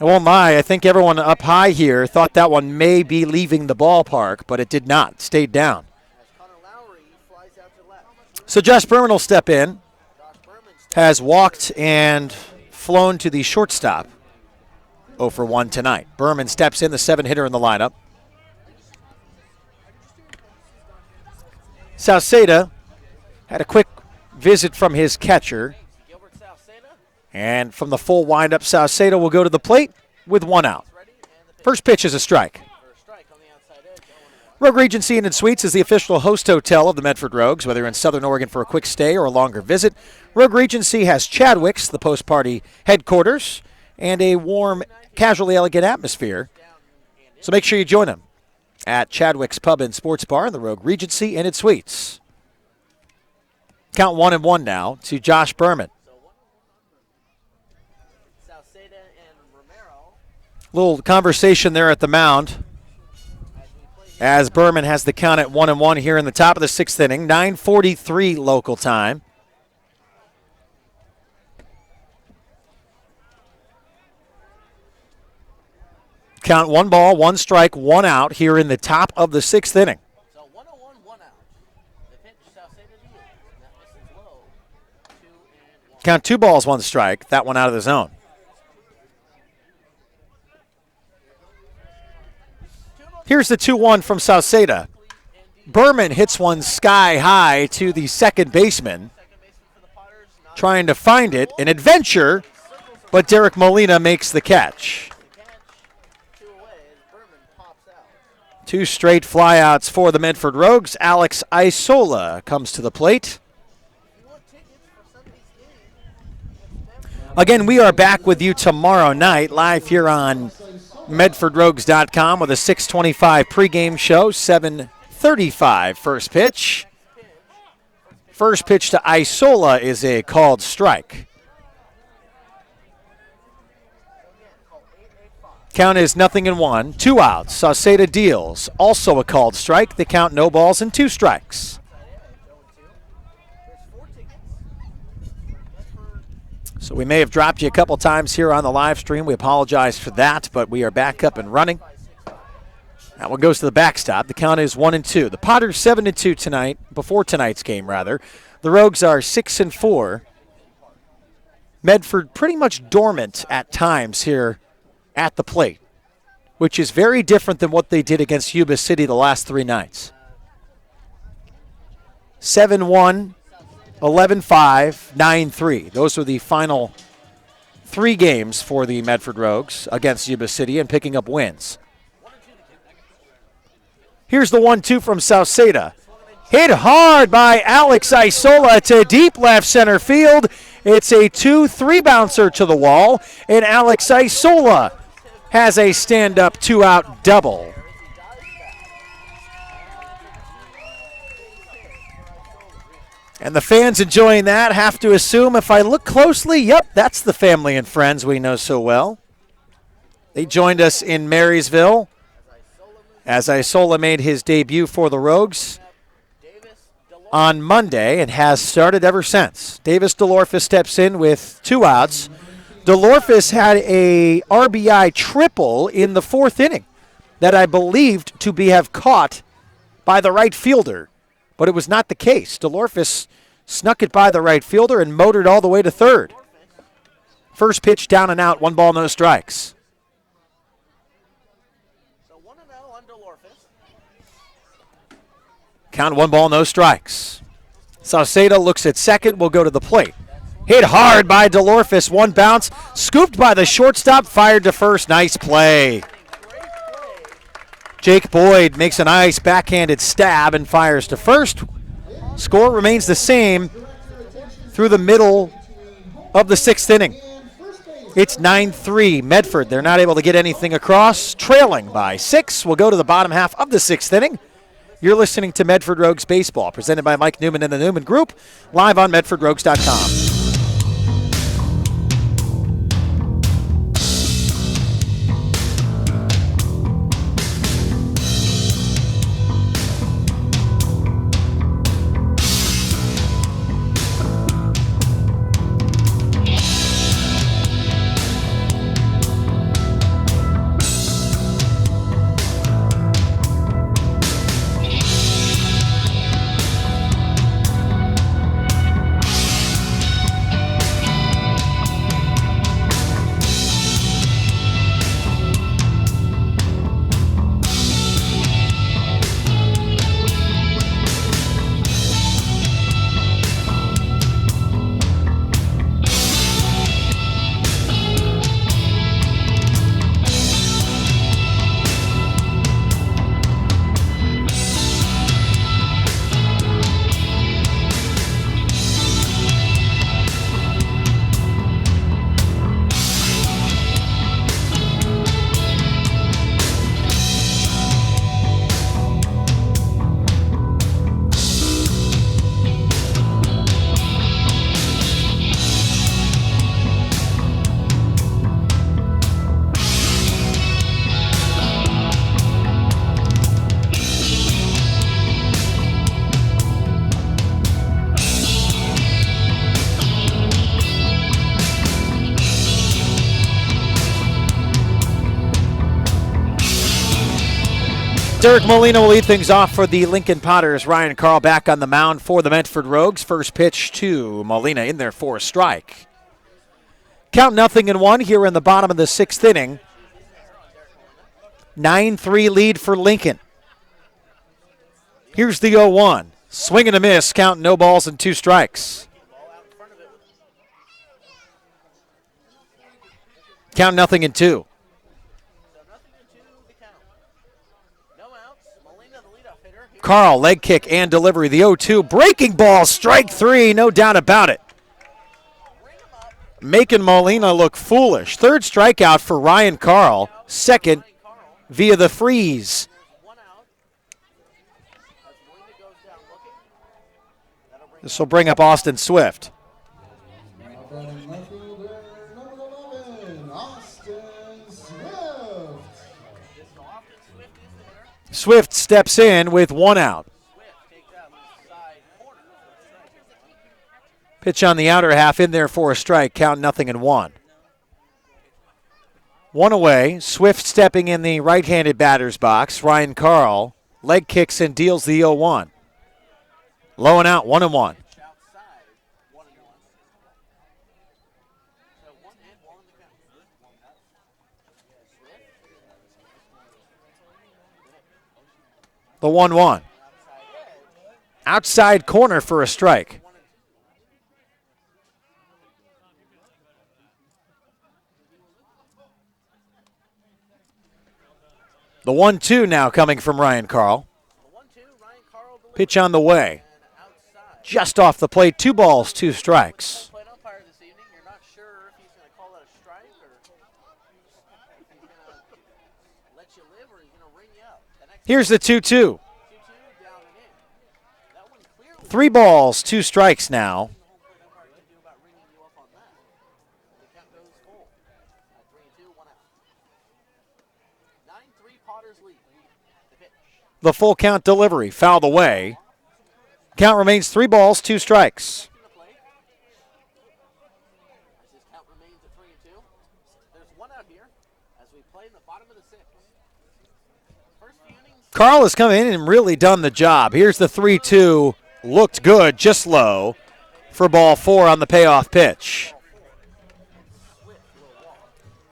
I won't lie, I think everyone up high here thought that one may be leaving the ballpark, but it did not. Stayed down. So Josh Berman will step in. Has walked and flown to the shortstop. 0 for 1 tonight. Berman steps in, the 7-hitter in the lineup. Sauceda had a quick visit from his catcher. And from the full windup, Sauceda will go to the plate with 1 out. First pitch is a strike. Rogue Regency Inn & Suites is the official host hotel of the Medford Rogues. Whether you're in Southern Oregon for a quick stay or a longer visit, Rogue Regency has Chadwick's, the post-party headquarters, and a warm, casually elegant atmosphere. So make sure you join them at Chadwick's Pub and Sports Bar in the Rogue Regency and its suites. Count 1-1 now to Josh Berman. Little conversation there at the mound as Berman has the count at 1-1 here in the top of the 6th inning. 9:43 local time. Count 1 ball, 1 strike, 1 out here in the top of the 6th inning. So 1-1, 1 out. The pitch, South Seda to you. That misses low. 2-1. Count 2 balls, 1 strike. That one out of the zone. Here's the 2-1 from South Seda. Berman hits one sky high to the second baseman, trying to find it. An adventure, but Derek Molina makes the catch. 2 straight flyouts for the Medford Rogues. Alex Isola comes to the plate. Again, we are back with you tomorrow night, live here on MedfordRogues.com with a 6:25 pregame show, 7:35 first pitch. First pitch to Isola is a called strike. Count is 0-1, 2 outs. Sauceda deals, also a called strike. The count, no balls and 2 strikes. So we may have dropped you a couple times here on the live stream. We apologize for that, but we are back up and running. That one goes to the backstop. The count is 1-2. The Potters 7-2 tonight, before tonight's game rather. The Rogues are 6-4. Medford pretty much dormant at times here at the plate, which is very different than what they did against Yuba City the last 3 nights. 7-1, 11-5, 9-3. Those were the final 3 games for the Medford Rogues against Yuba City and picking up wins. Here's the 1-2 from South Seda. Hit hard by Alex Isola to deep left center field. It's a 2-3 bouncer to the wall, and Alex Isola has a stand-up 2-out double. And the fans enjoying that have to assume, if I look closely, yep, that's the family and friends we know so well. They joined us in Marysville as Isola made his debut for the Rogues on Monday and has started ever since. Davis DeLorfis steps in with 2 outs. DeLorfis had a RBI triple in the 4th inning that I believed to have caught by the right fielder, but it was not the case. DeLorfis snuck it by the right fielder and motored all the way to third. First pitch down and out, 1 ball, no strikes. So 1-0 on DeLorfis. Count 1 ball, no strikes. Sauceda looks at second, will go to the plate. Hit hard by DeLorfis, 1 bounce, scooped by the shortstop, fired to first. Nice play. Jake Boyd makes a nice backhanded stab and fires to first. Score remains the same through the middle of the 6th inning. It's 9-3 Medford. They're not able to get anything across, trailing by 6. We'll go to the bottom half of the 6th inning. You're listening to Medford Rogues Baseball, presented by Mike Newman and the Newman Group, live on MedfordRogues.com. Derek Molina will lead things off for the Lincoln Potters. Ryan Carl back on the mound for the Medford Rogues. First pitch to Molina in there for a strike. Count 0-1 here in the bottom of the 6th inning. 9-3 lead for Lincoln. Here's the 0-1. Swing and a miss. Count no balls and 2 strikes. Count 0-2. Carl, leg kick and delivery. The 0-2. Breaking ball. Strike 3. No doubt about it. Making Molina look foolish. 3rd strikeout for Ryan Carl. 2nd via the freeze. This will bring up Austin Swift. Batting left fielder, number 11, Austin Swift. Swift steps in with 1 out. Pitch on the outer half in there for a strike. Count 0-1. 1 away. Swift stepping in the right-handed batter's box. Ryan Carl leg kicks and deals the 0-1. Low and out, 1-1. The 1-1. Outside corner for a strike. The 1-2 now coming from Ryan Carl. Pitch on the way. Just off the plate, 2 balls, 2 strikes. Here's the 2-2. 3 balls, 2 strikes now. The full count delivery, fouled away. Count remains 3 balls, 2 strikes. Carl has come in and really done the job. Here's the 3-2. Looked good, just low for ball 4 on the payoff pitch.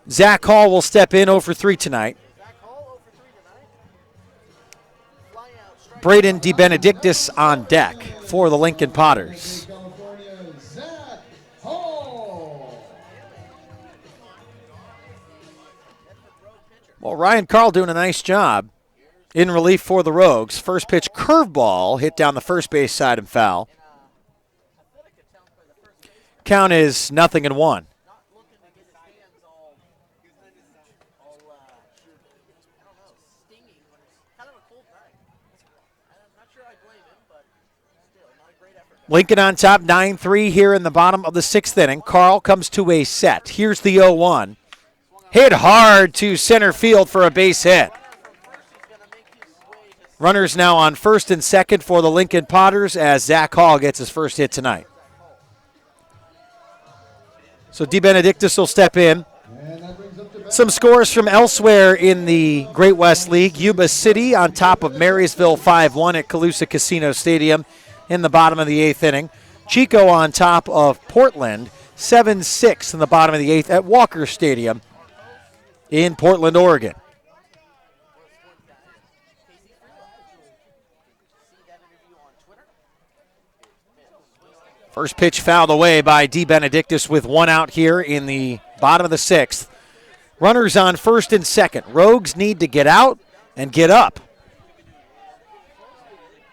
Zach Hall will step in 0-3 tonight. Braden DeBenedictis on deck for the Lincoln Potters. Well, Ryan Carl doing a nice job in relief for the Rogues. First pitch curveball hit down the first base side and foul. Count is 0-1. Lincoln on top, 9-3 here in the bottom of the 6th inning. Carl comes to a set. Here's the 0-1. Hit hard to center field for a base hit. Runners now on 1st and 2nd for the Lincoln Potters as Zach Hall gets his first hit tonight. So DeBenedictis will step in. Some scores from elsewhere in the Great West League. Yuba City on top of Marysville 5-1 at Calusa Casino Stadium in the bottom of the 8th inning. Chico on top of Portland 7-6 in the bottom of the 8th at Walker Stadium in Portland, Oregon. First pitch fouled away by DeBenedictis with 1 out here in the bottom of the 6th. Runners on 1st and 2nd. Rogues need to get out and get up.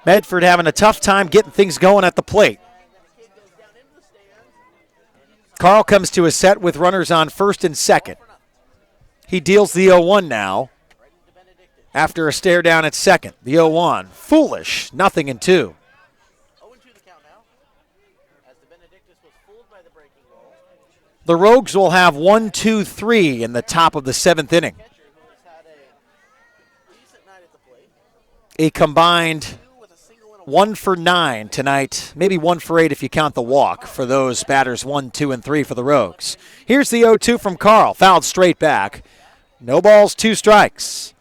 Medford having a tough time getting things going at the plate. Carl comes to a set with runners on 1st and 2nd. He deals the 0-1 now after a stare down at 2nd. The 0-1. Foolish. 0-2. The Rogues will have 1-2-3 in the top of the 7th inning. A combined 1 for 9 tonight, maybe 1 for 8 if you count the walk for those batters 1, 2, and 3 for the Rogues. Here's the 0-2 from Carl, fouled straight back. No balls, 2 strikes.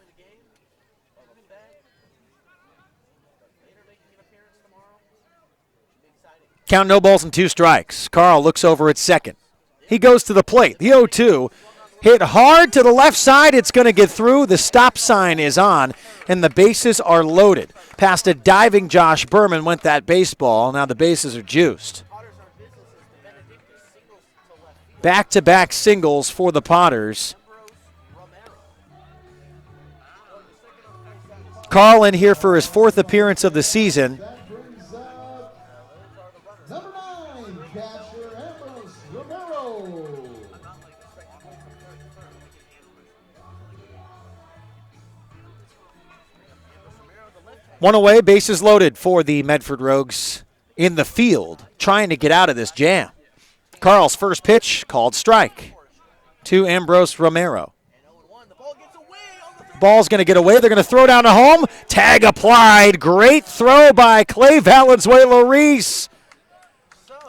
early in the game, of a Fed. Later making an appearance tomorrow. Should be exciting. Count no balls and 2 strikes. Carl looks over at second. He goes to the plate. The 0-2. Hit hard to the left side. It's going to get through. The stop sign is on, and the bases are loaded. Past a diving Josh Berman went that baseball. Now the bases are juiced. Back-to-back singles for the Potters. Carl in here for his 4th appearance of the season. That brings up number 9, catcher Ambrose Romero. One away, bases loaded for the Medford Rogues in the field, trying to get out of this jam. Carl's first pitch called strike to Ambrose Romero. Ball's going to get away. They're going to throw down to home. Tag applied. Great throw by Clay Valenzuela-Reese.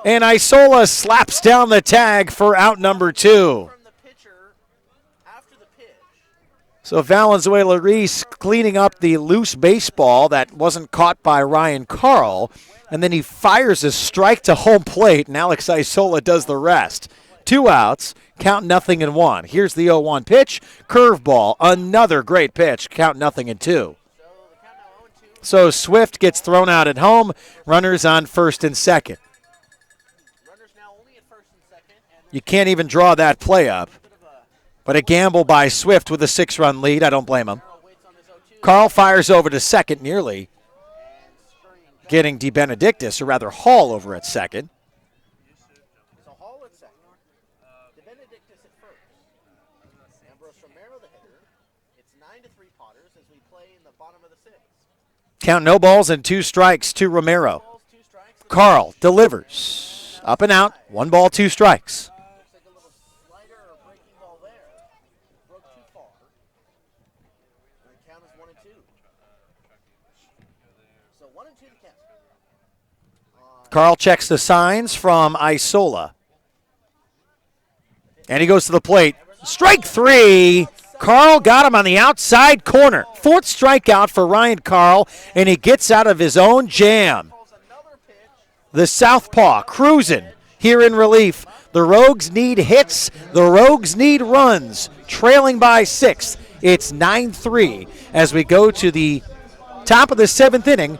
And Isola slaps down the tag for out number 2. So Valenzuela-Reese cleaning up the loose baseball that wasn't caught by Ryan Carl. And then he fires a strike to home plate, and Alex Isola does the rest. 2 outs, count 0-1. Here's the 0-1 pitch. Curveball, another great pitch, count 0-2. So Swift gets thrown out at home. Runners on first and second. You can't even draw that play up. But a gamble by Swift with a 6-run lead. I don't blame him. Carl fires over to second, nearly getting DeBenedictis, or rather Hall, over at second. So Hall at second. DeBenedictis at first. Ambrose Romero the hitter. It's 9-3 Potters as we play in the bottom of the 6th. Count no balls and 2 strikes to Romero. Carl delivers. Up and out. 1 ball, 2 strikes. Carl checks the signs from Isola. And he goes to the plate. Strike 3. Carl got him on the outside corner. 4th strikeout for Ryan Carl, and he gets out of his own jam. The southpaw cruising here in relief. The Rogues need hits. The Rogues need runs. Trailing by 6. It's 9-3 as we go to the top of the 7th inning.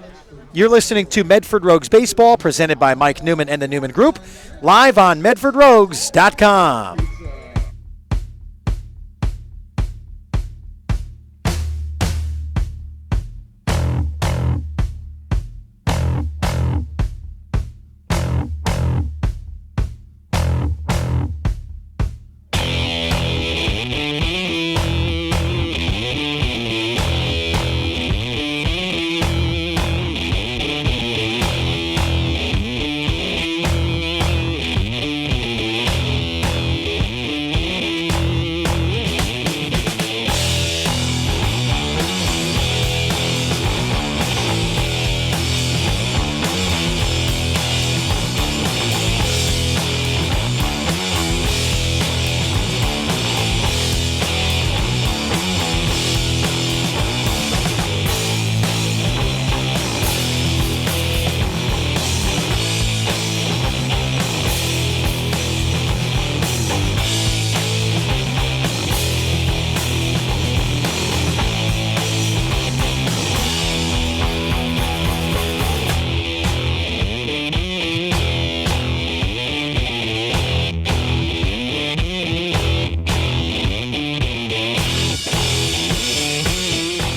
You're listening to Medford Rogues Baseball, presented by Mike Newman and the Newman Group, live on MedfordRogues.com.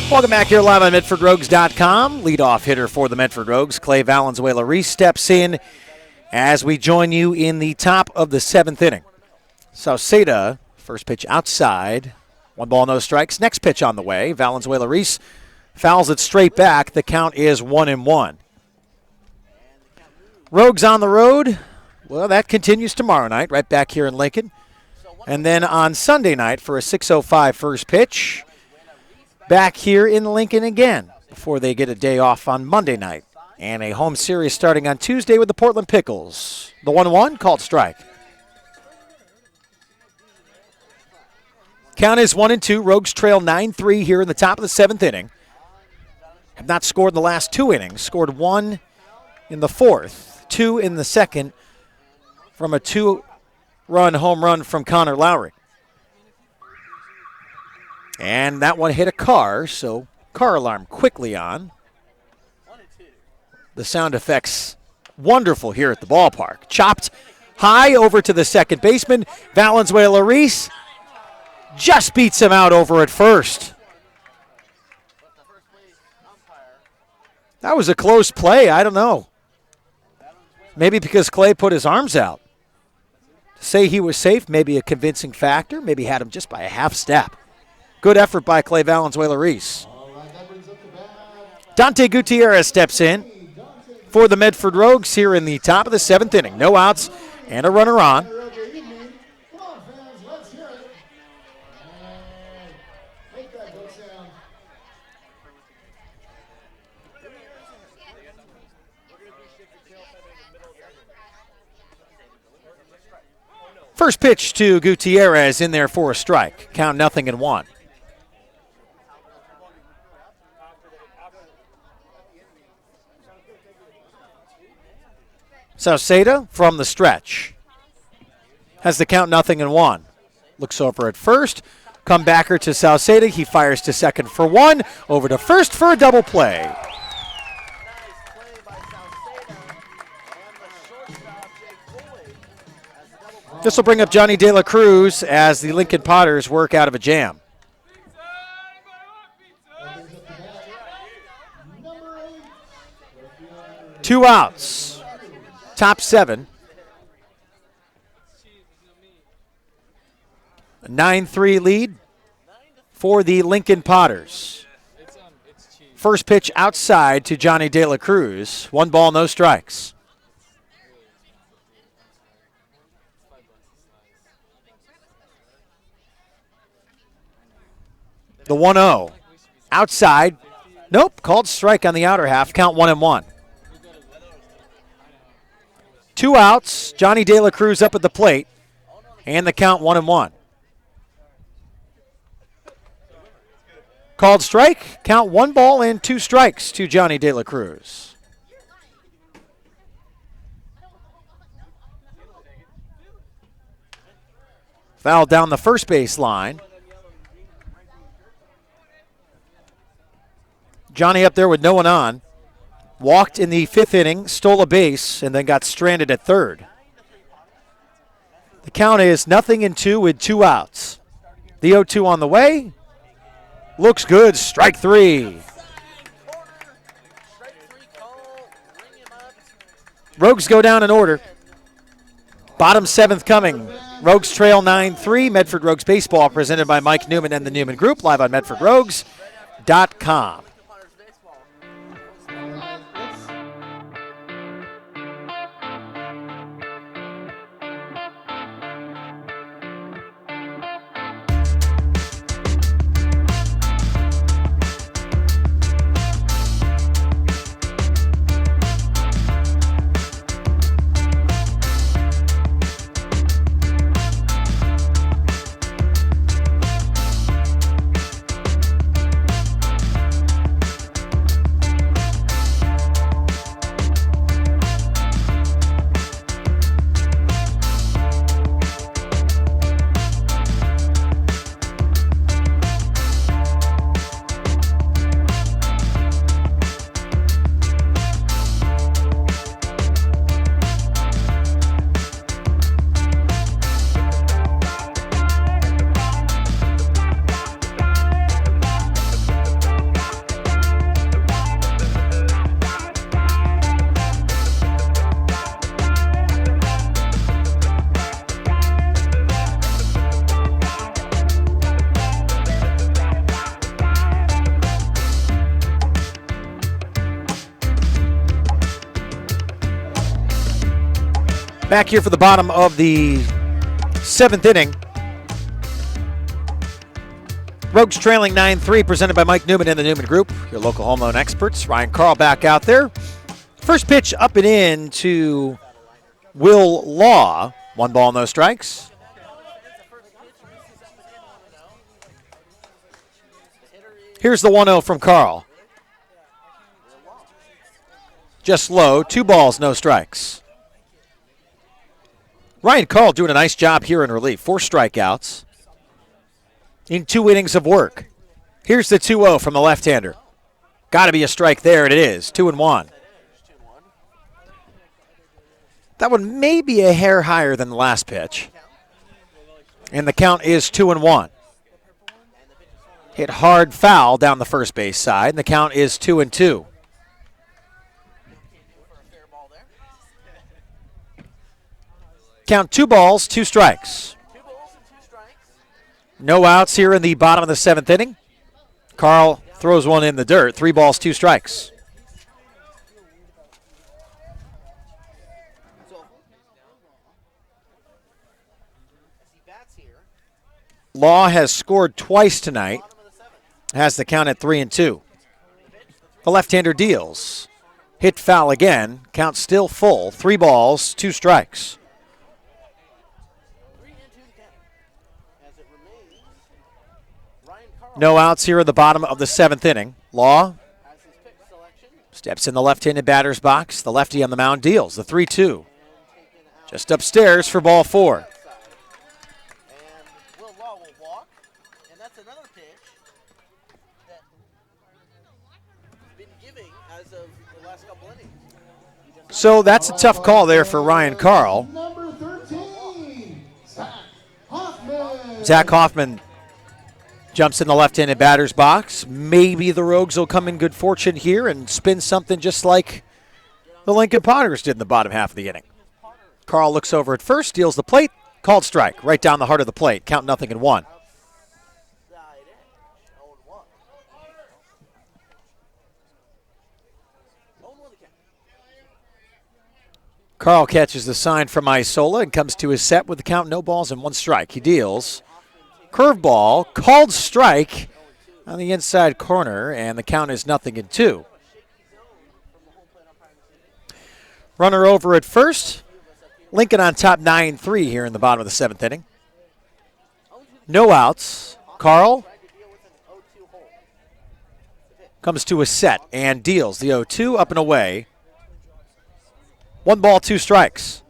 Welcome back here live on MedfordRogues.com. Leadoff hitter for the Medford Rogues, Clay Valenzuela-Reese, steps in as we join you in the top of the 7th inning. Sauceda, first pitch outside. 1 ball, no strikes. Next pitch on the way. Valenzuela-Reese fouls it straight back. The count is 1-1. Rogues on the road. Well, that continues tomorrow night, right back here in Lincoln. And then on Sunday night for a 6:05 first pitch. Back here in Lincoln again before they get a day off on Monday night. And a home series starting on Tuesday with the Portland Pickles. The 1-1 called strike. Count is 1-2. Rogues trail 9-3 here in the top of the 7th inning. Have not scored in the last 2 innings. Scored 1 in the 4th, 2 in the 2nd from a 2-run home run from Connor Lowry. And that one hit a car, so car alarm quickly on. The sound effects wonderful here at the ballpark. Chopped high over to the second baseman. Valenzuela Reese just beats him out over at first. That was a close play. I don't know. Maybe because Clay put his arms out. To say he was safe, maybe a convincing factor. Maybe had him just by a half step. Good effort by Clay Valenzuela Reese. Dante Gutierrez steps in for the Medford Rogues here in the top of the 7th inning. No outs and a runner on. First pitch to Gutierrez in there for a strike. Count 0-1. Sauceda from the stretch has the count 0-1. Looks over at first. Comebacker to Sauceda. He fires to second for 1. Over to first for a double play. This will bring up Johnny De La Cruz as the Lincoln Potters work out of a jam. Two outs. Top 7. A 9-3 lead for the Lincoln Potters. First pitch outside to Johnny De La Cruz. 1 ball, no strikes. The 1-0. Outside. Nope, called strike on the outer half. Count 1-1. 2 outs. Johnny De La Cruz up at the plate. And the count 1-1. Called strike. Count 1 ball and 2 strikes to Johnny De La Cruz. Foul down the first base line. Johnny up there with no one on. Walked in the 5th inning, stole a base, and then got stranded at third. The count is 0-2 with 2 outs. The 0-2 on the way. Looks good. Strike 3. Rogues go down in order. Bottom 7th coming. Rogues trail 9-3. Medford Rogues Baseball presented by Mike Newman and the Newman Group, live on MedfordRogues.com. Back here for the bottom of the 7th inning. Rogues trailing 9-3, presented by Mike Newman and the Newman Group, your local home loan experts. Ryan Carl back out there. First pitch up and in to Will Law. 1 ball, no strikes. Here's the 1-0 from Carl. Just low, 2 balls, no strikes. Ryan Carl doing a nice job here in relief. 4 strikeouts in 2 innings of work. Here's the 2-0 from the left-hander. Got to be a strike there, and it is. 2-1. That one may be a hair higher than the last pitch. And the count is 2-1. Hit hard foul down the first base side, and the count is 2-2. Count 2 balls, 2 strikes. No outs here in the bottom of the 7th inning. Carl throws one in the dirt. 3 balls, 2 strikes. Law has scored twice tonight. Has the count at 3-2. The left-hander deals. Hit foul again. Count still full. 3 balls, 2 strikes. No outs here in the bottom of the 7th inning. Law steps in the left-handed batter's box. The lefty on the mound deals the 3-2. Just upstairs for ball 4. So that's a tough call there for Ryan Carl. Number 13, Zach Hoffman jumps in the left-handed batter's box. Maybe the Rogues will come in good fortune here and spin something just like the Lincoln Potters did in the bottom half of the inning. Carl looks over at first, deals the plate, called strike, right down the heart of the plate. Count 0-1. Carl catches the sign from Isola and comes to his set with the count 0 balls and 1 strike. He deals. Curveball, called strike on the inside corner, and the count is 0-2. Runner over at first. Lincoln on top 9-3 here in the bottom of the 7th inning. No outs. Carl comes to a set and deals the 0-2 up and away. 1 ball, 2 strikes.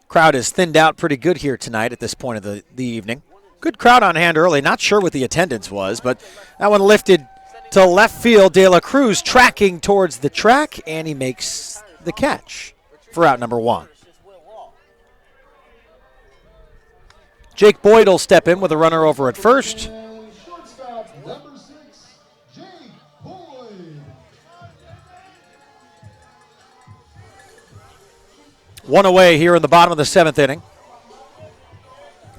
Crowd is thinned out pretty good here tonight at this point of the evening. Good crowd on hand early. Not sure what the attendance was, but that one lifted to left field. De La Cruz tracking towards the track, and he makes the catch for out number 1. Jake Boyd will step in with a runner over at first. shortstop, number 6, Jake Boyd. 1 away here in the bottom of the 7th inning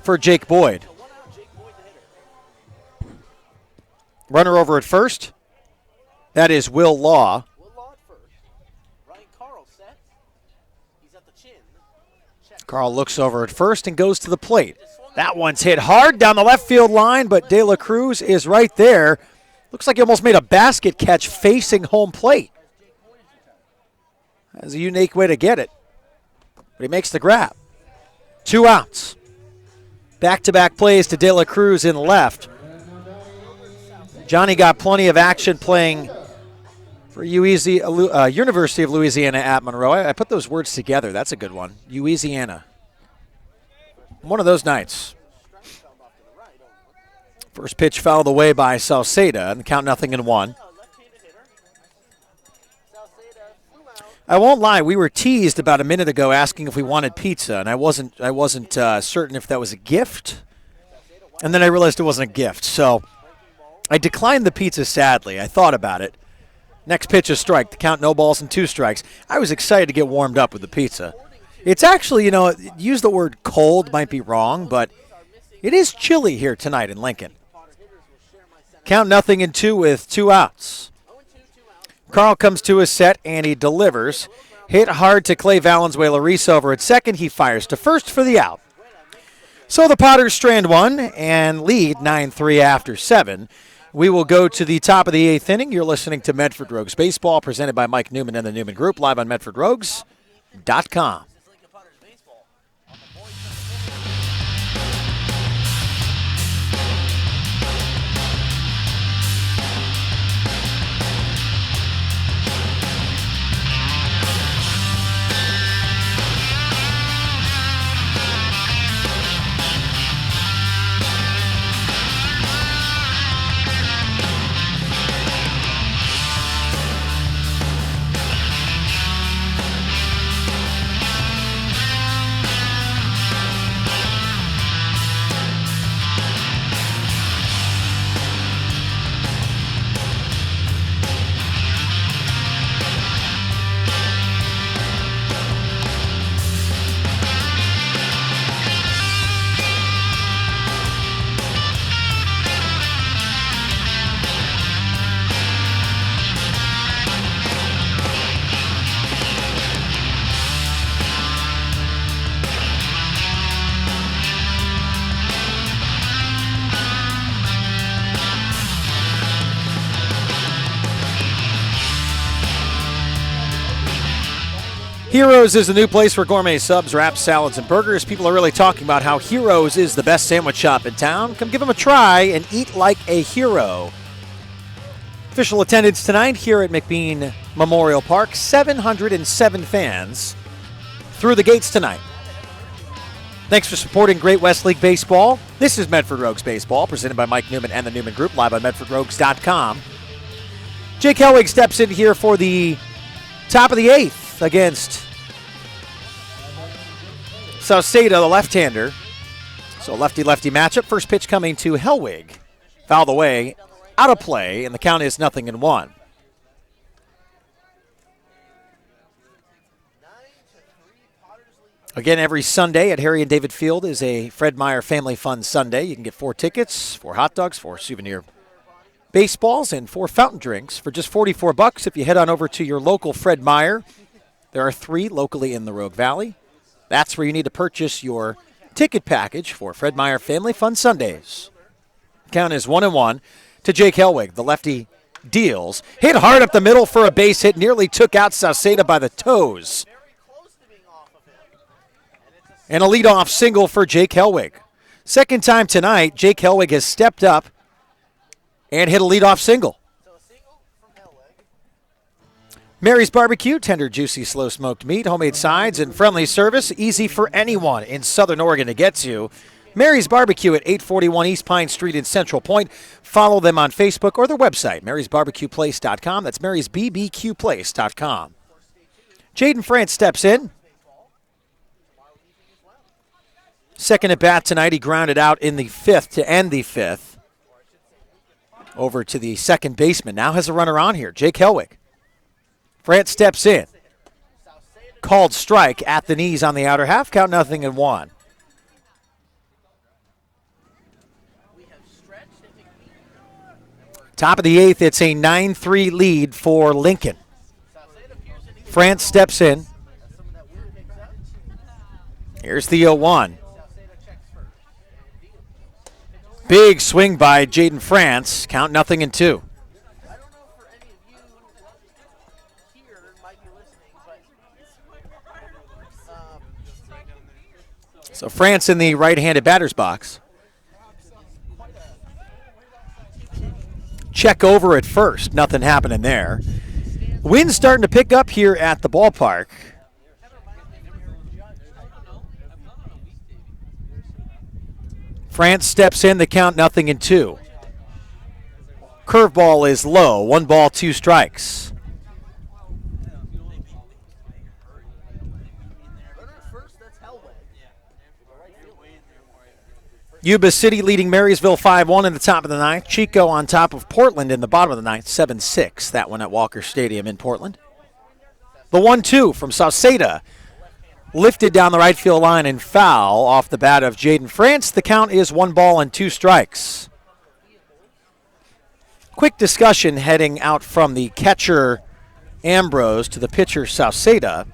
for Jake Boyd. Runner over at first. That is Will Law. Carl looks over at first and goes to the plate. That one's hit hard down the left field line, but De La Cruz is right there. Looks like he almost made a basket catch facing home plate. That's a unique way to get it. But he makes the grab. 2 outs. Back-to-back plays to De La Cruz in left. Johnny got plenty of action playing for University of Louisiana at Monroe. I put those words together. That's a good one. Louisiana. One of those nights. First pitch fouled away by Sauceda, and count 0-1. I won't lie, we were teased about a minute ago asking if we wanted pizza, and I wasn't certain if that was a gift. And then I realized it wasn't a gift, so I declined the pizza sadly. I thought about it. Next pitch a strike, the count 0 balls and 2 strikes. I was excited to get warmed up with the pizza. It's actually, use the word cold might be wrong, but it is chilly here tonight in Lincoln. Count 0-2 with 2 outs. Carl comes to his set, and he delivers. Hit hard to Clay Valenzuela-Reese over at second. He fires to first for the out. So the Potters strand 1 and lead 9-3 after 7. We will go to the top of the 8th inning. You're listening to Medford Rogues Baseball, presented by Mike Newman and the Newman Group, live on MedfordRogues.com. Heroes is the new place for gourmet subs, wraps, salads, and burgers. People are really talking about how Heroes is the best sandwich shop in town. Come give them a try and eat like a hero. Official attendance tonight here at McBean Memorial Park. 707 fans through the gates tonight. Thanks for supporting Great West League Baseball. This is Medford Rogues Baseball, presented by Mike Newman and the Newman Group, live on MedfordRogues.com. Jake Helwig steps in here for the top of the 8th against Sauceda, the left-hander. So lefty-lefty matchup. First pitch coming to Helwig. Fouled away, out of play, and the count is 0-1. Again, every Sunday at Harry and David Field is a Fred Meyer Family Fun Sunday. You can get 4 tickets, 4 hot dogs, 4 souvenir baseballs, and 4 fountain drinks for just $44 if you head on over to your local Fred Meyer. There are 3 locally in the Rogue Valley. That's where you need to purchase your ticket package for Fred Meyer Family Fun Sundays. Count is 1-1 to Jake Helwig. The lefty deals. Hit hard up the middle for a base hit. Nearly took out Sauceda by the toes. And a leadoff single for Jake Helwig. Second time tonight, Jake Helwig has stepped up and hit a leadoff single. Mary's Barbecue, tender, juicy, slow-smoked meat, homemade sides, and friendly service. Easy for anyone in Southern Oregon to get to. Mary's Barbecue at 841 East Pine Street in Central Point. Follow them on Facebook or their website, marysbarbecueplace.com. That's marysbbqplace.com. Jaden France steps in. Second at bat tonight, he grounded out in the 5th to end the 5th. Over to the second baseman. Now has a runner on here, Jake Helwig. France steps in. Called strike at the knees on the outer half. Count 0-1. Top of the 8th, it's a 9-3 lead for Lincoln. France steps in. Here's the 0-1. Big swing by Jaden France. Count 0-2. So France in the right-handed batter's box. Check over at first. Nothing happening there. Wind's starting to pick up here at the ballpark. France steps in. The count 0-2. Curveball is low. 1 ball, 2 strikes. Yuba City leading Marysville 5-1 in the top of the 9th. Chico on top of Portland in the bottom of the 9th, 7-6. That one at Walker Stadium in Portland. The 1-2 from Sauceda. Lifted down the right field line and foul off the bat of Jaden France. The count is 1 ball and 2 strikes. Quick discussion heading out from the catcher Ambrose to the pitcher Sauceda.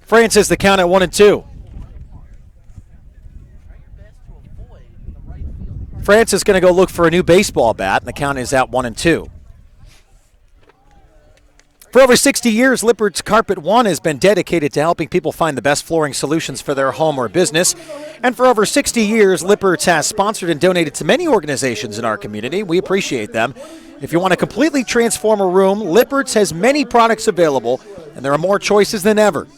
France has the count at 1-2. France is going to go look for a new baseball bat, and the count is at 1-2. For over 60 years, Lippert's Carpet One has been dedicated to helping people find the best flooring solutions for their home or business. And for over 60 years, Lippert's has sponsored and donated to many organizations in our community. We appreciate them. If you want to completely transform a room, Lippert's has many products available, and there are more choices than ever.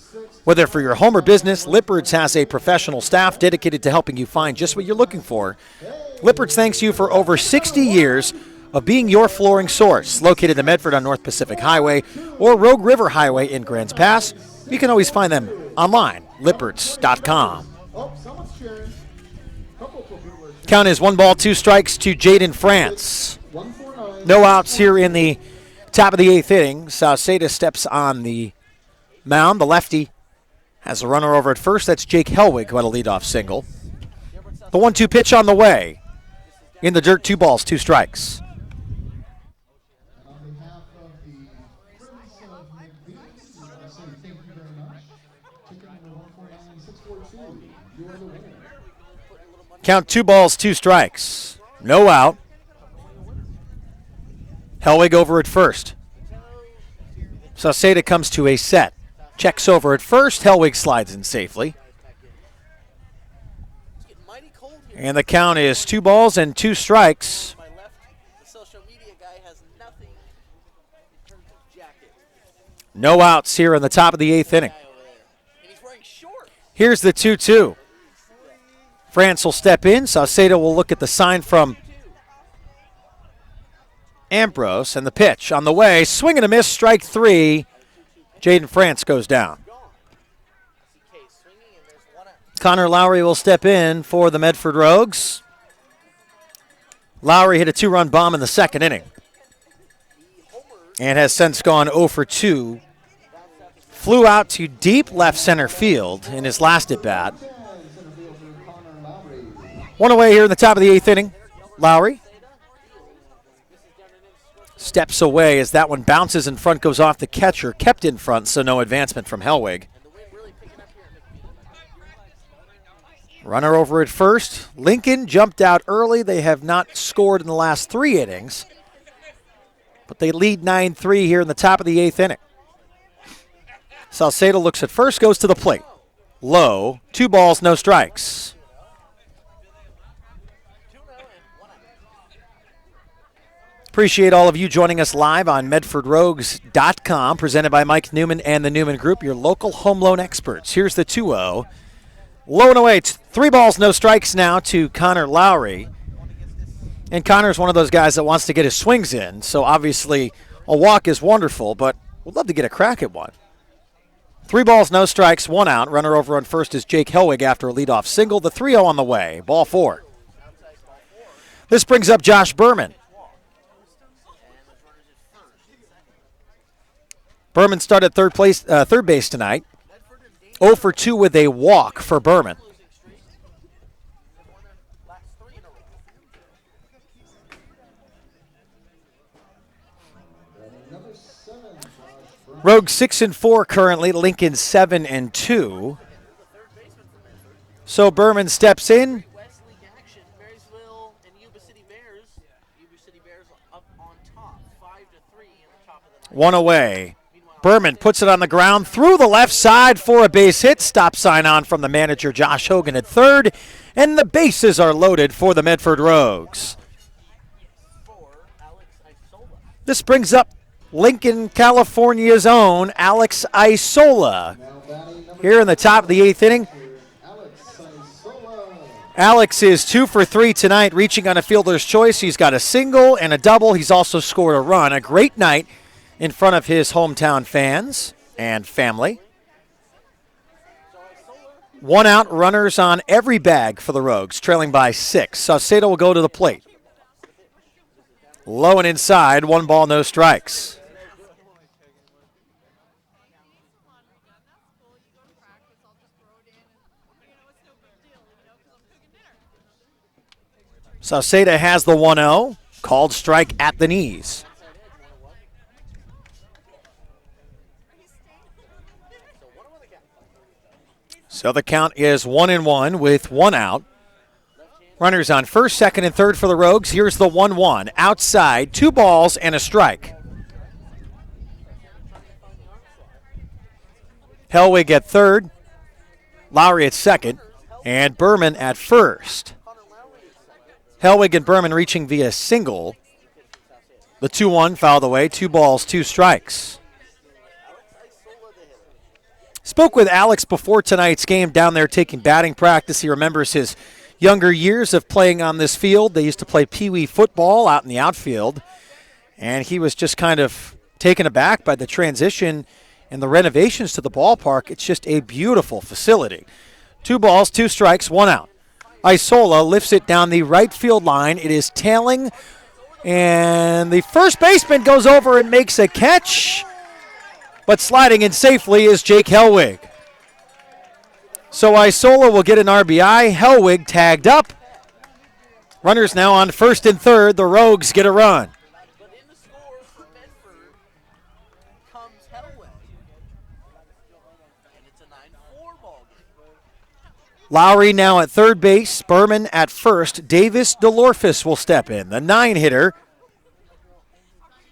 Whether for your home or business, Lippert's has a professional staff dedicated to helping you find just what you're looking for. Lippert's thanks you for over 60 years of being your flooring source. Located in Medford on North Pacific Highway or Rogue River Highway in Grants Pass, you can always find them online, lipperts.com. Count is 1 ball, 2 strikes to Jaden France. No outs here in the top of the 8th inning. Sauceda steps on the mound. The lefty has a runner over at first. That's Jake Helwig, who had a leadoff single. The 1-2 pitch on the way. In the dirt, 2 balls, 2 strikes. On behalf of the Friends of McBean, I want to say thank you very much. Ticket number 149642. Count 2 balls, 2 strikes. No out. Hellwig over at first. Sauceda comes to a set. Checks over at first. Hellwig slides in safely. And the count is 2 balls and 2 strikes. My left, the social media guy has nothing in terms of jacket. No outs here in the top of the 8th inning. And he's wearing shorts. Here's the 2-2. France will step in. Sauceda will look at the sign from Ambrose, and the pitch on the way. Swing and a miss, strike 3. Jaden France goes down. Connor Lowry will step in for the Medford Rogues. Lowry hit a 2-run bomb in the 2nd inning and has since gone 0 for 2. Flew out to deep left center field in his last at-bat. One away here in the top of the 8th inning. Lowry steps away as that one bounces in front, goes off the catcher, kept in front, so no advancement from Hellwig. Runner over at first. Lincoln jumped out early. They have not scored in the last 3 innings, but they lead 9-3 here in the top of the 8th inning. Sauceda looks at first, goes to the plate. Low, 2 balls, no strikes. Appreciate all of you joining us live on MedfordRogues.com, presented by Mike Newman and the Newman Group, your local home loan experts. Here's the 2-0. Low and away, 3 balls, no strikes now to Connor Lowry. And Connor's one of those guys that wants to get his swings in, so obviously a walk is wonderful, but we'd love to get a crack at one. 3 balls, no strikes, 1 out. Runner over on first is Jake Hellwig after a leadoff single. The 3-0 on the way, ball 4. This brings up Josh Berman. Berman started third base tonight. 0 for 2 with a walk for Berman. Rogue 6-4 currently. Lincoln 7-2. So Berman steps in. West League action, Marysville and Yuba City Bears. Yuba City Bears up on top, 5-3 in the top of the 9th. 1 away. Berman puts it on the ground through the left side for a base hit. Stop sign on from the manager, Josh Hogan, at third. And the bases are loaded for the Medford Rogues. This brings up Lincoln, California's own Alex Isola. Here in the top of the 8th inning. Alex is 2 for 3 tonight, reaching on a fielder's choice. He's got a single and a double. He's also scored a run. A great night in front of his hometown fans and family. 1 out, runners on every bag for the Rogues, trailing by 6. Sauceda will go to the plate. Low and inside, 1 ball, no strikes. Sauceda has the 1-0, called strike at the knees. So the count is 1-1 with 1 out. Runners on first, second, and third for the Rogues. Here's the 1-1. Outside, 2 balls and a strike. Hellwig at third. Lowry at second. And Berman at first. Hellwig and Berman reaching via single. The 2-1 fouled away. 2 balls, 2 strikes. Spoke with Alex before tonight's game down there taking batting practice. He remembers his younger years of playing on this field. They used to play pee-wee football out in the outfield. And he was just kind of taken aback by the transition and the renovations to the ballpark. It's just a beautiful facility. 2 balls, 2 strikes, 1 out. Isola lifts it down the right field line. It is tailing, and the first baseman goes over and makes a catch. But sliding in safely is Jake Hellwig. So Isola will get an RBI. Hellwig tagged up. Runners now on first and third. The Rogues get a run. But in the score for Medford comes Hellwig. And it's a 9-4 ball game. Lowry now at third base, Berman at first. Davis DeLorfis will step in, the 9-hitter.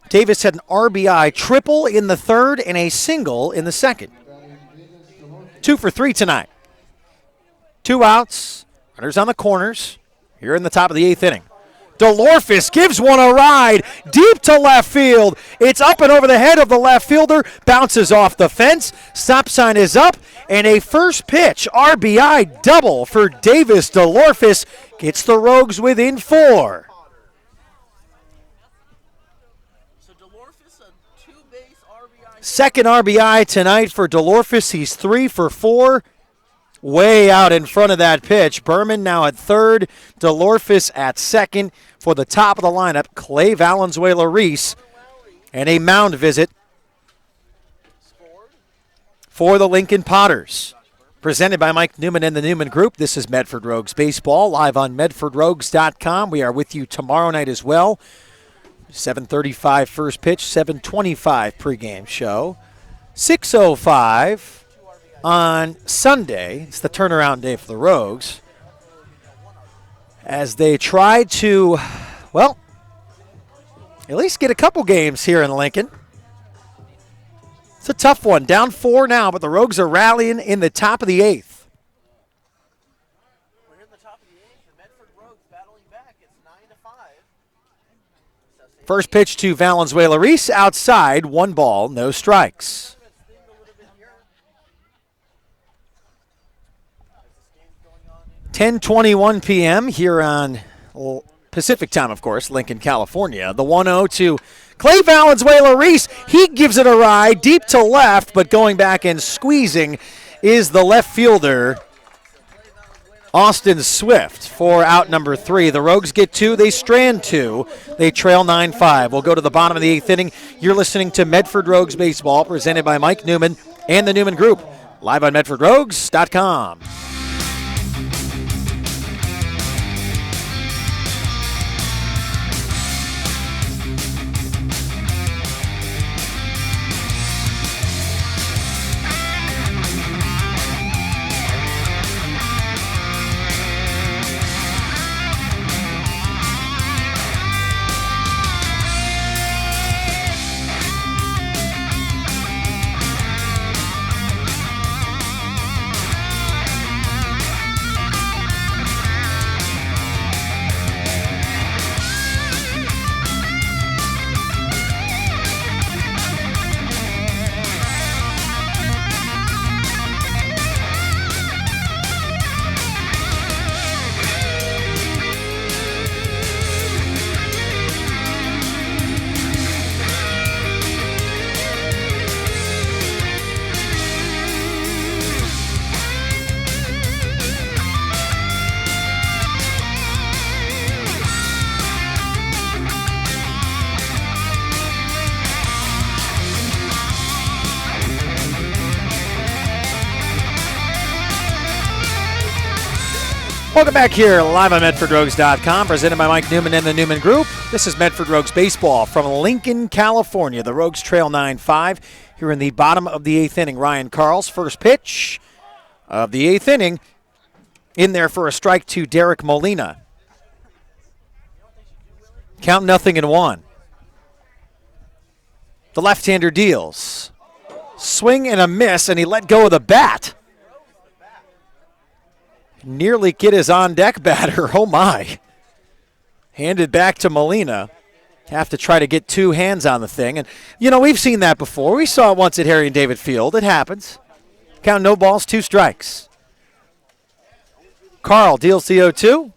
Davis had an RBI triple in the third and a single in the second. 2 for 3 tonight. 2 outs, runners on the corners here in the top of the 8th inning. DeLorfis gives one a ride deep to left field. It's up and over the head of the left fielder, bounces off the fence. Stop sign is up, and a first pitch RBI double for Davis DeLorfis gets the Rogues within 4. So DeLorfis, a 2-base RBI. Second RBI tonight for DeLorfis. He's 3 for 4. Way out in front of that pitch. Berman now at third. DeLorfis at second. For the top of the lineup, Clay Valenzuela-Reese. And a mound visit for the Lincoln Potters. Presented by Mike Newman and the Newman Group. This is Medford Rogues Baseball, live on MedfordRogues.com. We are with you tomorrow night as well. 7:35 first pitch, 7:25 pregame show. 6:05 on Sunday. It's the turnaround day for the Rogues, as they try to, well, at least get a couple games here in Lincoln. It's a tough one. Down 4 now, but the Rogues are rallying in the top of the 8th. We're in the top of the 8th. The Medford Rogues battling back. It's 9-5. First pitch to Valenzuela-Reese outside. 1 ball, no strikes. 10:21 p.m. here on Pacific time, of course, Lincoln, California. The 1-0 to Clay Valenzuela-Reese. He gives it a ride deep to left, but going back and squeezing is the left fielder, Austin Swift, for out number 3. The Rogues get 2. They strand 2. They trail 9-5. We'll go to the bottom of the 8th inning. You're listening to Medford Rogues Baseball, presented by Mike Newman and the Newman Group, live on MedfordRogues.com. Welcome back here, live on MedfordRogues.com, presented by Mike Newman and the Newman Group. This is Medford Rogues Baseball from Lincoln, California. The Rogues trail 9-5 here in the bottom of the 8th inning. Ryan Carl's first pitch of the 8th inning, in there for a strike to Derek Molina. Count 0-1. The left-hander deals. Swing and a miss, and he let go of the bat. Nearly get his on-deck batter. Oh, my. Handed back to Molina. Have to try to get 2 hands on the thing. And, you know, we've seen that before. We saw it once at Harry and David Field. It happens. Count 0 balls, 2 strikes. Carl deals the 0-2.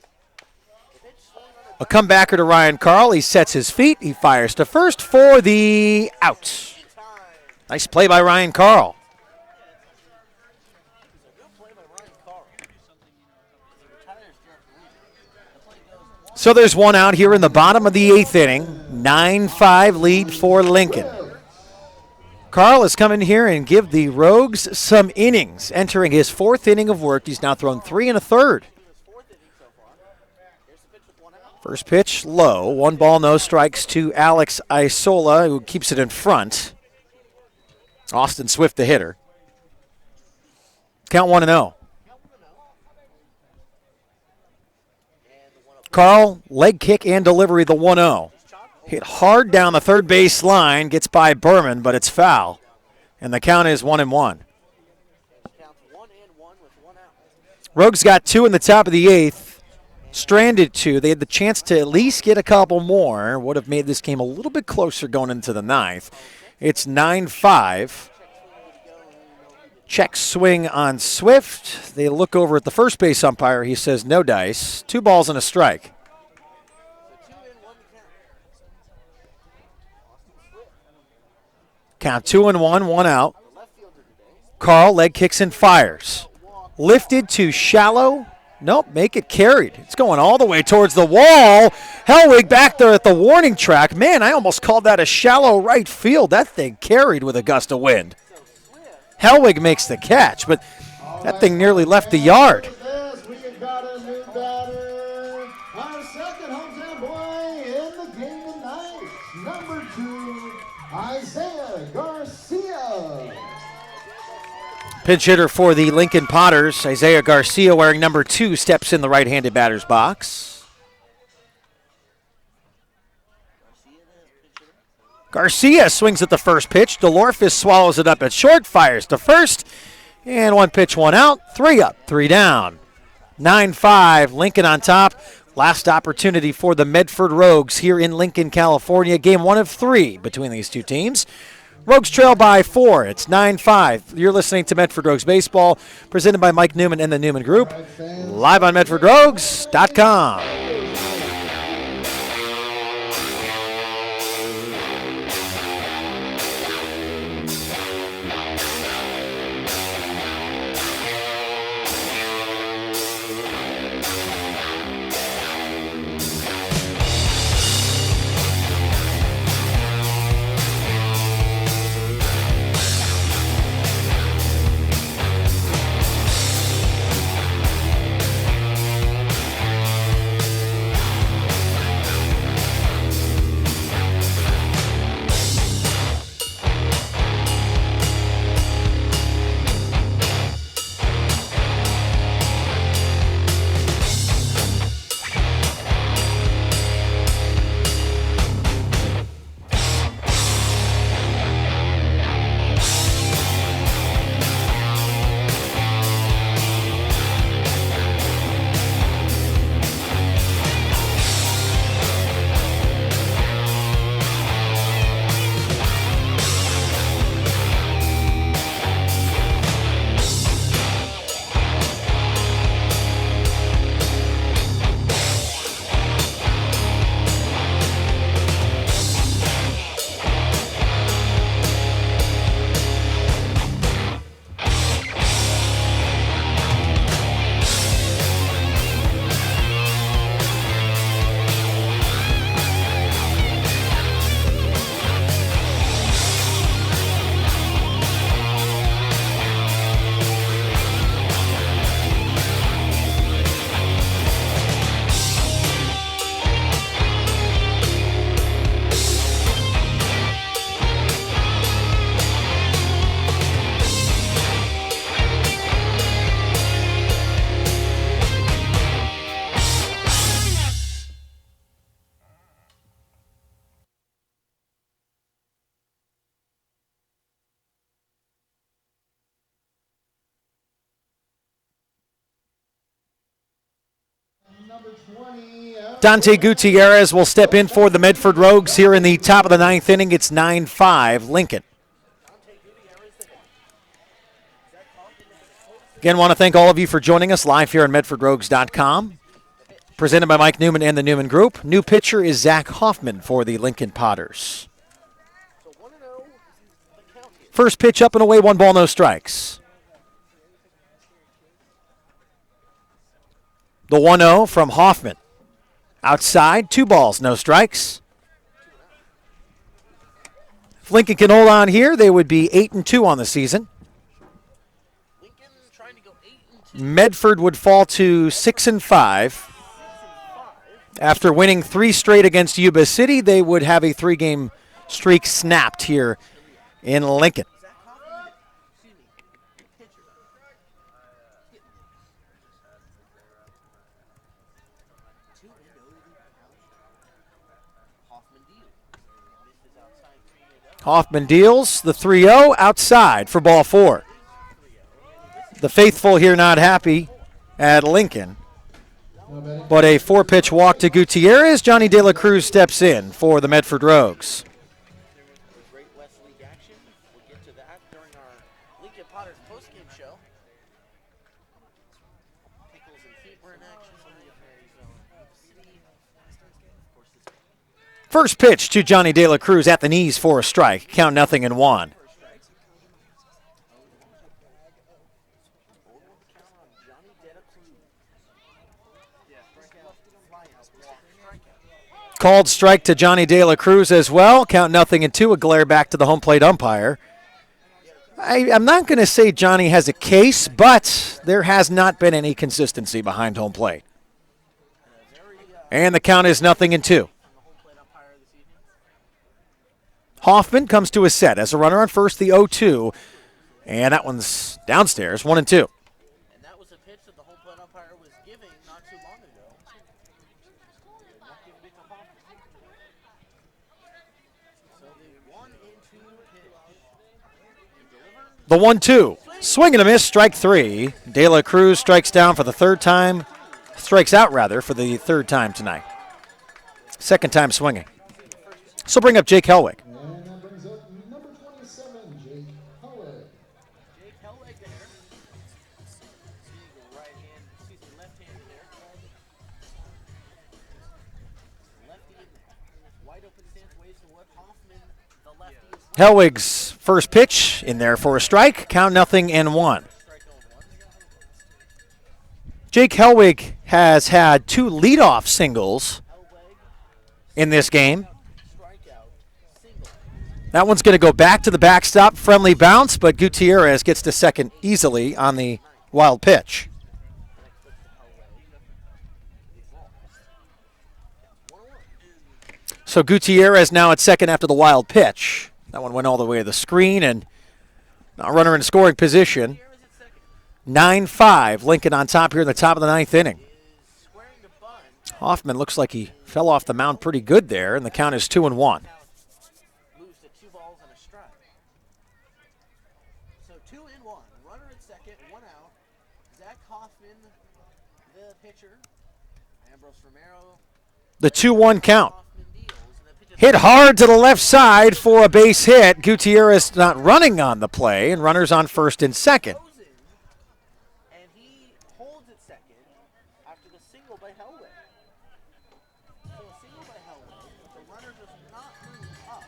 A comebacker to Ryan Carl. He sets his feet. He fires to first for the out. Nice play by Ryan Carl. So there's 1 out here in the bottom of the 8th inning. 9-5 lead for Lincoln. Carl has come in here and give the Rogues some innings. Entering his 4th inning of work, he's now thrown 3 1/3. First pitch low. 1 ball, no strikes to Alex Isola, who keeps it in front. Austin Swift, the hitter. Count 1-0. Carl, leg kick and delivery, the 1-0. Hit hard down the third base line, gets by Berman, but it's foul. And the count is 1-1. Counts 1 and 1 with 1 out. Rogues got 2 in the top of the 8th. Stranded 2. They had the chance to at least get a couple more. Would have made this game a little bit closer going into the 9th. It's 9-5. Check swing on Swift. They look over at the first base umpire. He says no dice. 2 balls and a strike. So 2 and 1 to count. Count 2-1, 1 out. The left fielder today. Carl leg kicks and fires. Lifted to shallow. Nope, make it carried. It's going all the way towards the wall. Hellwig back there at the warning track. Man, I almost called that a shallow right field. That thing carried with a gust of wind. Hellwig makes the catch, but that thing nearly left the yard. We've got a new batter. Our second hometown boy in the game tonight. Number 2, Isaiah Garcia. Pinch hitter for the Lincoln Potters, Isaiah Garcia, wearing number 2, steps in the right-handed batter's box. Garcia swings at the first pitch. DeLorfis swallows it up at short, fires to first, and 1 pitch, 1 out, 3 up, 3 down. 9-5, Lincoln on top. Last opportunity for the Medford Rogues here in Lincoln, California. Game 1 of 3 between these two teams. Rogues trail by 4. It's 9-5. You're listening to Medford Rogues Baseball, presented by Mike Newman and the Newman Group, live on MedfordRogues.com. Dante Gutierrez will step in for the Medford Rogues here in the top of the 9th inning. It's 9-5 Lincoln. Again, want to thank all of you for joining us live here on MedfordRogues.com. Presented by Mike Newman and the Newman Group. New pitcher is Zach Hoffman for the Lincoln Potters. First pitch up and away, 1 ball, no strikes. The 1-0 from Hoffman. Outside, 2 balls, no strikes. If Lincoln can hold on here, they would be 8-2 on the season. Medford would fall to 6-5. After winning 3 straight against Yuba City, they would have a 3-game streak snapped here in Lincoln. Hoffman deals the 3-0 outside for ball 4. The faithful here not happy at Lincoln. But a 4-pitch walk to Gutierrez. Johnny De La Cruz steps in for the Medford Rogues. Great West League action. We'll get to that during our Lincoln Potters postgame show. Pickles and feet were in action from the Prairie Zone. Of course, it's First pitch to Johnny De La Cruz at the knees for a strike. Count 0-1. Called strike to Johnny De La Cruz as well. Count 0-2. A glare back to the home plate umpire. I'm not going to say Johnny has a case, but there has not been any consistency behind home plate. And the count is 0-2. Hoffman comes to a set as a runner on first, the 0-2. And that one's downstairs, 1-2. And that was a pitch that the home plate umpire was giving not too long ago. Not giving it to Hoffman. So the 1-2 pitch. The 1-2. Swing and a miss, strike 3. De La Cruz strikes down for the third time. Strikes out, rather, for the third time tonight. Second time swinging. So bring up Jake Helwig. And that brings up number 27, Jake Howard. Jake Helwig there. Left-handed there. Lefty in there. Wide open stance ways to what Hoffman, the lefty is Helwig's first pitch in there for a strike. Count 0-1. Jake Helwig has had 2 leadoff singles in this game. That one's going to go back to the backstop. Friendly bounce, but Gutierrez gets to second easily on the wild pitch. So Gutierrez now at second after the wild pitch. That one went all the way to the screen, and now runner in scoring position. 9-5, Lincoln on top here in the top of the 9th inning. Hoffman looks like he fell off the mound pretty good there, and the count is 2-1. moves to 2 balls and a strike. So 2-1. Runner at second, 1 out. Zach Hoffman, the pitcher. Ambrose Romero. The 2-1 count. Hoffman deals, and the pitch is Hit hard to the left side for a base hit. Gutierrez not running on the play, and runners on first and second. frozen, and he holds at second after the single by Helwig. So a single by Helwig, but the runner does not move up.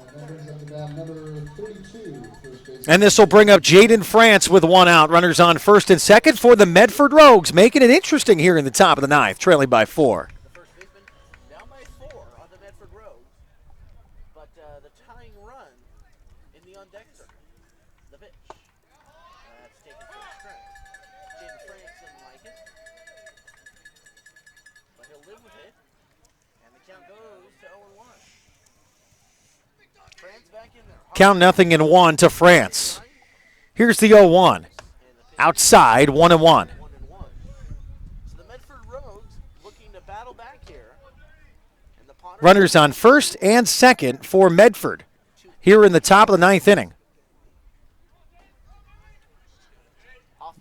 And that brings up the bat number 32, first base. And this will bring up Jaden France with 1 out. Runners on first and second for the Medford Rogues, making it interesting here in the top of the 9th, trailing by 4. The first baseman down by 4 on the Medford Rogues, but the tying run in the on deck circle. The pitch. That's taken for a strike. Jaden France didn't like it, but he'll live with it, and the count goes to 0-1. France back in there. Count 0-1 to France. Here's the 0-1. Outside, 1-1. 1-1. So the Medford Rogues looking to battle back here. And the Potters Runners on first and second for Medford here in the top of the 9th inning.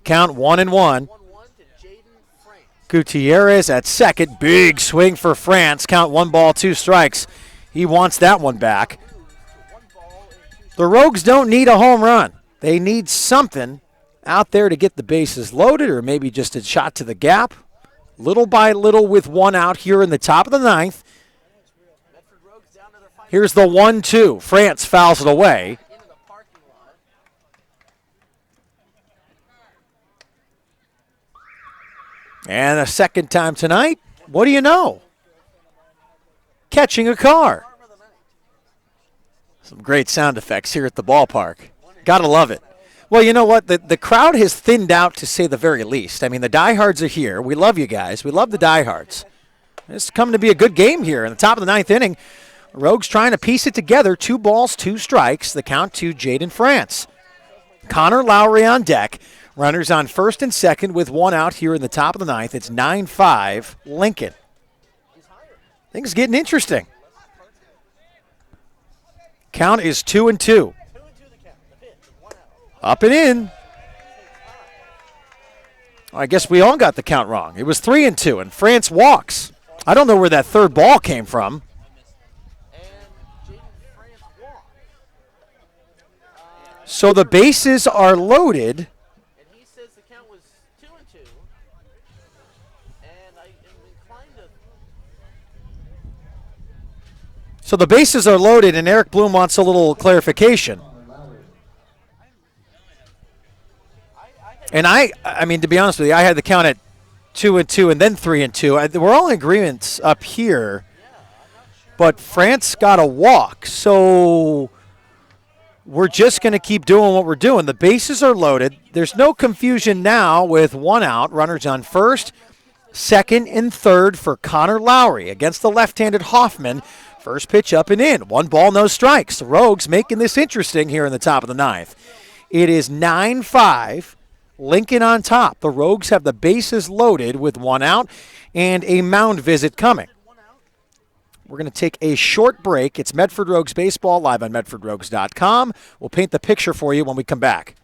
Count 1-1. 1-1 to Jaden France. Gutierrez at second. Big swing for France. Count 1 ball, 2 strikes. He wants that one back. 1 ball and 2 The Rogues don't need a home run. They need something out there to get the bases loaded, or maybe just a shot to the gap. Little by little with 1 out here in the top of the 9th. Medford Rogues down to their final Here's the 1-2. France fouls it away. into the parking lot. And a second time tonight, what do you know? Catching a car. Arm of the night. Some great sound effects here at the ballpark. Gotta love it. Well, you know what? The crowd has thinned out, to say the very least. I mean, the diehards are here. We love you guys. We love the diehards. It's coming to be a good game here in the top of the 9th inning. Rogues trying to piece it together. 2 balls, 2 strikes. The count to Jaden France. Connor Lowry on deck. Runners on first and second with 1 out here in the top of the 9th. It's 9-5 Lincoln. Things getting interesting. Count is 2-2. Up and in. I guess we all got the count wrong. It was 3-2, and France walks. I don't know where that third ball came from. So the bases are loaded. And he says the count was 2-2. And I am inclined to. So the bases are loaded, and Eric Bloom wants a little clarification. And I mean, to be honest with you, I had the count at 2-2 and then 3-2. We're all in agreement up here, but France got a walk. So we're just going to keep doing what we're doing. The bases are loaded. There's no confusion now with one out. Runners on first, second, and third for Connor Lowry against the left-handed Hoffman. First pitch up and in. 1 ball, no strikes. The Rogues making this interesting here in the top of the ninth. It is 9-5. Lincoln on top. The Rogues have the bases loaded with 1 out and a mound visit coming. We're going to take a short break. It's Medford Rogues Baseball live on MedfordRogues.com. We'll paint the picture for you when we come back.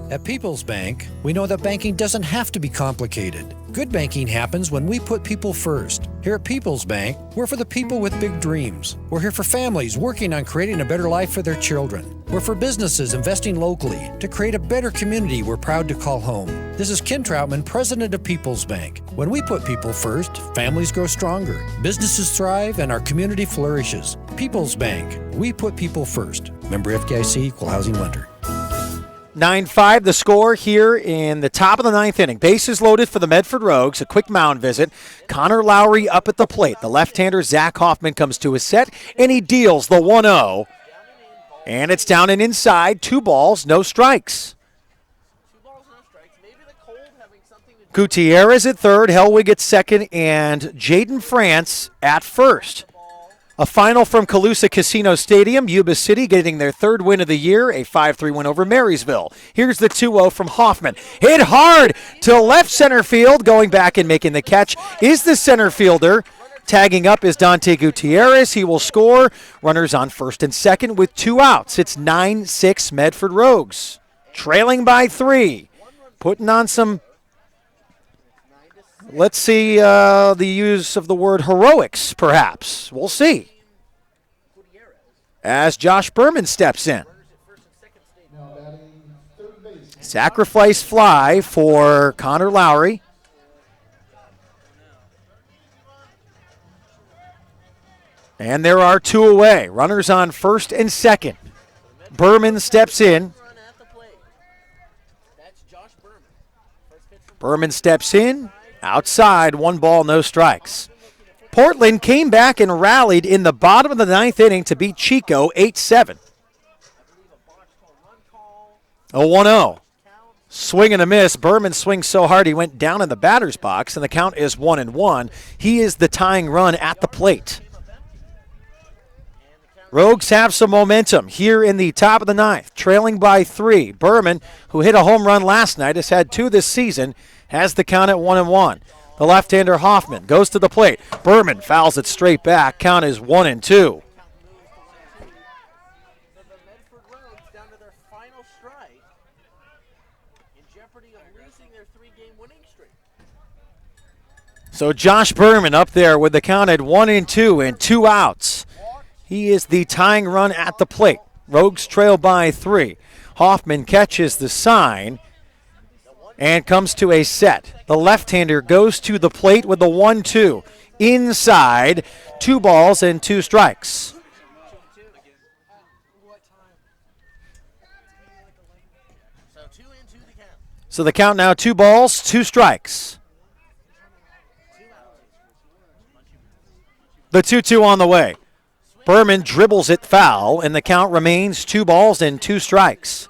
At People's Bank, we know that banking doesn't have to be complicated. Good banking happens when we put people first. Here at People's Bank, we're for the people with big dreams. We're here for families working on creating a better life for their children. We're for businesses investing locally to create a better community we're proud to call home. This is Ken Troutman, president of People's Bank. When we put people first, families grow stronger, businesses thrive, and our community flourishes. People's Bank, we put people first. Member FDIC, Equal Housing Lender. 9-5 the score here in the top of the ninth inning. Bases loaded for the Medford Rogues. A quick mound visit. Connor Lowry up at the plate. The left-hander Zach Hoffman comes to his set, and he deals the 1-0. And it's down and inside. 2 balls, no strikes. Gutierrez at third, Hellwig at second, and Jaden France at first. A final from Calusa Casino Stadium. Yuba City getting their 3rd win of the year, a 5-3 win over Marysville. Here's the 2-0 from Hoffman. Hit hard to left center field. Going back and making the catch is the center fielder. Tagging up is Dante Gutierrez. He will score. Runners on first and second with 2 outs. It's 9-6 Medford Rogues. Trailing by 3. Putting on some, let's see, the use of the word heroics, perhaps. We'll see. As Josh Berman steps in. Sacrifice fly for Connor Lowry. And there are 2 away. Runners on first and second. Berman steps in. Berman steps in. Outside, 1 ball, no strikes. Portland came back and rallied in the bottom of the ninth inning to beat Chico 8-7. A 1-0. Swing and a miss. Berman swings so hard he went down in the batter's box, and the count is 1-1. He is the tying run at the plate. Rogues have some momentum here in the top of the ninth, trailing by 3. Berman, who hit a home run last night, has had 2 this season, has the count at 1-1. The left-hander Hoffman goes to the plate. Berman fouls it straight back. Count is 1-2. So Josh Berman up there with the count at 1-2 and 2 outs. He is the tying run at the plate. Rogues trail by 3. Hoffman catches the sign and comes to a set. The left-hander goes to the plate with the 1-2. Inside, 2 balls and 2 strikes. So the count now 2 balls, 2 strikes. The 2-2 on the way. Berman dribbles it foul, and the count remains 2 balls and 2 strikes.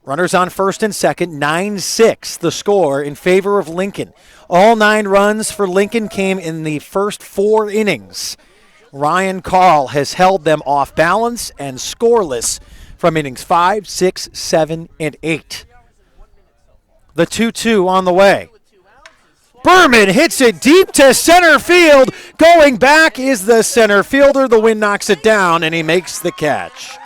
Runners on first and second, 9-6 the score in favor of Lincoln. All 9 runs for Lincoln came in the first 4 innings. Ryan Carl has held them off balance and scoreless from innings 5, 6, 7, and 8. The 2-2 on the way. Berman hits it deep to center field. Going back is the center fielder. The wind knocks it down, and he makes the catch.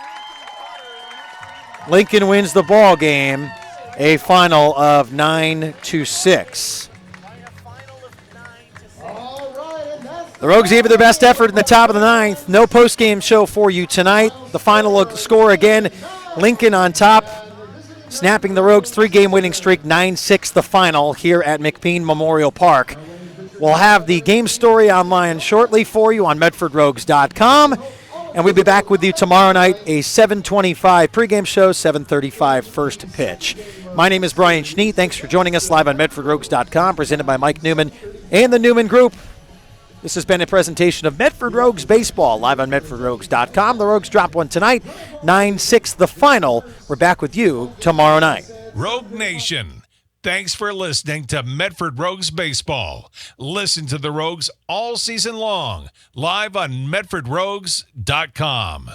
Lincoln wins the ball game, a final of 9-6. The Rogues gave it their best effort in the top of the ninth. No post-game show for you tonight. The final score again, Lincoln on top, snapping the Rogues' 3-game winning streak, 9-6 the final here at McBean Memorial Park. We'll have the game story online shortly for you on MedfordRogues.com, and we'll be back with you tomorrow night, a 7:25 pregame show, 7:35 first pitch. My name is Brian Schnee. Thanks for joining us live on MedfordRogues.com, presented by Mike Newman and the Newman Group. This has been a presentation of Medford Rogues Baseball, live on MedfordRogues.com. The Rogues drop one tonight, 9-6 the final. We're back with you tomorrow night. Rogue Nation, thanks for listening to Medford Rogues Baseball. Listen to the Rogues all season long, live on MedfordRogues.com.